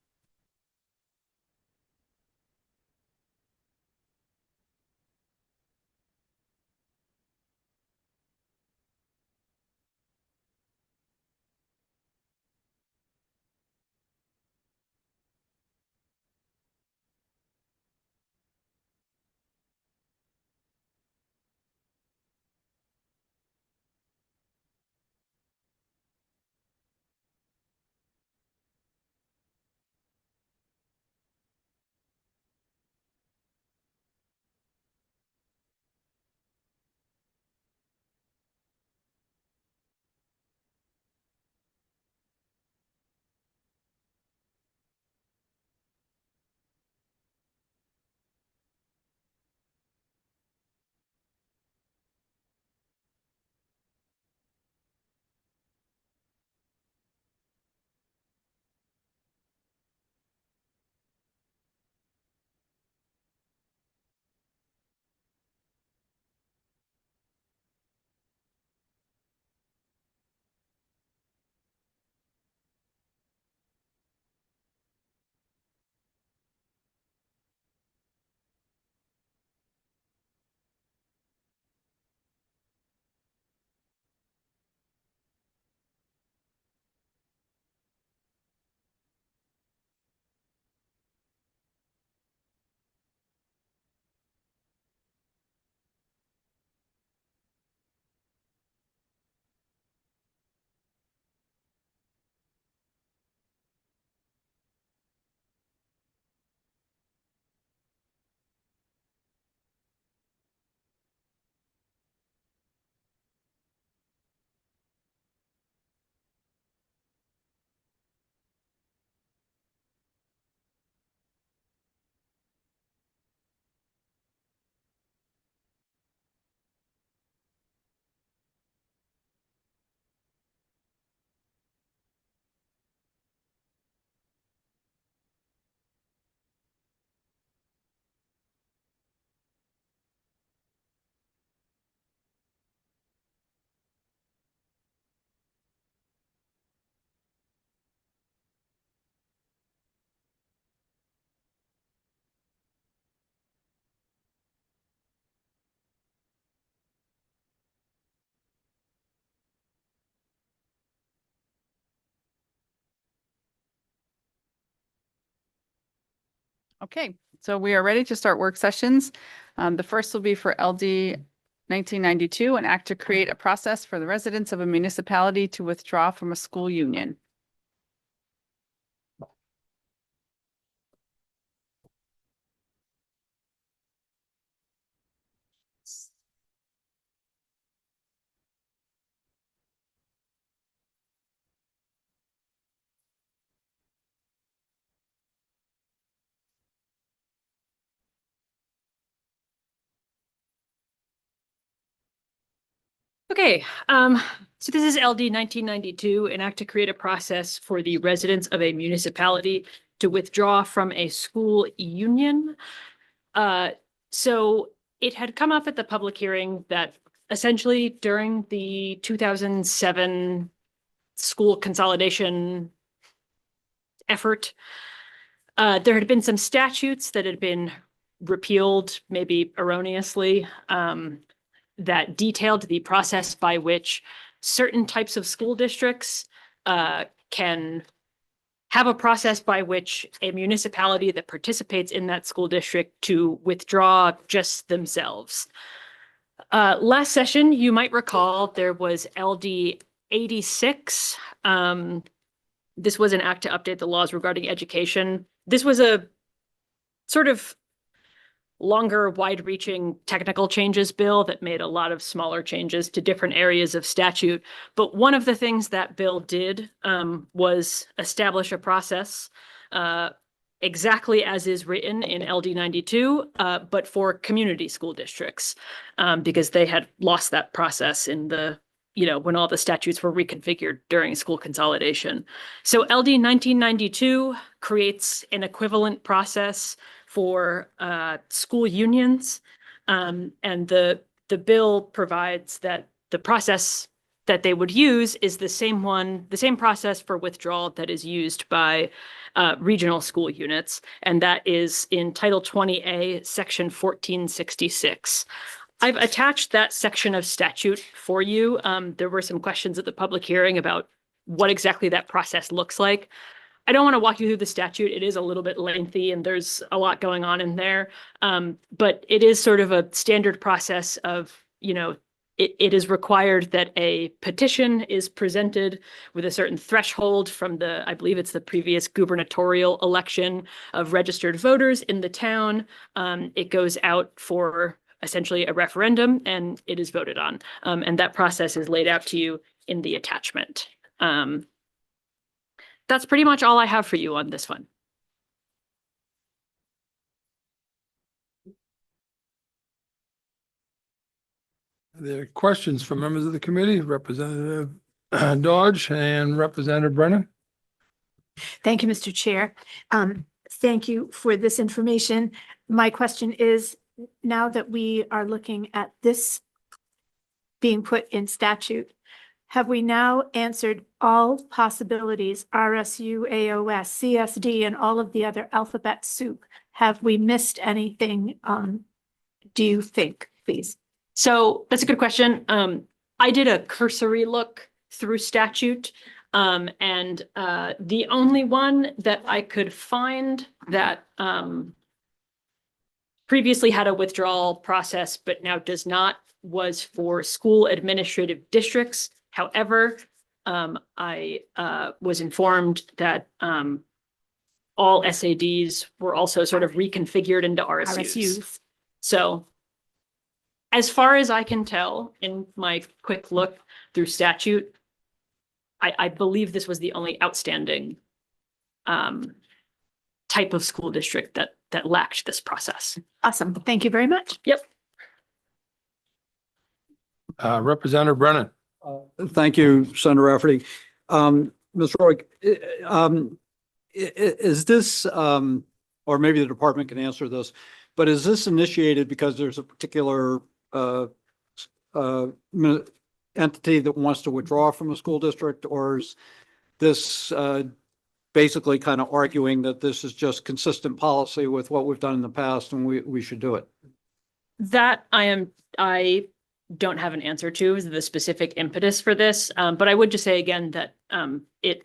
Okay, so we are ready to start work sessions. The first will be for LD 1992, an act to create a process for the residents of a municipality to withdraw from a school union. Okay, so this is LD 1992, an act to create a process for the residents of a municipality to withdraw from a school union. So it had come up at the public hearing that essentially during the 2007 school consolidation effort, there had been some statutes that had been repealed, maybe erroneously, that detailed the process by which certain types of school districts can have a process by which a municipality that participates in that school district to withdraw just themselves. Last session, you might recall there was LD 86. This was an act to update the laws regarding education. This was a sort of longer, wide-reaching technical changes bill that made a lot of smaller changes to different areas of statute. But one of the things that bill did was establish a process exactly as is written in LD 92, but for community school districts, because they had lost that process in the, when all the statutes were reconfigured during school consolidation. So LD 1992 creates an equivalent process for school unions. And the bill provides that the process that they would use is the same process for withdrawal that is used by regional school units. And that is in Title 20A, Section 1466. I've attached that section of statute for you. There were some questions at the public hearing about what exactly that process looks like. I don't want to walk you through the statute. It is a little bit lengthy and there's a lot going on in there. But it is sort of a standard process of, it is required that a petition is presented with a certain threshold from I believe it's the previous gubernatorial election of registered voters in the town. It goes out for essentially a referendum and it is voted on. And that process is laid out to you in the attachment. That's pretty much all I have for you on this one. Are there questions from members of the committee, Representative Dodge and Representative Brennan? Thank you, Mr. Chair. Thank you for this information. My question is, now that we are looking at this being put in statute, have we now answered all possibilities, RSU, AOS, CSD, and all of the other alphabet soup? Have we missed anything, do you think, please? So that's a good question. I did a cursory look through statute, and the only one that I could find that previously had a withdrawal process but now does not was for school administrative districts. However, I was informed that all SADs were also sort of reconfigured into RSUs. So as far as I can tell in my quick look through statute, I believe this was the only outstanding type of school district that lacked this process. Awesome. Thank you very much. Yep. Representative Brennan. Thank you, Senator Rafferty. Ms. Roy, is this, or maybe the department can answer this, but is this initiated because there's a particular entity that wants to withdraw from a school district, or is this basically kind of arguing that this is just consistent policy with what we've done in the past and we should do it? That I don't have an answer to the specific impetus for this, but I would just say again that it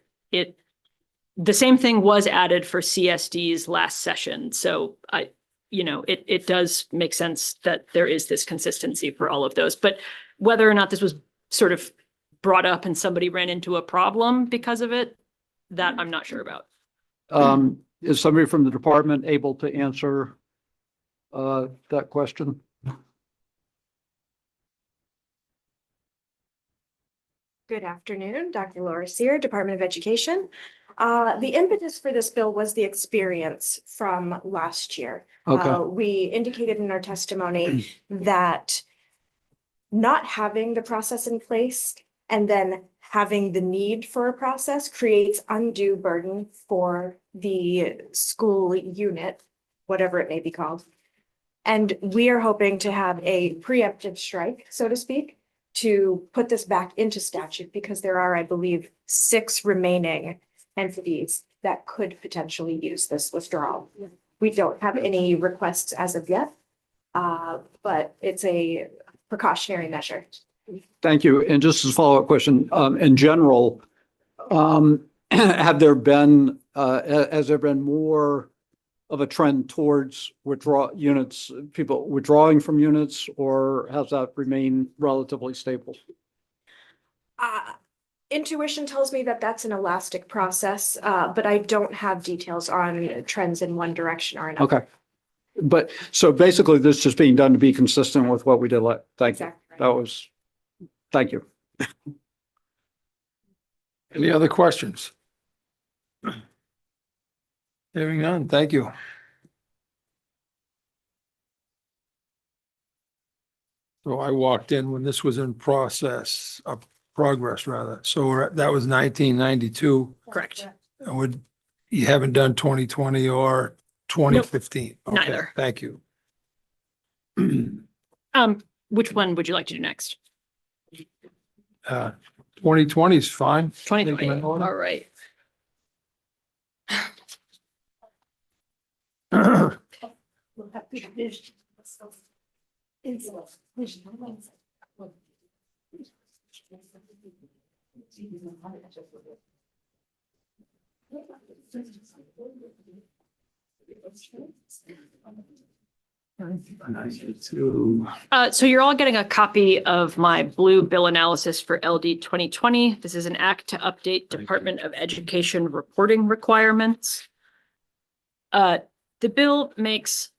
the same thing was added for CSD's last session. So it does make sense that there is this consistency for all of those. But whether or not this was sort of brought up and somebody ran into a problem because of it, that I'm not sure about. Is somebody from the department able to answer that question? Good afternoon, Dr. Laura Sear, Department of Education. The impetus for this bill was the experience from last year. Okay. We indicated in our testimony that not having the process in place and then having the need for a process creates undue burden for the school unit, whatever it may be called. And we are hoping to have a preemptive strike, so to speak, to put this back into statute because there are, I believe, 6 remaining entities that could potentially use this withdrawal. We don't have any requests as of yet, but it's a precautionary measure. Thank you. And just as a follow-up question, in general, has there been more of a trend towards people withdrawing from units, or has that remained relatively stable? Intuition tells me that that's an elastic process, but I don't have details on trends in one direction or another. Okay. But so basically this is just being done to be consistent with what we did. Thank you. Thank you. Any other questions? Hearing none, thank you. So I walked in when this was in progress rather. So that was 1992. Correct. You haven't done 2020 or 2015? Nope, Okay, neither. thank you. Which one would you like to do next? 2020 is fine. 2020. All right. So you're all getting a copy of my blue bill analysis for LD 2020. This is an act to update Department of Education reporting requirements. The bill makes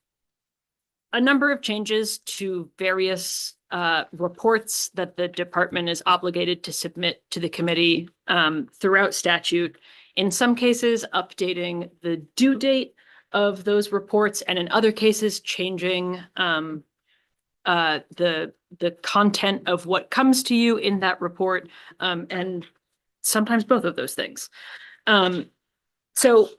a number of changes to various reports that the department is obligated to submit to the committee throughout statute. In some cases, updating the due date of those reports, and in other cases, changing the content of what comes to you in that report, and sometimes both of those things. So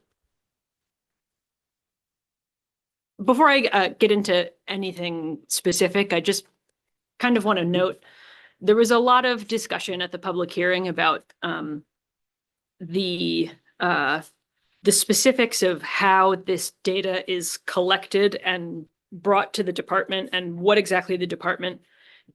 before I get into anything specific, I just kind of want to note there was a lot of discussion at the public hearing about the specifics of how this data is collected and brought to the department and what exactly the department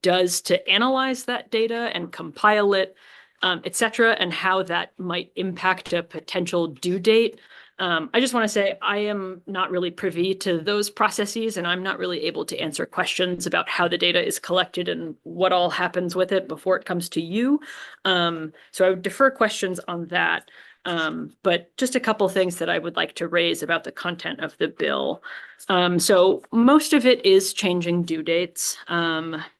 does to analyze that data and compile it, et cetera, and how that might impact a potential due date. I just want to say I am not really privy to those processes, and I'm not really able to answer questions about how the data is collected and what all happens with it before it comes to you. So I would defer questions on that. But just a couple things that I would like to raise about the content of the bill. So most of it is changing due dates.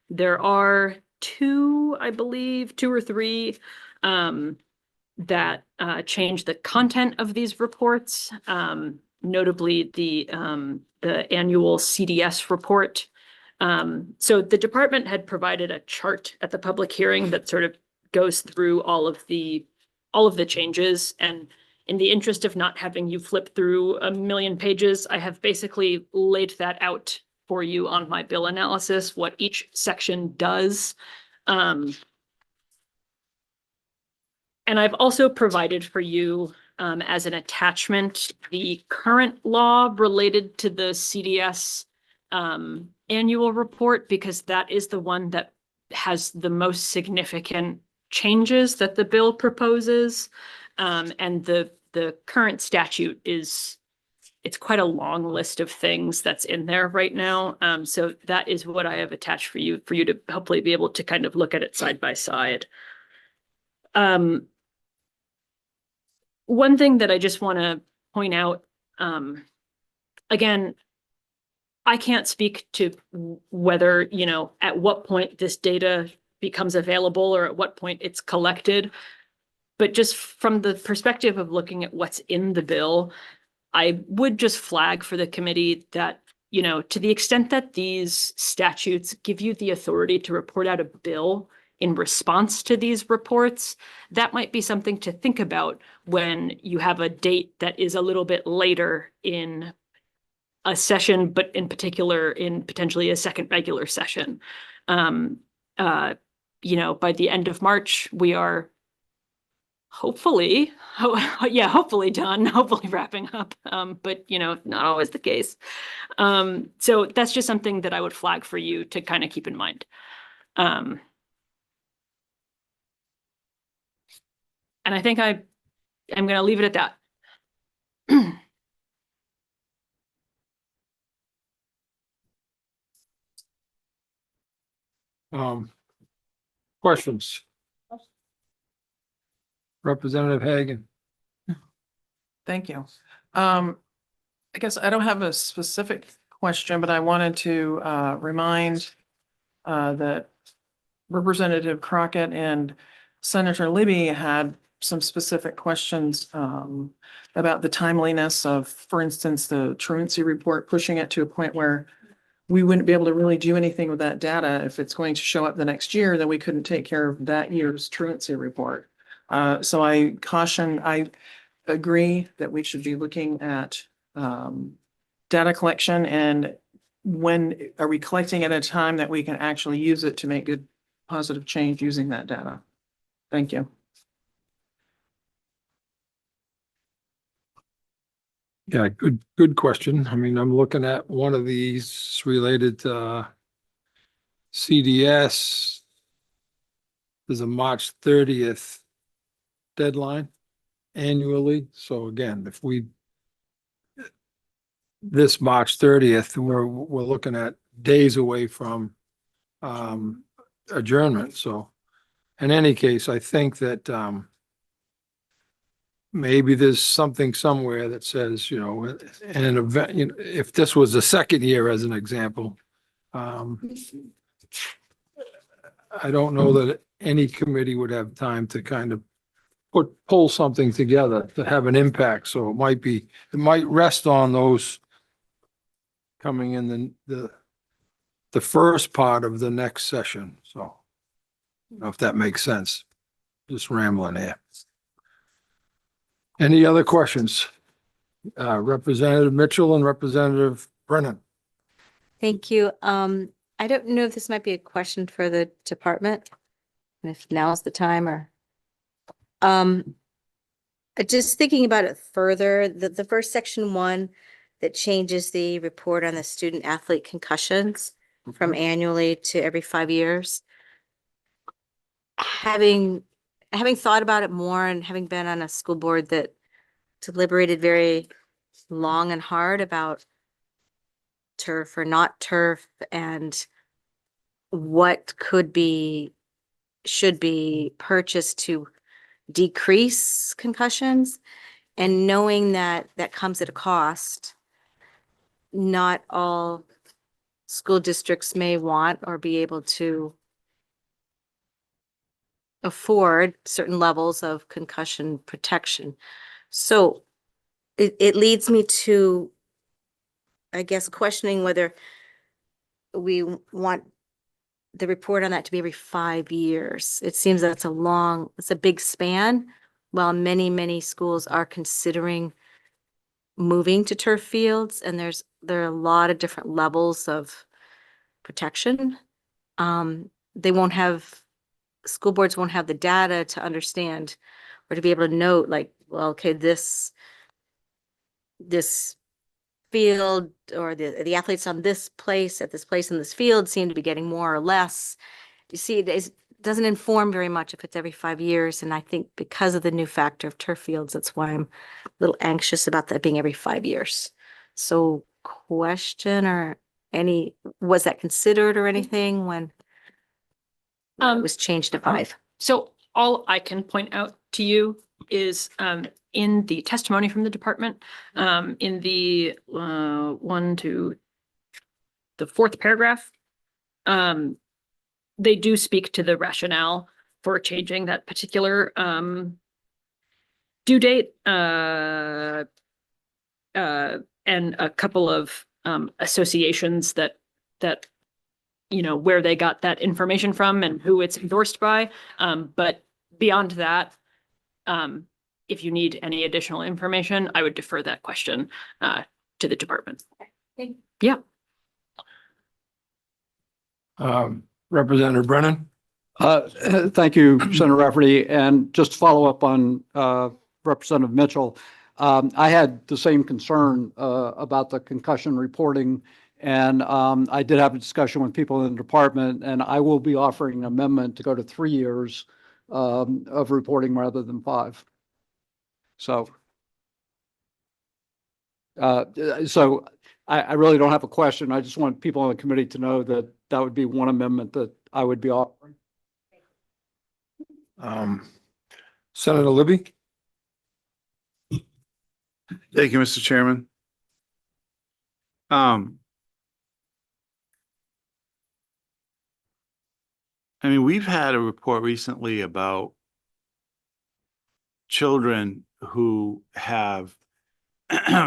There are 2, I believe, 2 or 3 that change the content of these reports, notably the annual CDS report. So the department had provided a chart at the public hearing that sort of goes through all of the changes, and in the interest of not having you flip through a million pages, I have basically laid that out for you on my bill analysis, what each section does. And I've also provided for you as an attachment the current law related to the CDS annual report, because that is the one that has the most significant changes that the bill proposes. And the the current statute is, it's quite a long list of things that's in there right now. So that is what I have attached for you to hopefully be able to kind of look at it side by side. One thing that I just want to point out, again, I can't speak to whether, you know, at what point this data becomes available or at what point it's collected. But just from the perspective of looking at what's in the bill, I would just flag for the committee that, you know, to the extent that these statutes give you the authority to report out a bill in response to these reports, that might be something to think about when you have a date that is a little bit later in a session, but in particular in potentially a second regular session. You know, by the end of March, we are hopefully done, hopefully wrapping up. But you know, not always the case. So that's just something that I would flag for you to kind of keep in mind. And I think I'm going to leave it at that. Questions? Representative Hagan. Thank you. I guess I don't have a specific question, but I wanted to remind that Representative Crockett and Senator Libby had some specific questions about the timeliness of, for instance, the truancy report, pushing it to a point where we wouldn't be able to really do anything with that data. If it's going to show up the next year, then we couldn't take care of that year's truancy report. So I agree that we should be looking at data collection, and when are we collecting at a time that we can actually use it to make good positive change using that data. Thank you. Yeah, good question. I mean, I'm looking at one of these related to CDS. There's a March 30th deadline annually. So again, if this March 30th, we're looking at days away from adjournment. So in any case, I think that maybe there's something somewhere that says, you know, in an event, you know, if this was the second year as an example, I don't know that any committee would have time to kind of pull something together to have an impact. So it might rest on those coming in the first part of the next session. So I don't know if that makes sense. Just rambling here. Any other questions? Representative Mitchell and Representative Brennan. Thank you. I don't know if this might be a question for the department, and if now's the time, or just thinking about it further, the first section 1 that changes the report on the student athlete concussions from annually to every 5 years. Having thought about it more and having been on a school board that deliberated very long and hard about turf or not turf and what should be purchased to decrease concussions, and knowing that that comes at a cost, not all school districts may want or be able to afford certain levels of concussion protection. So it leads me to, I guess, questioning whether we want the report on that to be every 5 years. It seems that's it's a big span, while many, many schools are considering moving to turf fields, and there are a lot of different levels of protection. School boards won't have the data to understand or to be able to note, like, well, okay, this field or the athletes on this place at this place in this field seem to be getting more or less. You see, doesn't inform very much if it's every 5 years. And I think because of the new factor of turf fields, that's why I'm a little anxious about that being every 5 years. So question or was that considered or anything when it was changed to 5? So all I can point out to you is in the testimony from the department, in the 1 to the 4th paragraph, they do speak to the rationale for changing that particular due date, and a couple of associations that where they got that information from and who it's endorsed by. But beyond that, if you need any additional information, I would defer that question to the department. Yeah. Representative Brennan? Thank you, Senator Rafferty. And just to follow up on Representative Mitchell, I had the same concern about the concussion reporting. And I did have a discussion with people in the department, and I will be offering an amendment to go to 3 years of reporting rather than 5. So I really don't have a question. I just want people on the committee to know that that would be one amendment that I would be offering. Senator Libby? Thank you, Mr. Chairman. I mean, we've had a report recently about children who have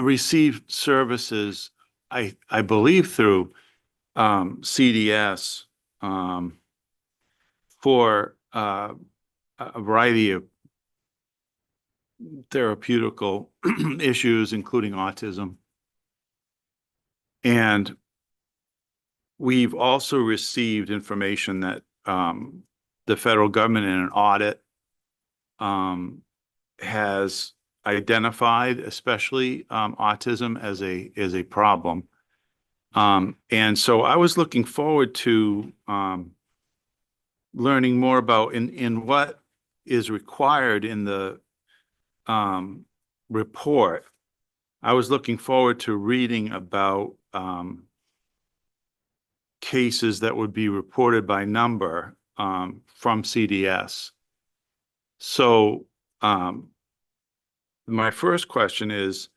received services, I believe through CDS, for a variety of therapeutical issues, including autism. And we've also received information that the federal government in an audit has identified, especially autism as a problem. And so I was looking forward to learning more about in what is required in the report. I was looking forward to reading about cases that would be reported by number from CDS. So my first question is,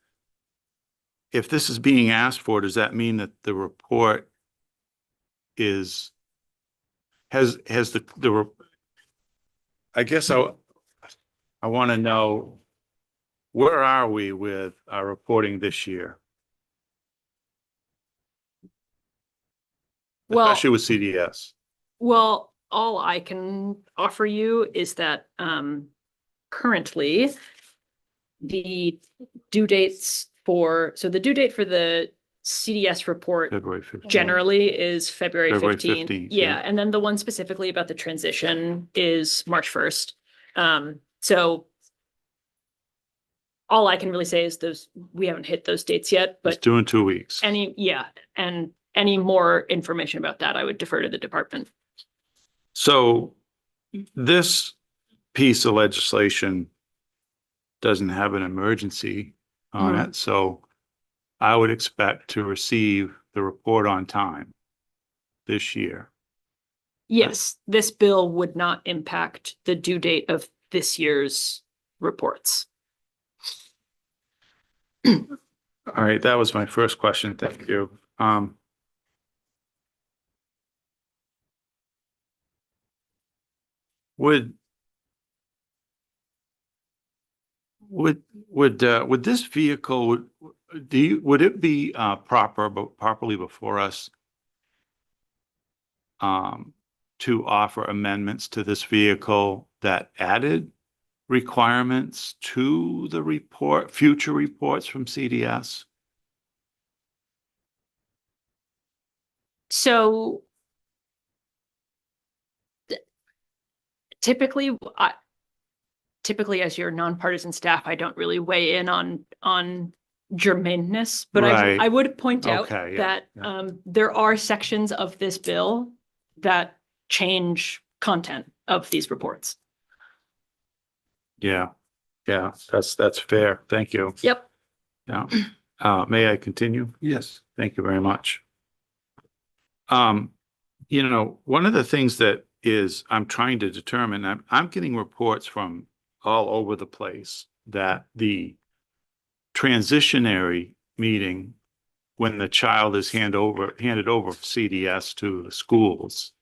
if this is being asked for, does that mean that the report has the I guess I want to know, where are we with our reporting this year? Well, especially with CDS. Well, all I can offer you is that currently the due dates the due date for the CDS report February 15th. generally is February 15th. Yeah. And then the one specifically about the transition is March 1st. So all I can really say is we haven't hit those dates yet, It's but due in 2 weeks. and any more information about that, I would defer to the department. So this piece of legislation doesn't have an emergency on it, so I would expect to receive the report on time this year. Yes, this bill would not impact the due date of this year's reports. All right, that was my first question. Thank you. Would this vehicle, would it be properly before us to offer amendments to this vehicle that added requirements to the future reports from CDS? So typically as your nonpartisan staff, I don't really weigh in on germaneness, but Right. I would point out Okay, that there are sections of this bill that change content of these reports. Yeah, yeah, that's fair. Thank you. Yep. Yeah. May I continue? Yes. Thank you very much. You know, one of the things that is I'm trying to determine, I'm getting reports from all over the place that the transitionary meeting, when the child is handed over CDS to the schools,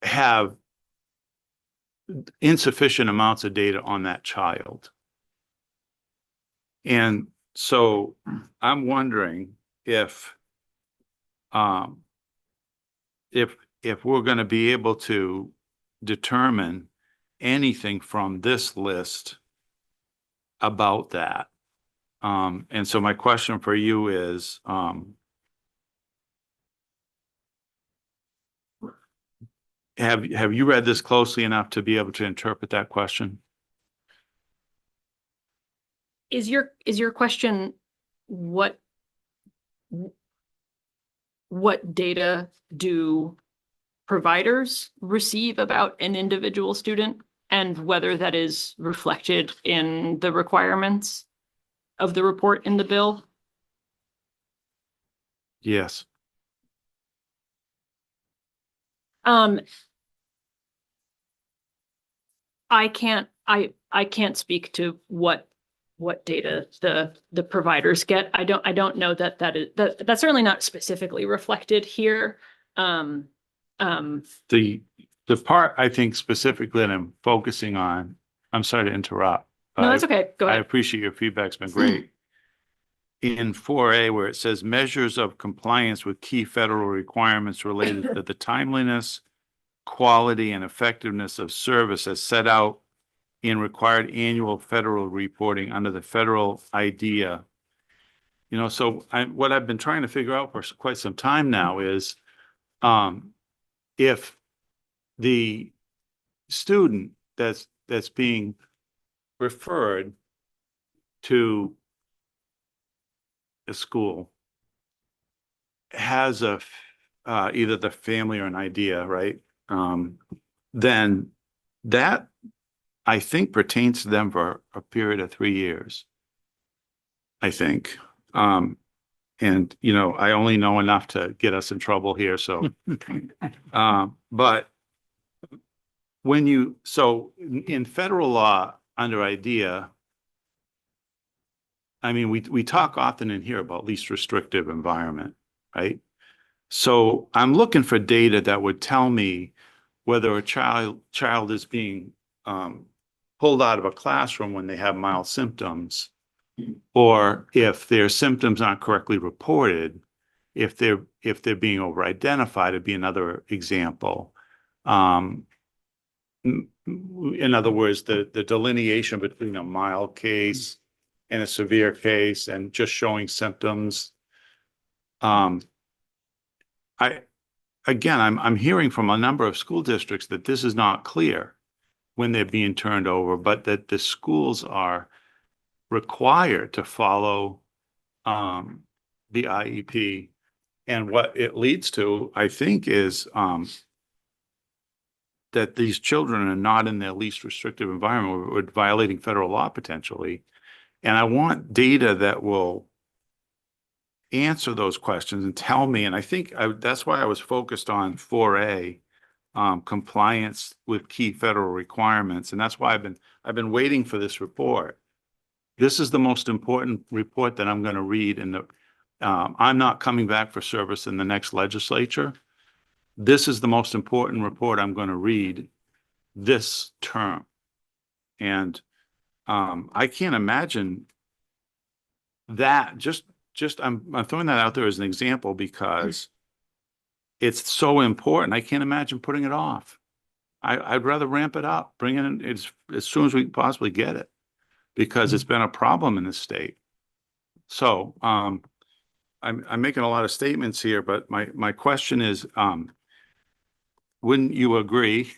have insufficient amounts of data on that child. And so I'm wondering if we're going to be able to determine anything from this list about that. And so my question for you is, have you read this closely enough to be able to interpret that question? Is your question what data do providers receive about an individual student and whether that is reflected in the requirements of the report in the bill? Yes. I can't speak to what data the providers get. I don't know that's certainly not specifically reflected here. The part I think specifically that I'm focusing on, I'm sorry to interrupt. No, that's okay. Go I ahead. appreciate your feedback's been great. In 4A, where it says measures of compliance with key federal requirements related to the timeliness, quality, and effectiveness of service as set out in required annual federal reporting under the federal IDEA. You know, so what I've been trying to figure out for quite some time now is if the student that's being referred to a school has either the family or an idea, right? Then that I think pertains to them for a period of 3 years. I think. And you know, I only know enough to get us in trouble here. So, but so in federal law under IDEA, I mean, we talk often in here about least restrictive environment, right? So I'm looking for data that would tell me whether a child is being pulled out of a classroom when they have mild symptoms, or if their symptoms aren't correctly reported, if they're being over-identified, it'd be another example. In other words, the delineation between a mild case and a severe case and just showing symptoms. I'm hearing from a number of school districts that this is not clear when they're being turned over, but that the schools are required to follow the IEP. And what it leads to, I think, is that these children are not in their least restrictive environment. We're violating federal law potentially. And I want data that will answer those questions and tell me. And I think that's why I was focused on 4A, compliance with key federal requirements. And that's why I've been waiting for this report. This is the most important report that I'm going to read I'm not coming back for service in the next legislature. This is the most important report I'm going to read this term. And I can't imagine that. I'm throwing that out there as an example because it's so important. I can't imagine putting it off. I'd rather ramp it up, bring it in as soon as we can possibly get it, because it's been a problem in the state. So I'm making a lot of statements here, but my question is, wouldn't you agree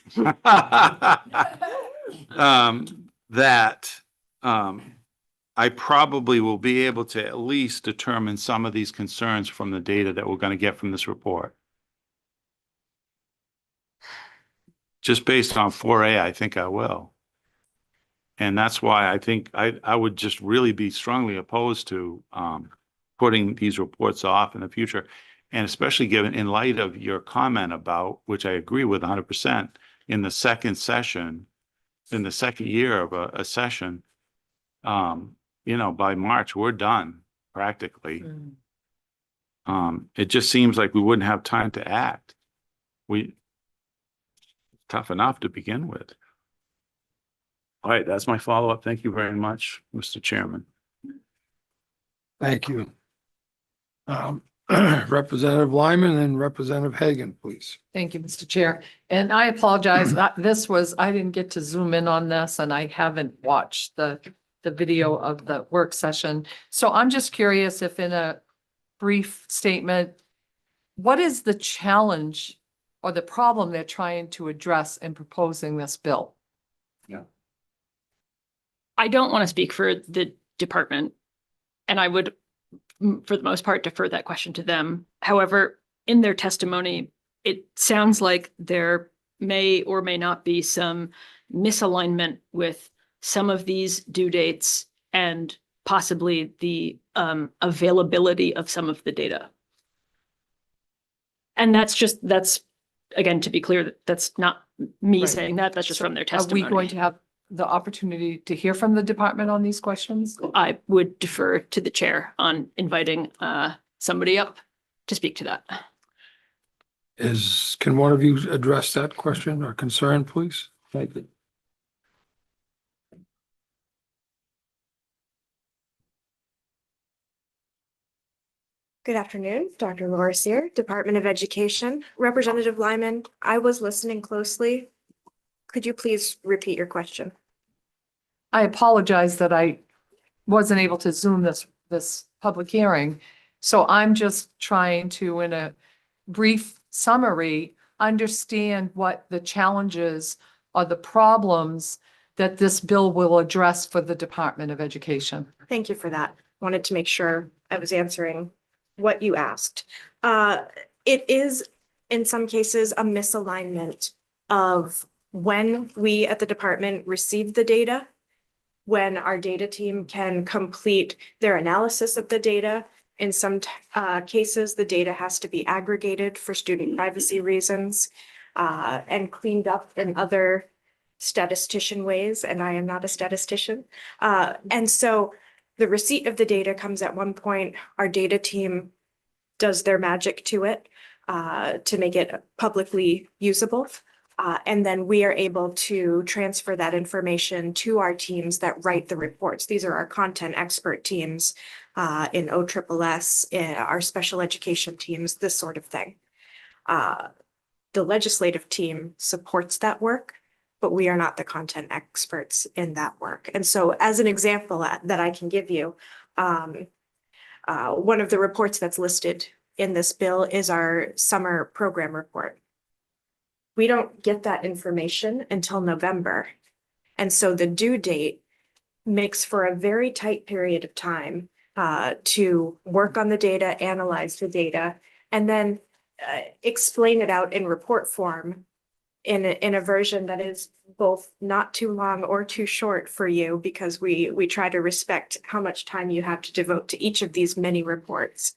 that I probably will be able to at least determine some of these concerns from the data that we're going to get from this report? just based on 4A, I think I will. And that's why I think I would just really be strongly opposed to putting these reports off in the future. And especially given in light of your comment about, which I agree with 100%, in the second session, in the second year of a session, you know, by March, we're done practically. It just seems like we wouldn't have time to act. Tough enough to begin with. All right, that's my follow-up. Thank you very much, Mr. Chairman. Thank you. Representative Lyman and Representative Hagan, please. Thank you, Mr. Chair. And I apologize. I didn't get to zoom in on this and I haven't watched the video of the work session. So I'm just curious if in a brief statement, what is the challenge or the problem they're trying to address in proposing this bill? I don't want to speak for the department, and I would, for the most part, defer that question to them. However, in their testimony, it sounds like there may or may not be some misalignment with some of these due dates and possibly the availability of some of the data. And that's again, to be clear, that's not me Right. saying that, that's just from their Are testimony. we going to have the opportunity to hear from the department on these questions? I would defer to the chair on inviting somebody up to speak to that. Can one of you address that question or concern, please? Thank you. Good afternoon, Dr. Laura Sear, Department of Education. Representative Lyman, I was listening closely. Could you please repeat your question? I apologize that I wasn't able to Zoom this public hearing. So I'm just trying to, in a brief summary, understand what the challenges or the problems that this bill will address for the Department of Education. Thank you for that. Wanted to make sure I was answering what you asked. It is, in some cases, a misalignment of when we at the department receive the data, when our data team can complete their analysis of the data. In some cases, the data has to be aggregated for student privacy reasons and cleaned up in other statistician ways, and I am not a statistician. And so the receipt of the data comes at one point, our data team does their magic to it to make it publicly usable. And then we are able to transfer that information to our teams that write the reports. These are our content expert teams in OSSS, our special education teams, this sort of thing. The legislative team supports that work, but we are not the content experts in that work. And so as an example that I can give you, one of the reports that's listed in this bill is our summer program report. We don't get that information until November. And so the due date makes for a very tight period of time to work on the data, analyze the data, and then explain it out in report form in a version that is both not too long or too short for you, because we try to respect how much time you have to devote to each of these many reports.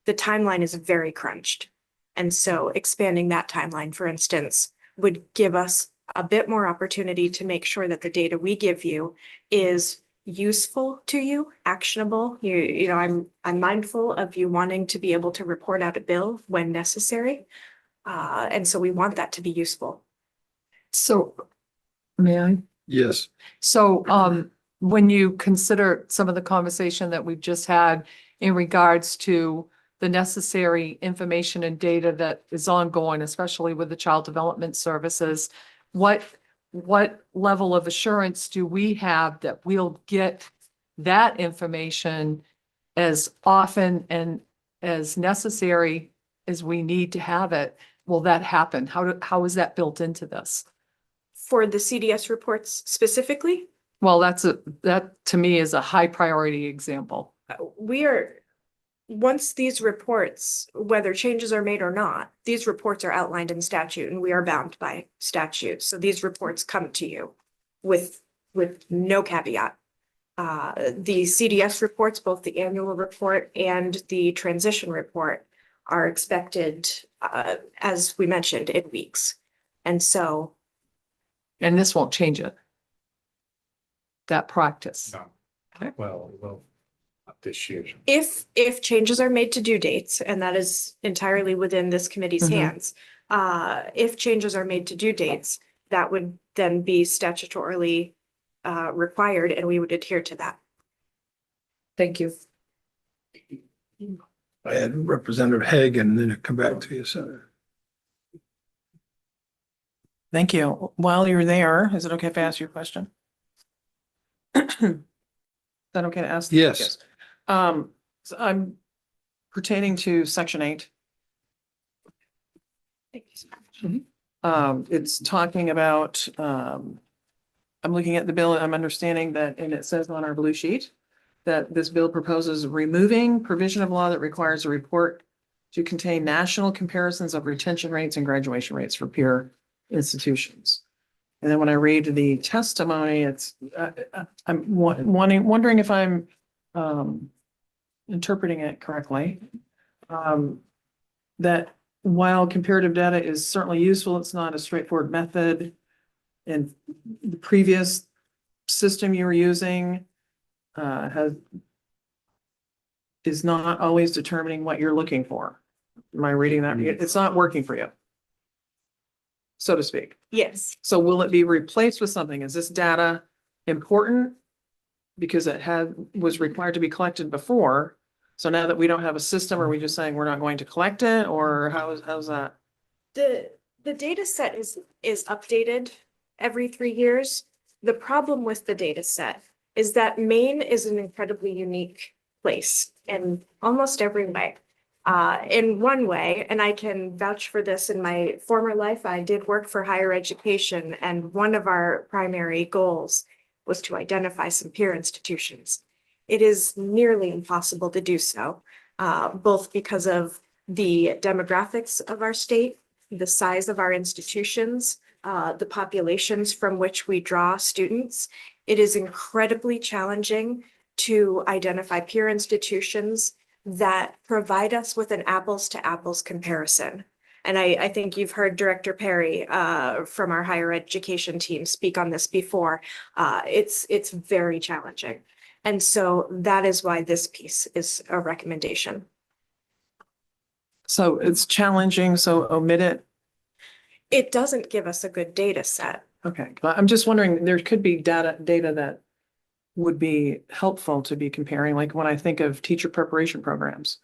The timeline is very crunched. And so expanding that timeline, for instance, would give us a bit more opportunity to make sure that the data we give you is useful to you, actionable. You know, I'm mindful of you wanting to be able to report out a bill when necessary. And so we want that to be useful. So, may I? Yes. So, when you consider some of the conversation that we've just had in regards to the necessary information and data that is ongoing, especially with the child development services, what level of assurance do we have that we'll get that information as often and as necessary as we need to have it? Will that happen? How is that built into this? For the CDS reports specifically? Well, that to me is a high priority example. We are once these reports, whether changes are made or not, these reports are outlined in statute and we are bound by statute. So these reports come to you with no caveat. The CDS reports, both the annual report and the transition report, are expected, as we mentioned, in weeks. And so. And this won't change it. That practice. Well, this year. If changes are made to due dates, and that is entirely within this committee's hands, if changes are made to due dates, that would then be statutorily required, and we would adhere to that. Thank you. I had Representative Haig and then come back to you, Senator. Thank you. While you're there, is it okay if I ask you a question? Is that okay to ask? Yes. So I'm pertaining to section 8. It's talking about, I'm looking at the bill, I'm understanding that, and it says on our blue sheet, that this bill proposes removing provision of law that requires a report to contain national comparisons of retention rates and graduation rates for peer institutions. And then when I read the testimony, it's, I'm wondering if I'm interpreting it correctly. That while comparative data is certainly useful, it's not a straightforward method. And the previous system you were using is not always determining what you're looking for. Am I reading that? It's not working for you, so to speak. Yes. So will it be replaced with something? Is this data important? Because it was required to be collected before. So now that we don't have a system, are we just saying we're not going to collect it, or how's that? The data set is updated every 3 years. The problem with the data set is that Maine is an incredibly unique place in almost every way. In one way, and I can vouch for this, in my former life, I did work for higher education, and one of our primary goals was to identify some peer institutions. It is nearly impossible to do so, both because of the demographics of our state, the size of our institutions, the populations from which we draw students. It is incredibly challenging to identify peer institutions that provide us with an apples to apples comparison. And I think you've heard Director Perry from our higher education team speak on this before. It's very challenging. And so that is why this piece is a recommendation. So it's challenging, so omit it. It doesn't give us a good data set. Okay, but I'm just wondering, there could be data that would be helpful to be comparing, like when I think of teacher preparation programs.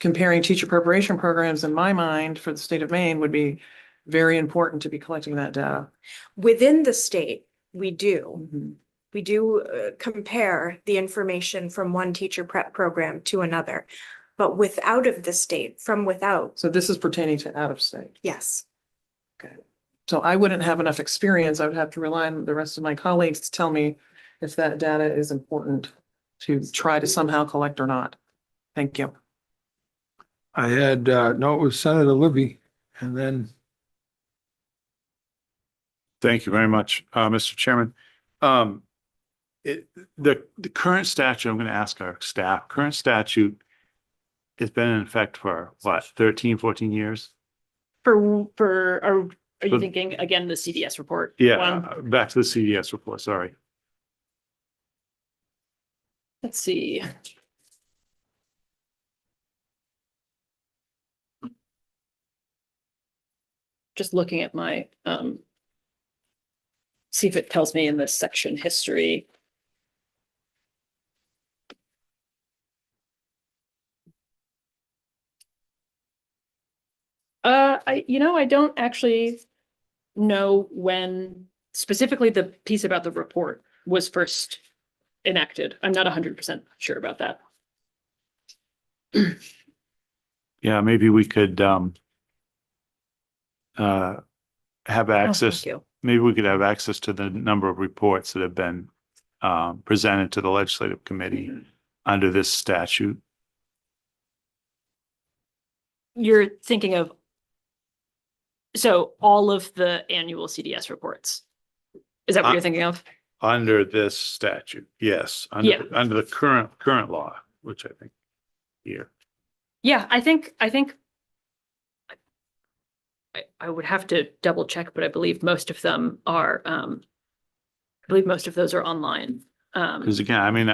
Comparing teacher preparation programs in my mind for the state of Maine would be very important to be collecting that data. Within the state, we do. We do compare the information from one teacher prep program to another, but without of the state, from without. So this is pertaining to out of state. Yes. Okay. So I wouldn't have enough experience. I would have to rely on the rest of my colleagues to tell me if that data is important to try to somehow collect or not. Thank you. I had, no, it was Senator Libby, and then. Thank you very much, Mr. Chairman. The current statute, I'm going to ask our staff, current statute has been in effect for what, 13, 14 years? Are you For- thinking, again, the CDS report? Yeah, one? back to the CDS report, sorry. Let's see. Just looking at my, see if it tells me in this section history. I don't actually know when specifically the piece about the report was first enacted. I'm not 100% sure about that. Yeah, maybe we could have access, you. maybe we could have access to the number of reports that have been presented to the legislative committee under this statute. you're thinking of, so all of the annual CDS reports. Is that what you're thinking of? Under this statute, yes, Yeah. under the current law, which I think here. Yeah, I think I would have to double check, but I believe most of them are, I believe most of those are online. Because again, I mean,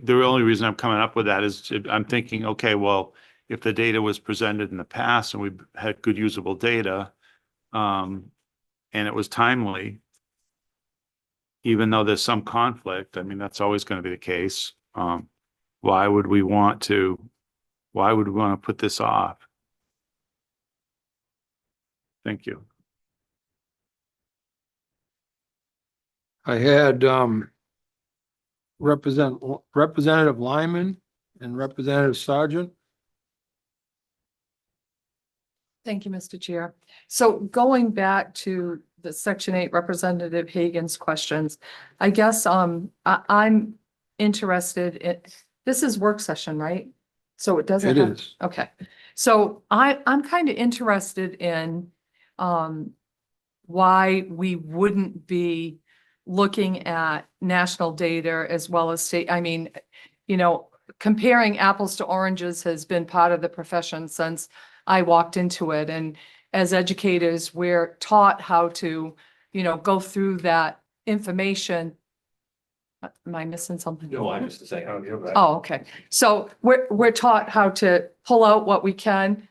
the only reason I'm coming up with that is I'm thinking, okay, well, if the data was presented in the past and we had good usable data, and it was timely, even though there's some conflict, I mean, that's always going to be the case. Why would we want to put this off? Thank you. I had Representative Lyman and Representative Sergeant. Thank you, Mr. Chair. So going back to the Section 8 Representative Hagan's questions, I guess I'm interested in, this is work session, right? So it doesn't It have. is. Okay. So I'm kind of interested in why we wouldn't be looking at national data as well as state. I mean, you know, comparing apples to oranges has been part of the profession since I walked into it. And as educators, we're taught how to, you know, go through that information. Am I missing something? No, I was to say, oh, you're right. Oh, okay. So we're taught how to pull out what we can.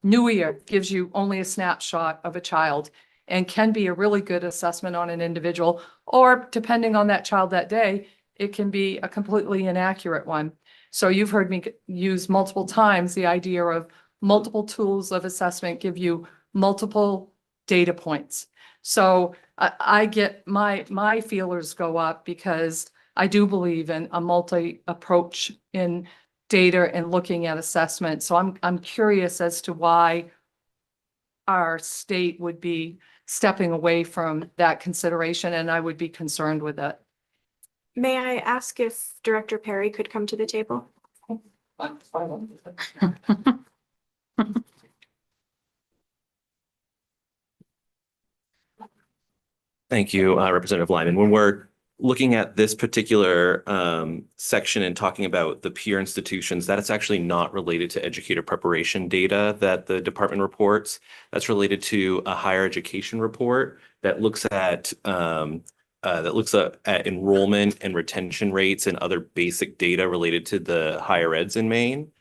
New Year gives you only a snapshot of a child and can be a really good assessment on an individual, or depending on that child that day, it can be a completely inaccurate one. So you've heard me use multiple times the idea of multiple tools of assessment give you multiple data points. So I get my feelers go up because I do believe in a multi-approach in data and looking at assessment. So I'm curious as to why our state would be stepping away from that consideration, and I would be concerned with it. May I ask if Director Perry could come to the table? Thank you, Representative Lyman. When we're looking at this particular section and talking about the peer institutions, that is actually not related to educator preparation data that the department reports. That's related to a higher education report that looks at enrollment and retention rates and other basic data related to the higher eds in Maine.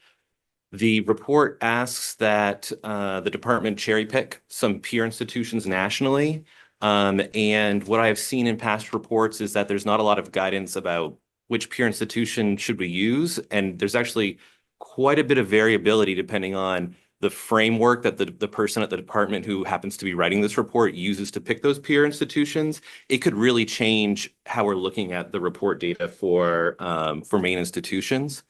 The report asks that the department cherry pick some peer institutions nationally. And what I've seen in past reports is that there's not a lot of guidance about which peer institution should we use. And there's actually quite a bit of variability depending on the framework that the person at the department who happens to be writing this report uses to pick those peer institutions. It could really change how we're looking at the report data for Maine institutions.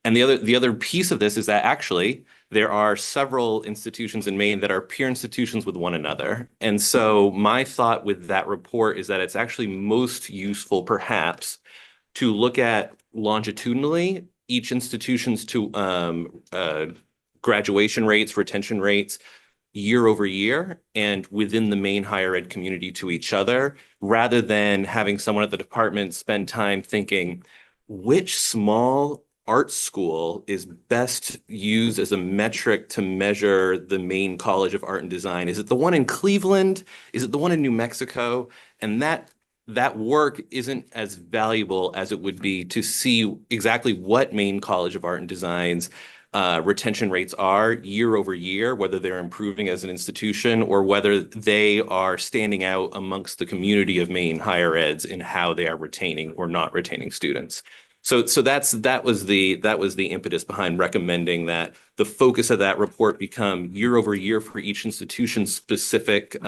And the other piece of this is that actually there are several institutions in Maine that are peer institutions with one another. And so my thought with that report is that it's actually most useful perhaps to look at longitudinally each institution's graduation rates, retention rates year over year and within the Maine higher ed community to each other, rather than having someone at the department spend time thinking which small art school is best used as a metric to measure the Maine College of Art and Design. Is it the one in Cleveland? Is it the one in New Mexico? And that work isn't as valuable as it would be to see exactly what Maine College of Art and Design's retention rates are year over year, whether they're improving as an institution or whether they are standing out amongst the community of Maine higher eds in how they are retaining or not retaining students. So that was the impetus behind recommending that the focus of that report become year over year for each institution's specific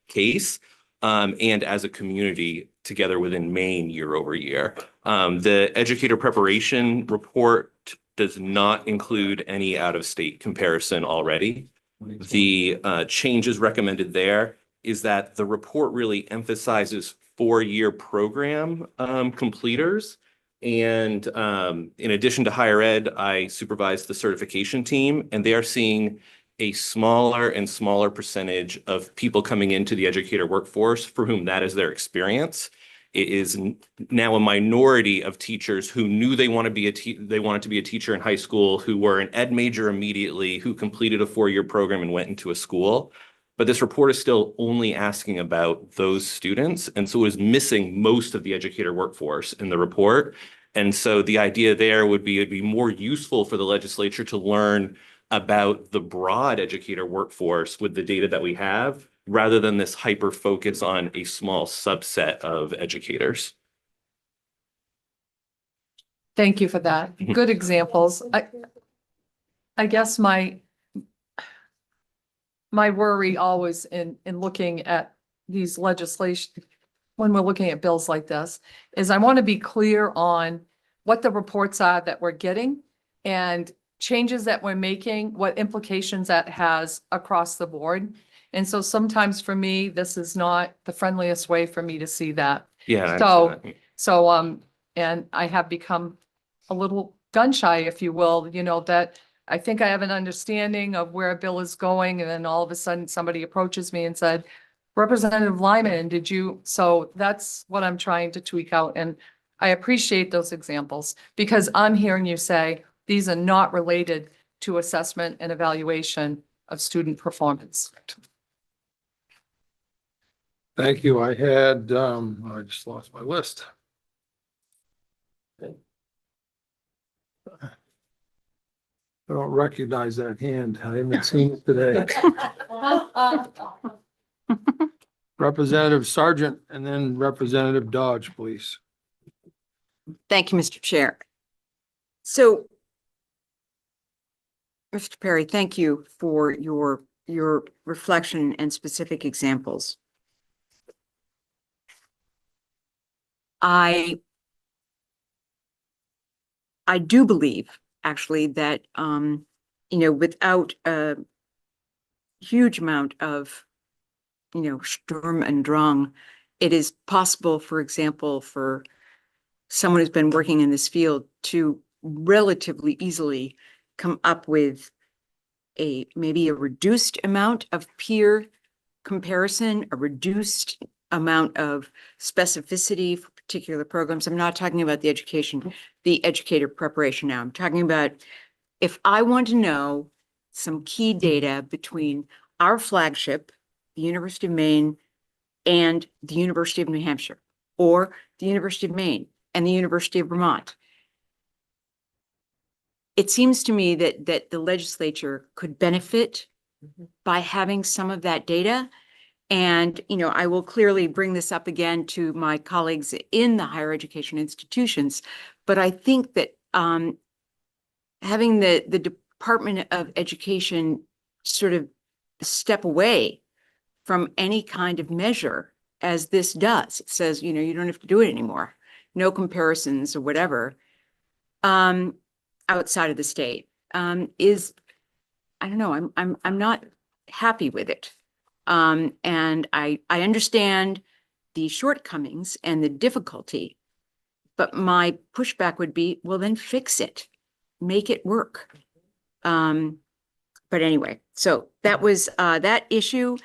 case, and as a community together within Maine year over year. The educator preparation report does not include any out-of-state comparison already. The changes recommended there is that the report really emphasizes four-year program completers And in addition to higher ed, I supervise the certification team, and they are seeing a smaller and smaller percentage of people coming into the educator workforce for whom that is their experience. It is now a minority of teachers who knew they wanted to be a teacher in high school, who were an ed major immediately, who completed a 4-year program and went into a school. But this report is still only asking about those students, and so is missing most of the educator workforce in the report. And so the idea there would be it'd be more useful for the legislature to learn about the broad educator workforce with the data that we have, rather than this hyper focus on a small subset of educators. Thank you for that. Good examples. I guess my worry always in looking at these legislation, when we're looking at bills like this, is I want to be clear on what the reports are that we're getting and changes that we're making, what implications that has across the board. And so sometimes for me, this is not the friendliest way for me to see that. Yeah. And I have become a little gun shy, if you will, that I think I have an understanding of where a bill is going. And then all of a sudden somebody approaches me and said, Representative Lyman, did you? So that's what I'm trying to tweak out. And I appreciate those examples because I'm hearing you say these are not related to assessment and evaluation of student performance. Thank you. I had, I just lost my list. I don't recognize that hand. I haven't seen it today. Representative Sargent and then Representative Dodge, please. Thank you, Mr. Chair. So, Mr. Perry, thank you for your reflection and specific examples. I do believe actually that, without a huge amount of, Sturm und Drang, it is possible, for example, for someone who's been working in this field to relatively easily come up with maybe a reduced amount of peer comparison, a reduced amount of specificity for particular programs. I'm not talking about the educator preparation now. I'm talking about if I want to know some key data between our flagship, the University of Maine, and the University of New Hampshire, or the University of Maine and the University of Vermont. It seems to me that the legislature could benefit by having some of that data. And, I will clearly bring this up again to my colleagues in the higher education institutions, but I think that having the Department of Education sort of step away from any kind of measure as this does, it says, you don't have to do it anymore. No comparisons or whatever, outside of the state, is, I don't know, I'm not happy with it. And I understand the shortcomings and the difficulty, but my pushback would be, well, then fix it, make it work. But anyway, so that was that issue.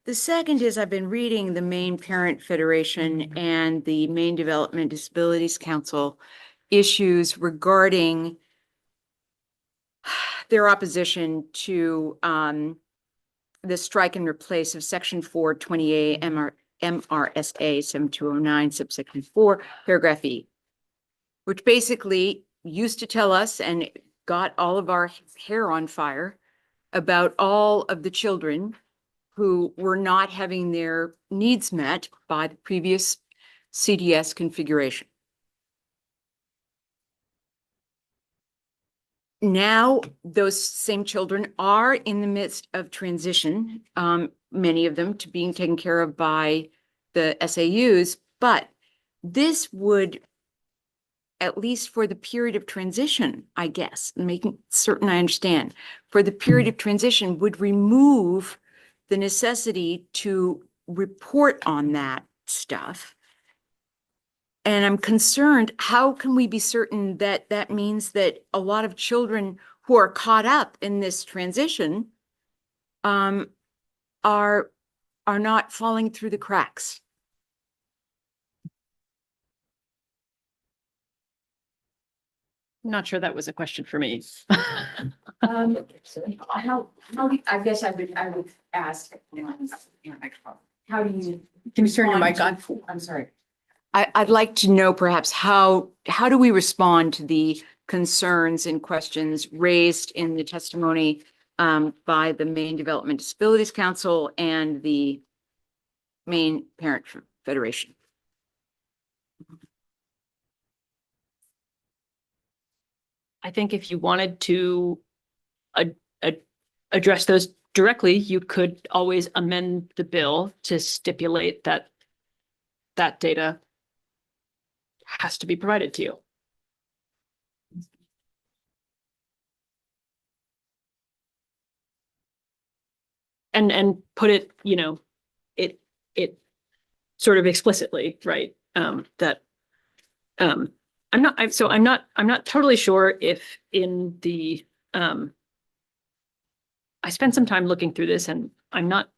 The second is I've been reading the Maine Parent Federation and the Maine Development Disabilities Council issues regarding their opposition to the strike and replace of Section 428 MRSA 7209, subsection 4, paragraph E, which basically used to tell us and got all of our hair on fire about all of the children who were not having their needs met by the previous CDS configuration. Now, those same children are in the midst of transition, many of them to being taken care of by the SAUs, but this would, at least for the period of transition, I guess, making certain I understand, for the period of transition would remove the necessity to report on that stuff And I'm concerned, how can we be certain that that means that a lot of children who are caught up in this transition are not falling through the cracks? I'm not sure that was a question for me. I guess I would ask. How do you? Can you turn your mic respond on? to- I'm sorry. I'd like to know perhaps how do we respond to the concerns and questions raised in the testimony by the Maine Development Disabilities Council and the Maine Parent Federation? I think if you wanted to address those directly, you could always amend the bill to stipulate that that data has to be provided to you. And put it, you know, it sort of explicitly, right? That I'm not totally sure if in the I spent some time looking through this and I'm not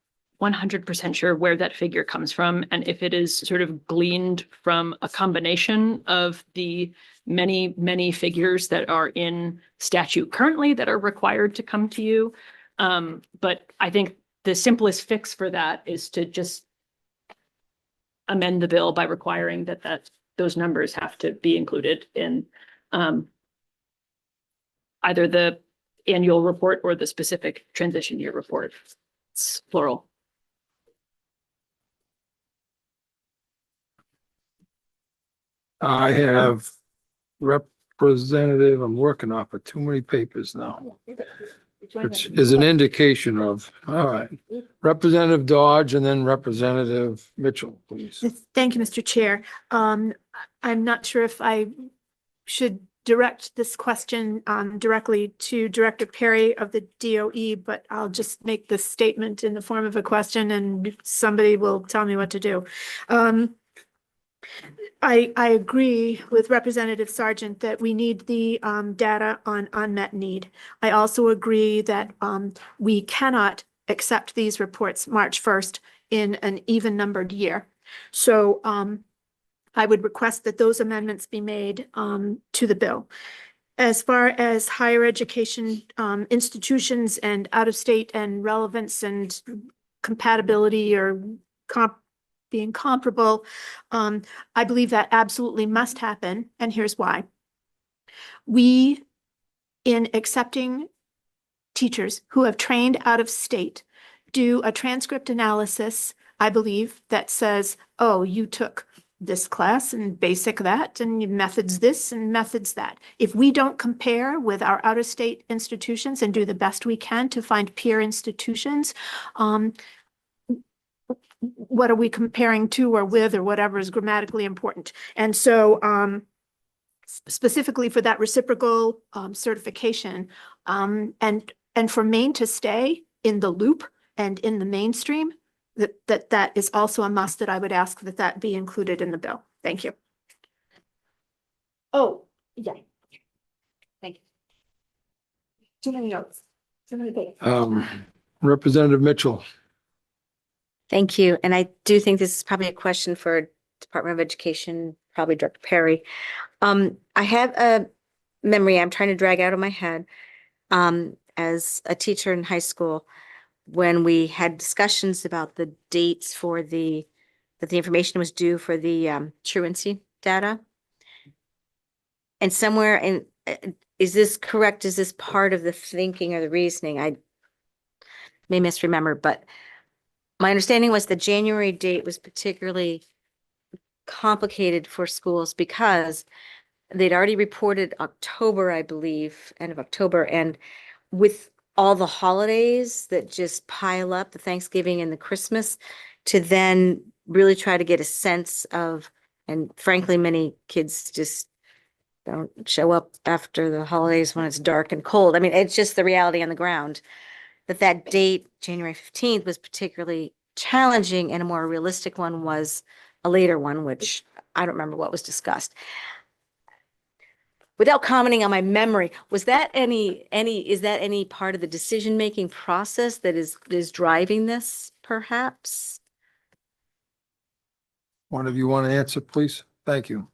100% sure where that figure comes from and if it is sort of gleaned from a combination of the many, many figures that are in statute currently that are required to come to you. But I think the simplest fix for that is to just amend the bill by requiring that those numbers have to be included in either the annual report or the specific transition year report. It's plural. I have representative, I'm working off of too many papers now, which is an indication of, all right. Representative Dodge and then Representative Mitchell, please. Thank you, Mr. Chair. I'm not sure if I should direct this question directly to Director Perry of the DOE, but I'll just make this statement in the form of a question and somebody will tell me what to do. I agree with Representative Sargent that we need the data on unmet need. I also agree that we cannot accept these reports March 1st in an even numbered year. So I would request that those amendments be made to the bill. As far as higher education institutions and out-of-state and relevance and compatibility or being comparable, I believe that absolutely must happen, and here's why. We, in accepting teachers who have trained out of state, do a transcript analysis, I believe, that says, oh, you took this class and basic that and methods this and methods that. If we don't compare with our out-of-state institutions and do the best we can to find peer institutions, what are we comparing to or with or whatever is grammatically important? And so specifically for that reciprocal certification and for Maine to stay in the loop and in the mainstream, that is also a must that I would ask that be included in the bill. Thank you. Oh, yeah. Thank you. Too many notes. Too many pages. Representative Mitchell. Thank you. And I do think this is probably a question for Department of Education, probably Director Perry. I have a memory I'm trying to drag out of my head as a teacher in high school when we had discussions about the dates for that the information was due for the truancy data. And somewhere in, is this correct? Is this part of the thinking or the reasoning? I may misremember, but my understanding was the January date was particularly complicated for schools because they'd already reported October, I believe, end of October. And with all the holidays that just pile up, the Thanksgiving and the Christmas, to then really try to get a sense of, and frankly, many kids just don't show up after the holidays when it's dark and cold. I mean, it's just the reality on the ground. That date, January 15th, was particularly challenging, and a more realistic one was a later one, which I don't remember what was discussed. Without commenting on my memory, was that is that any part of the decision-making process that is driving this, perhaps? One of you want to answer, please? Thank you.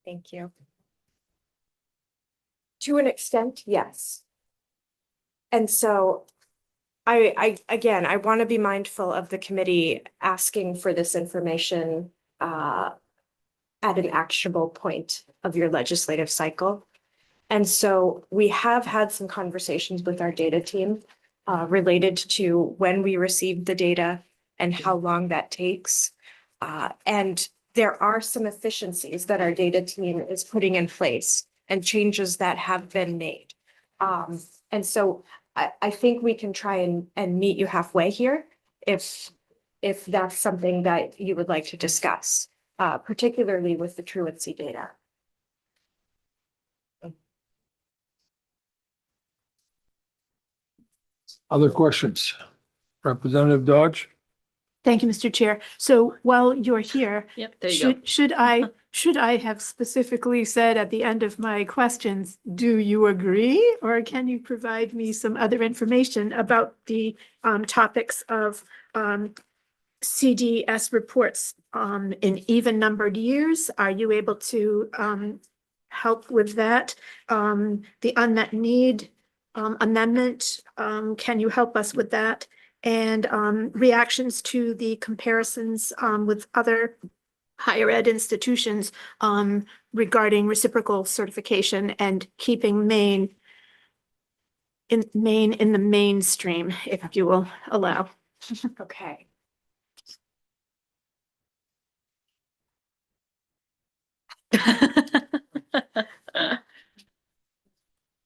Thank you. To an extent, yes. And so again, I want to be mindful of the committee asking for this information at an actionable point of your legislative cycle. And so we have had some conversations with our data team related to when we received the data and how long that takes. And there are some efficiencies that our data team is putting in place and changes that have been made. And so I think we can try and meet you halfway here if that's something that you would like to discuss, particularly with the truancy data. Other questions? Representative Dodge? Thank you, Mr. Chair. So while you're here, Yep, there you go. should I have specifically said at the end of my questions, do you agree? Or can you provide me some other information about the topics of CDS reports in even numbered years? Are you able to help with that? The unmet need amendment, can you help us with that? And reactions to the comparisons with other higher ed institutions regarding reciprocal certification and keeping Maine in the mainstream, if you will allow. Okay.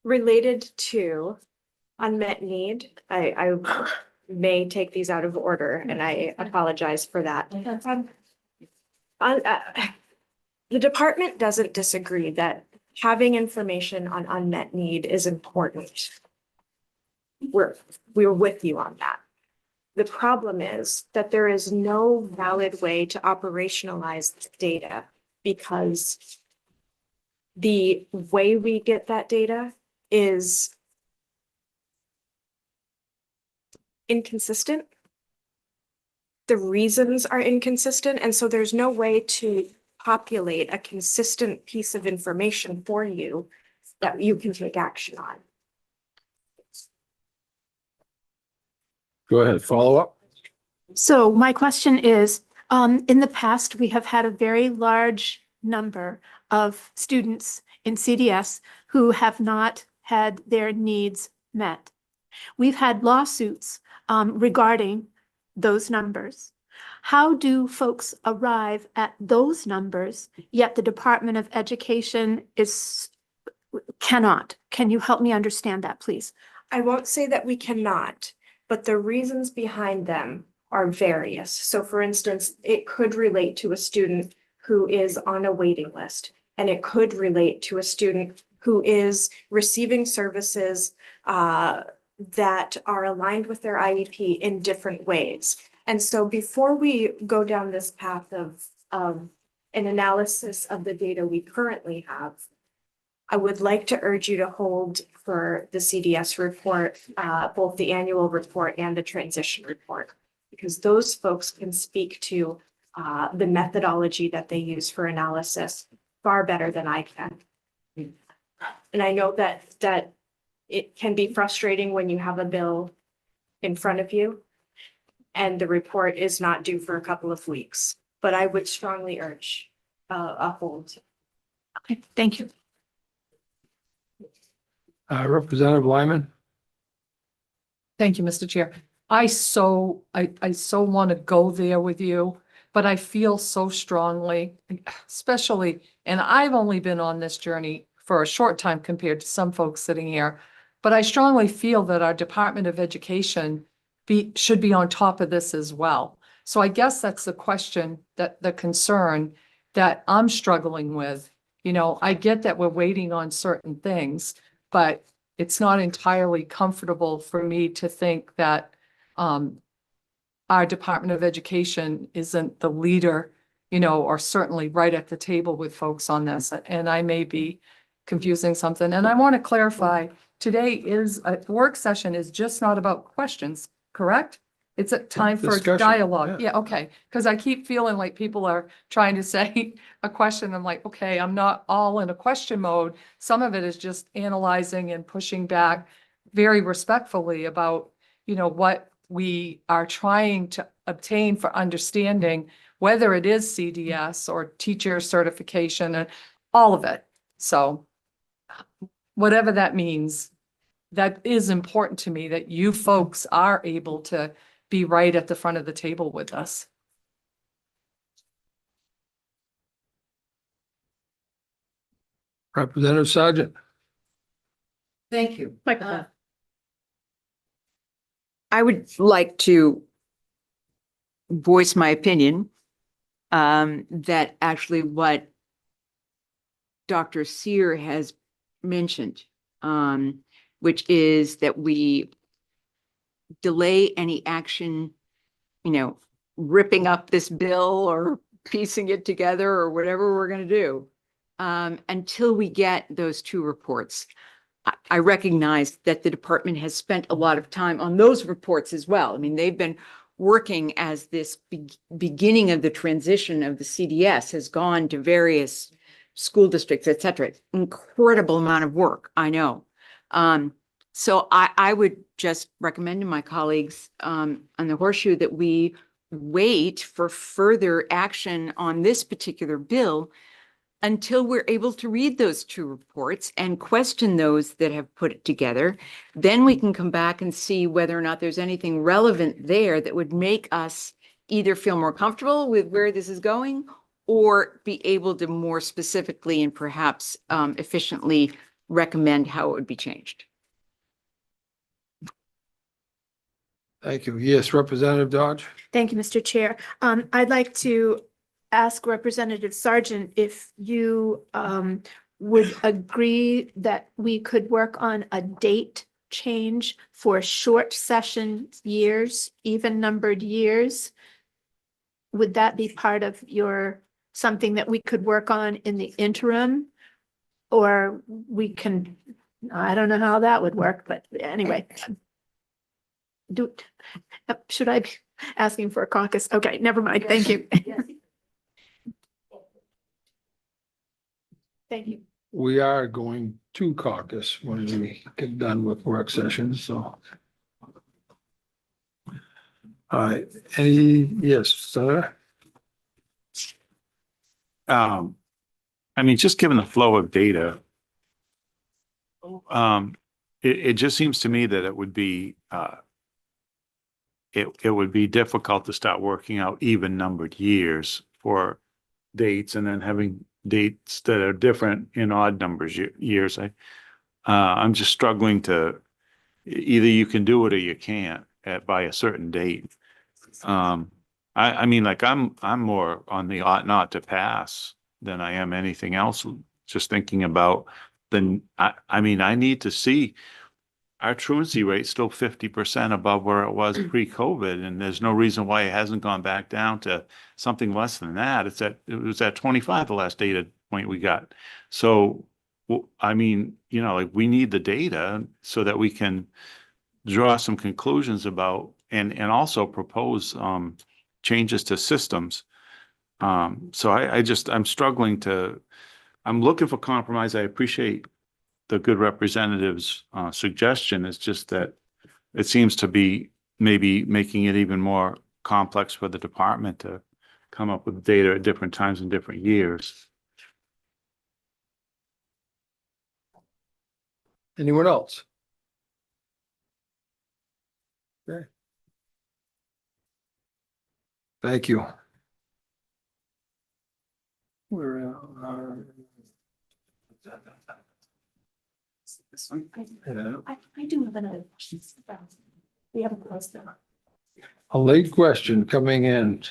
Related to unmet need, I may take these out of order and I apologize for that. The department doesn't disagree that having information on unmet need is important. We're with you on that. The problem is that there is no valid way to operationalize the data because the way we get that data is inconsistent. The reasons are inconsistent, and so there's no way to populate a consistent piece of information for you that you can take action on. Go ahead, follow up. So my question is, in the past, we have had a very large number of students in CDS who have not had their needs met. We've had lawsuits regarding those numbers. How do folks arrive at those numbers, yet the Department of Education cannot? Can you help me understand that, please? I won't say that we cannot, but the reasons behind them are various. So for instance, it could relate to a student who is on a waiting list, and it could relate to a student who is receiving services that are aligned with their IEP in different ways. And so before we go down this path of an analysis of the data we currently have, I would like to urge you to hold for the CDS report, both the annual report and the transition report, because those folks can speak to the methodology that they use for analysis far better than I can. And I know that it can be frustrating when you have a bill in front of you and the report is not due for a couple of weeks, but I would strongly urge a hold. Okay, thank you. Representative Lyman? Thank you, Mr. Chair. I so want to go there with you, but I feel so strongly, especially, and I've only been on this journey for a short time compared to some folks sitting here, but I strongly feel that our Department of Education should be on top of this as well. So I guess that's the question, that the concern that I'm struggling with. You know, I get that we're waiting on certain things, but it's not entirely comfortable for me to think that our Department of Education isn't the leader, you know, or certainly right at the table with folks on this. And I may be confusing something. And I want to clarify, today is, a work session is just not about questions, correct? It's a time for Discussion, dialogue. Yeah, okay. Because I keep feeling like people are trying to say a question. I'm like, okay, I'm not all in a question mode. Some of it is just analyzing and pushing back very respectfully about, you know, what we are trying to obtain for understanding, whether it is CDS or teacher certification and all of it. So whatever that means, that is important to me, that you folks are able to be right at the front of the table with us. Representative Sargent. Thank you. Microphone. I would like to voice my opinion that actually what Dr. Sear has mentioned, which is that we delay any action, you know, ripping up this bill or piecing it together or whatever we're going to do until we get those two reports. I recognize that the department has spent a lot of time on those reports as well. I mean, they've been working as this beginning of the transition of the CDS has gone to various school districts, et cetera. Incredible amount of work, I know. So I would just recommend to my colleagues on the Horseshoe that we wait for further action on this particular bill until we're able to read those two reports and question those that have put it together. Then we can come back and see whether or not there's anything relevant there that would make us either feel more comfortable with where this is going or be able to more specifically and perhaps efficiently recommend how it would be changed. Thank you. Yes, Representative Dodge. Thank you, Mr. Chair. I'd like to ask Representative Sargent if you would agree that we could work on a date change for short session years, even numbered years. Would that be part of your, something that we could work on in the interim? Or we can, I don't know how that would work, but anyway. Should I be asking for a caucus? Okay, never mind. Thank you. Thank you. We are going to caucus when we get done with work sessions, so. All right, yes, Senator? I mean, just given the flow of data, it just seems to me that it would be it would be difficult to start working out even numbered years for dates and then having dates that are different in odd numbers years. I'm just struggling to, either you can do it or you can't by a certain date. I mean, like I'm more on the ought not to pass than I am anything else. Just thinking about I mean, I need to see our truancy rate still 50% above where it was pre-COVID, and there's no reason why it hasn't gone back down to something less than that. It was at 25 the last data point we got. So, I mean, you know, like we need the data so that we can draw some conclusions about and also propose changes to systems. So I'm struggling to, I'm looking for compromise. I appreciate the good representative's suggestion. It's just that it seems to be maybe making it even more complex for the department to come up with data at different times in different years. Anyone else? Okay. Thank you. We're This one. I do have another question. We haven't closed them. a late question coming in.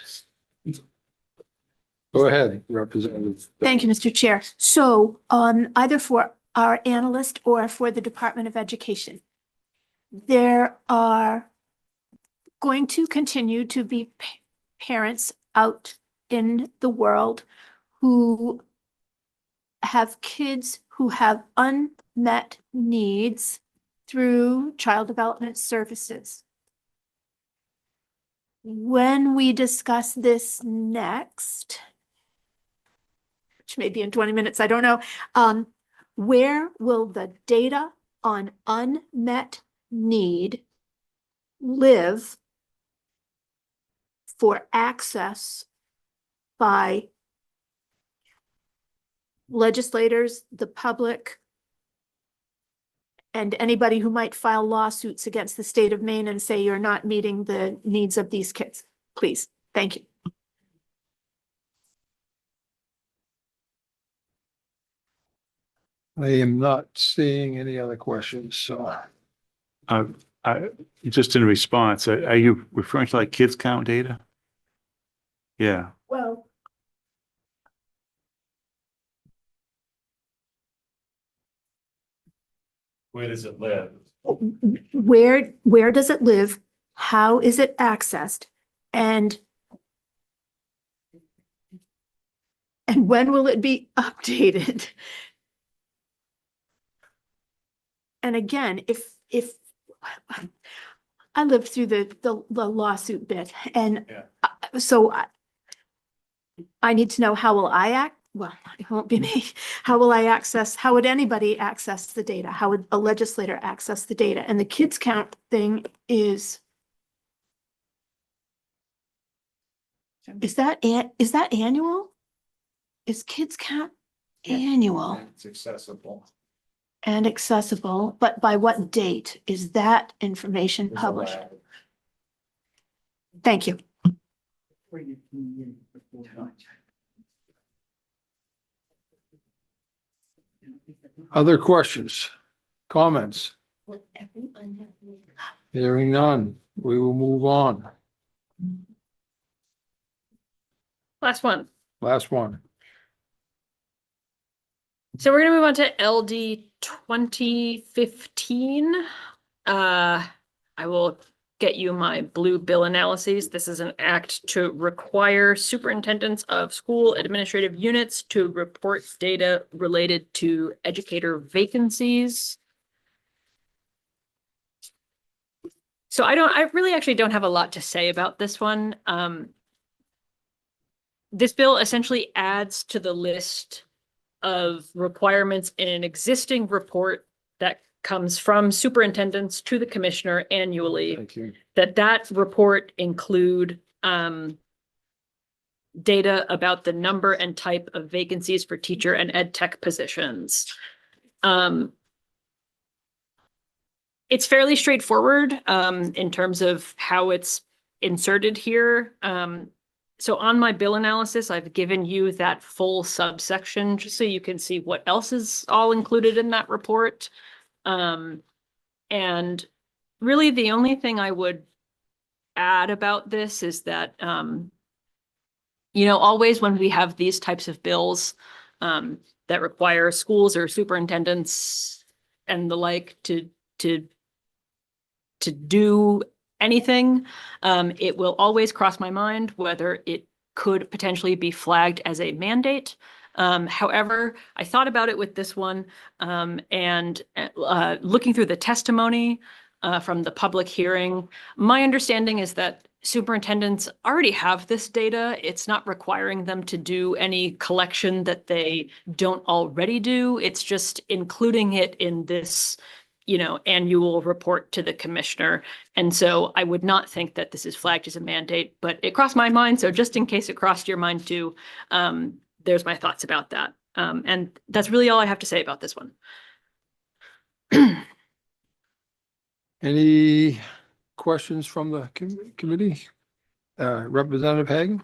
Go ahead, Representative. Thank you, Mr. Chair. So, either for our analyst or for the Department of Education, there are going to continue to be parents out in the world who have kids who have unmet needs through child development services. When we discuss this next, which may be in 20 minutes, I don't know, where will the data on unmet need live for access by legislators, the public, and anybody who might file lawsuits against the state of Maine and say you're not meeting the needs of these kids? Please, thank you. I am not seeing any other questions, so. Just in response, are you referring to like kids count data? Yeah. Well, Where does it live? where does it live? How is it accessed? And when will it be updated? And again, if I lived through the lawsuit bit, and so I need to know, how will I act? Well, it won't be me. How will I access, how would anybody access the data? How would a legislator access the data? And the kids count thing is that annual? Is kids count annual It's accessible. and accessible, but by what date is that information published? Thank you. Other questions, comments? Hearing none, we will move on. Last one. Last one. So we're gonna move on to LD 2015. I will get you my blue bill analyses. This is an act to require superintendents of school administrative units to report data related to educator vacancies. So I really actually don't have a lot to say about this one. This bill essentially adds to the list of requirements in an existing report that comes from superintendents to the commissioner annually. Thank you. That report include data about the number and type of vacancies for teacher and ed tech positions. It's fairly straightforward in terms of how it's inserted here. So on my bill analysis, I've given you that full subsection just so you can see what else is all included in that report. And really the only thing I would add about this is that, always when we have these types of bills that require schools or superintendents and the like to do anything, it will always cross my mind whether it could potentially be flagged as a mandate. However, I thought about it with this one, and looking through the testimony from the public hearing, my understanding is that superintendents already have this data. It's not requiring them to do any collection that they don't already do. It's just including it in this annual report to the commissioner. And so I would not think that this is flagged as a mandate, but it crossed my mind. So just in case it crossed your mind too, there's my thoughts about that. And that's really all I have to say about this one. Any questions from the committee? Representative Hagan?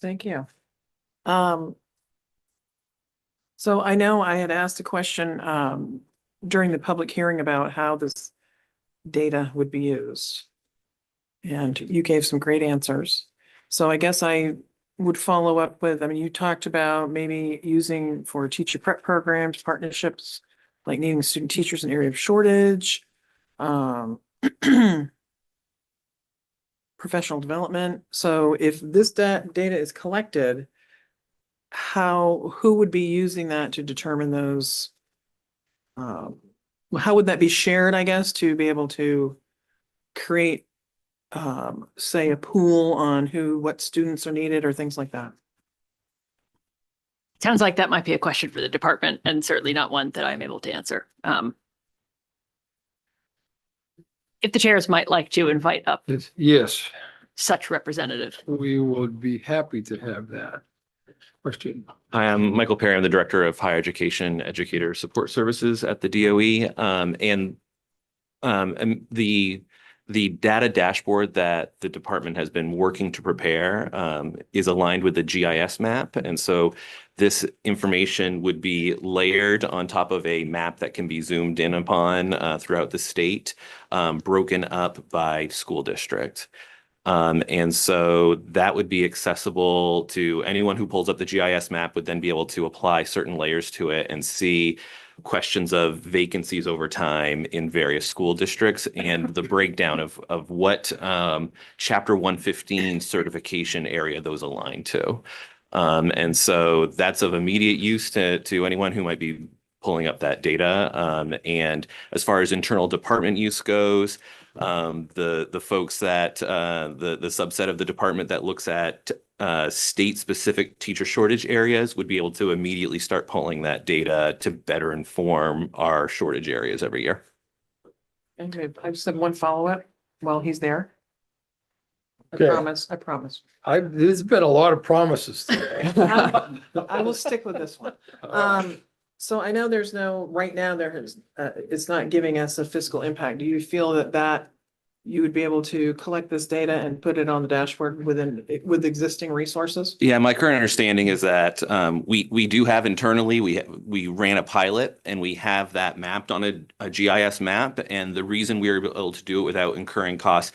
Thank you. So I know I had asked a question during the public hearing about how this data would be used. And you gave some great answers. So I guess I would follow up with, you talked about maybe using for teacher prep programs, partnerships, like needing student teachers in area of shortage. professional development. So if this data is collected, who would be using that to determine those? How would that be shared, I guess, to be able to create, say, a pool on what students are needed or things like that? Sounds like that might be a question for the department and certainly not one that I'm able to answer. If the chairs might like to invite up Yes, such representative. we would be happy to have that. Question. Hi, I'm Michael Perry. I'm the Director of Higher Education Educator Support Services at the DOE. And the data dashboard that the department has been working to prepare is aligned with the GIS map. And so this information would be layered on top of a map that can be zoomed in upon throughout the state, broken up by school district. And so that would be accessible to anyone who pulls up the GIS map would then be able to apply certain layers to it and see questions of vacancies over time in various school districts and the breakdown of what Chapter 115 certification area those align to. And so that's of immediate use to anyone who might be pulling up that data. And as far as internal department use goes, the folks that the subset of the department that looks at state-specific teacher shortage areas would be able to immediately start pulling that data to better inform our shortage areas every year. Okay, I just have one follow-up while he's there. Okay. I promise. There's been a lot of promises today. I will stick with this one. So I know there's right now it's not giving us a fiscal impact. Do you feel that you would be able to collect this data and put it on the dashboard with existing resources? Yeah, my current understanding is that we do have internally, we ran a pilot and we have that mapped on a GIS map. And the reason we were able to do it without incurring costs,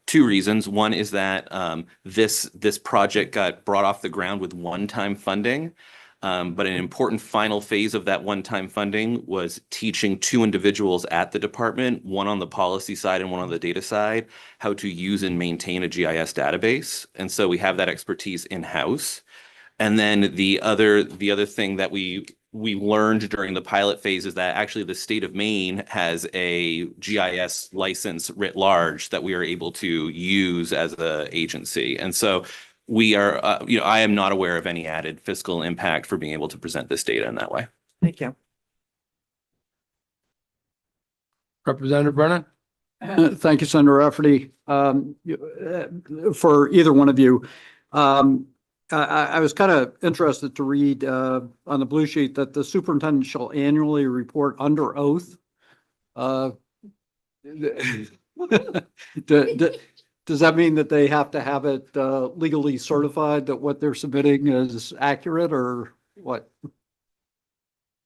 two reasons. One is that this project got brought off the ground with one-time funding. But an important final phase of that one-time funding was teaching two individuals at the department, one on the policy side and one on the data side, how to use and maintain a GIS database. And so we have that expertise in-house. And then the other thing that we learned during the pilot phase is that actually the state of Maine has a GIS license writ large that we are able to use as an agency. And so we are, I am not aware of any added fiscal impact for being able to present this data in that way. Thank you. Representative Brennan? Thank you, Senator Rafferty. For either one of you, I was kind of interested to read on the blue sheet that the superintendent shall annually report under oath. Does that mean that they have to have it legally certified that what they're submitting is accurate or what?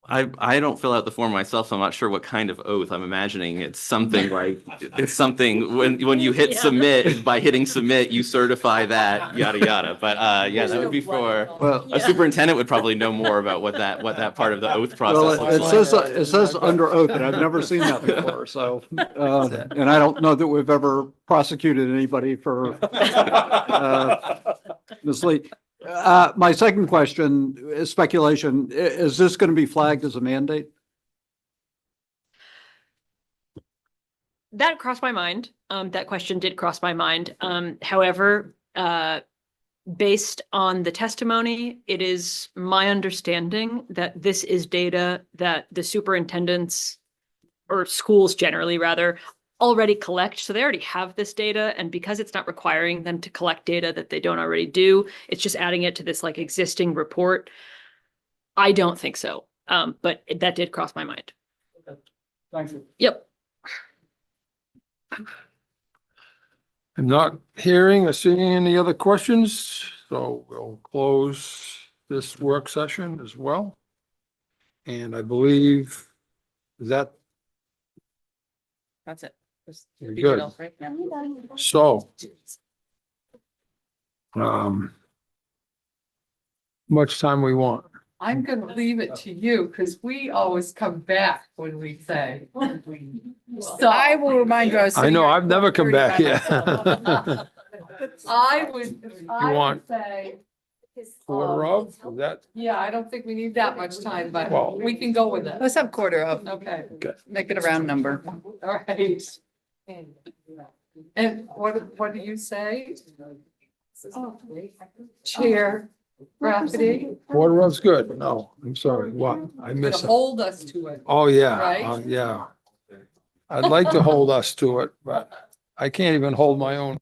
I don't fill out the form myself, so I'm not sure what kind of oath. I'm imagining it's something like, it's something when you hit submit, by hitting submit, you certify that, yada, yada. But yeah, that would be for, a superintendent would probably know more about what that part of the oath process looks like. It says under oath, and I've never seen that before, so, and I don't know that we've ever prosecuted anybody for misleading. My second question is speculation. Is this going to be flagged as a mandate? That crossed my mind. That question did cross my mind. However, based on the testimony, it is my understanding that this is data that the superintendents or schools generally rather already collect. So they already have this data. And because it's not requiring them to collect data that they don't already do, it's just adding it to this like existing report. I don't think so. But that did cross my mind. Thank you. Yep. I'm not hearing or seeing any other questions, so we'll close this work session as well. And I believe that's it. Very good. So, much time we want. I'm gonna leave it to you because we always come back when we say. So I will remind you. I sitting know, here I've never come 4:30 back by here. myself. I would want- say, Quarter of, is that? yeah, I don't think we need that much time, but Well- we can go with it. Let's have quarter of, Okay, make it a round number. all right. And what do you say? Chair Rafferty, Quarter of's good. No, I'm sorry. What? I to miss it. hold us to it. Oh, yeah, Right? yeah. I'd like to hold us to it, but I can't even hold my own.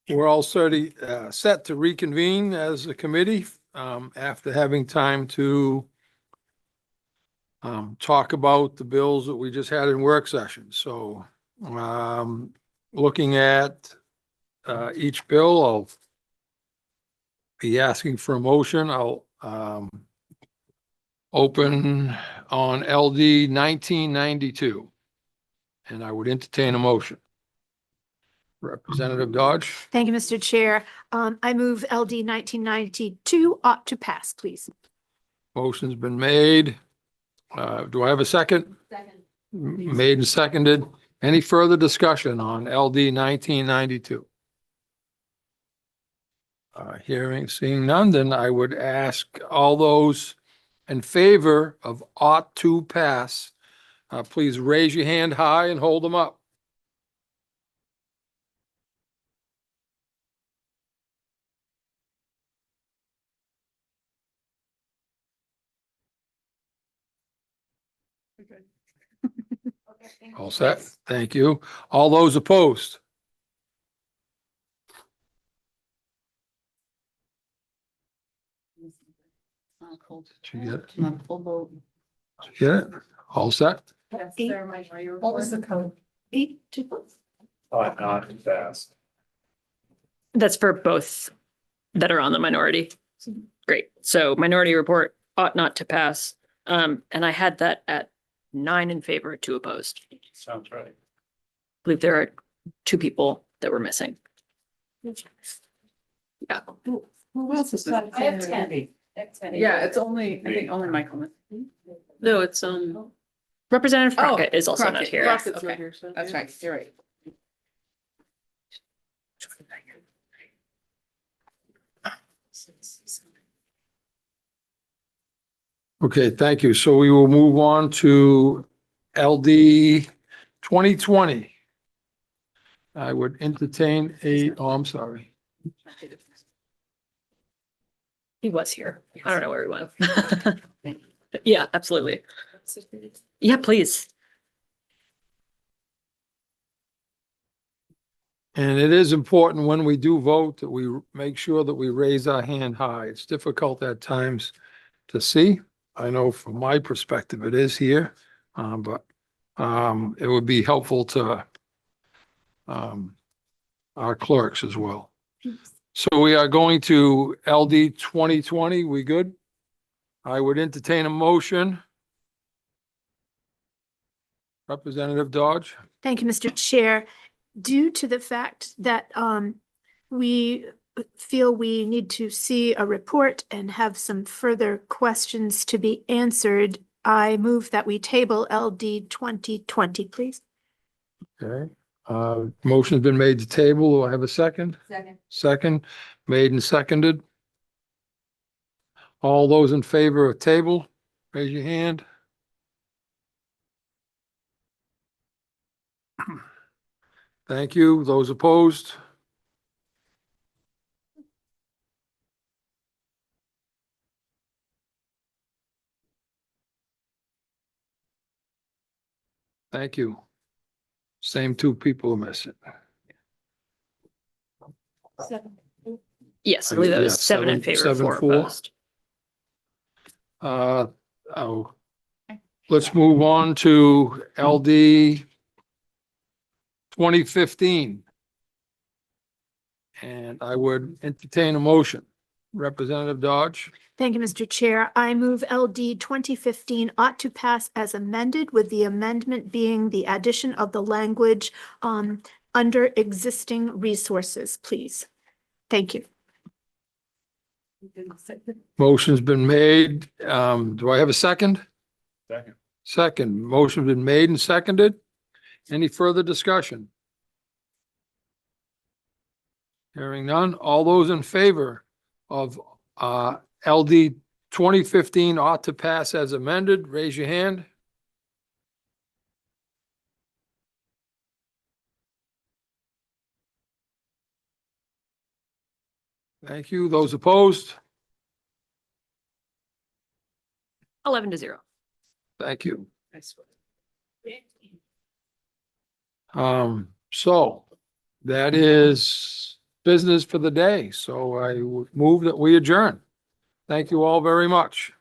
we're all set to reconvene as a committee, after having time to talk about the bills that we just had in work session. So, looking at, each bill, I'll be asking for a motion. I'll, open on LD 1992. And I would entertain a motion. Representative Dodge, Thank you, Mr. Chair. I move LD 1992 ought to pass, please. motion's been made. Do I have a second? Second. Made and seconded. Any further discussion on LD 1992? Seeing none, then I would ask all those in favor of ought to pass, please raise your hand high and hold them up. All set? Thank you. All those opposed? Did you get it? Did you get it? All set? What was the code? 8 to. Not fast. That's for both that are on the minority. Great. So minority report ought not to pass. And I had that at 9 in favor, 2 opposed. Sounds right. I believe there are 2 people that were missing. Yeah. Who else is that? I have 10. Yeah, it's only, I think only Michael. No, it's Representative Crockett is also not Crockett. here. Crockett's right here, so. That's right, you're right. Okay, thank you. So we will move on to LD 2020. I would entertain I'm sorry. He was here. I don't know where he went. Yeah, absolutely. Yeah, please. And it is important when we do vote that we make sure that we raise our hand high. It's difficult at times to see. I know from my perspective it is here, but it would be helpful to our clerks as well. So we are going to LD 2020. We good? I would entertain a motion. Representative Dodge. Thank you, Mr. Chair. Due to the fact that we feel we need to see a report and have some further questions to be answered, I move that we table LD 2020, please. Okay, motion's been made to table. Do I have a second? Second. Second, made and seconded. All those in favor of table, raise your hand. Thank you. Those opposed? Thank you. Same 2 people are missing. Yes, I believe that was Yeah, 7 in favor, 4 4. opposed. Let's move on to LD 2015. And I would entertain a motion. Representative Dodge. Thank you, Mr. Chair. I move LD 2015 ought to pass as amended, with the amendment being the addition of the language under existing resources, please. Thank you. Motion's been made. Do I have a second? Second. Second. Motion's been made and seconded. Any further discussion? Hearing none. All those in favor of LD 2015 ought to pass as amended, raise your hand. Thank you. Those opposed? 11-0. Thank you. So that is business for the day. So I would move that we adjourn. Thank you all very much.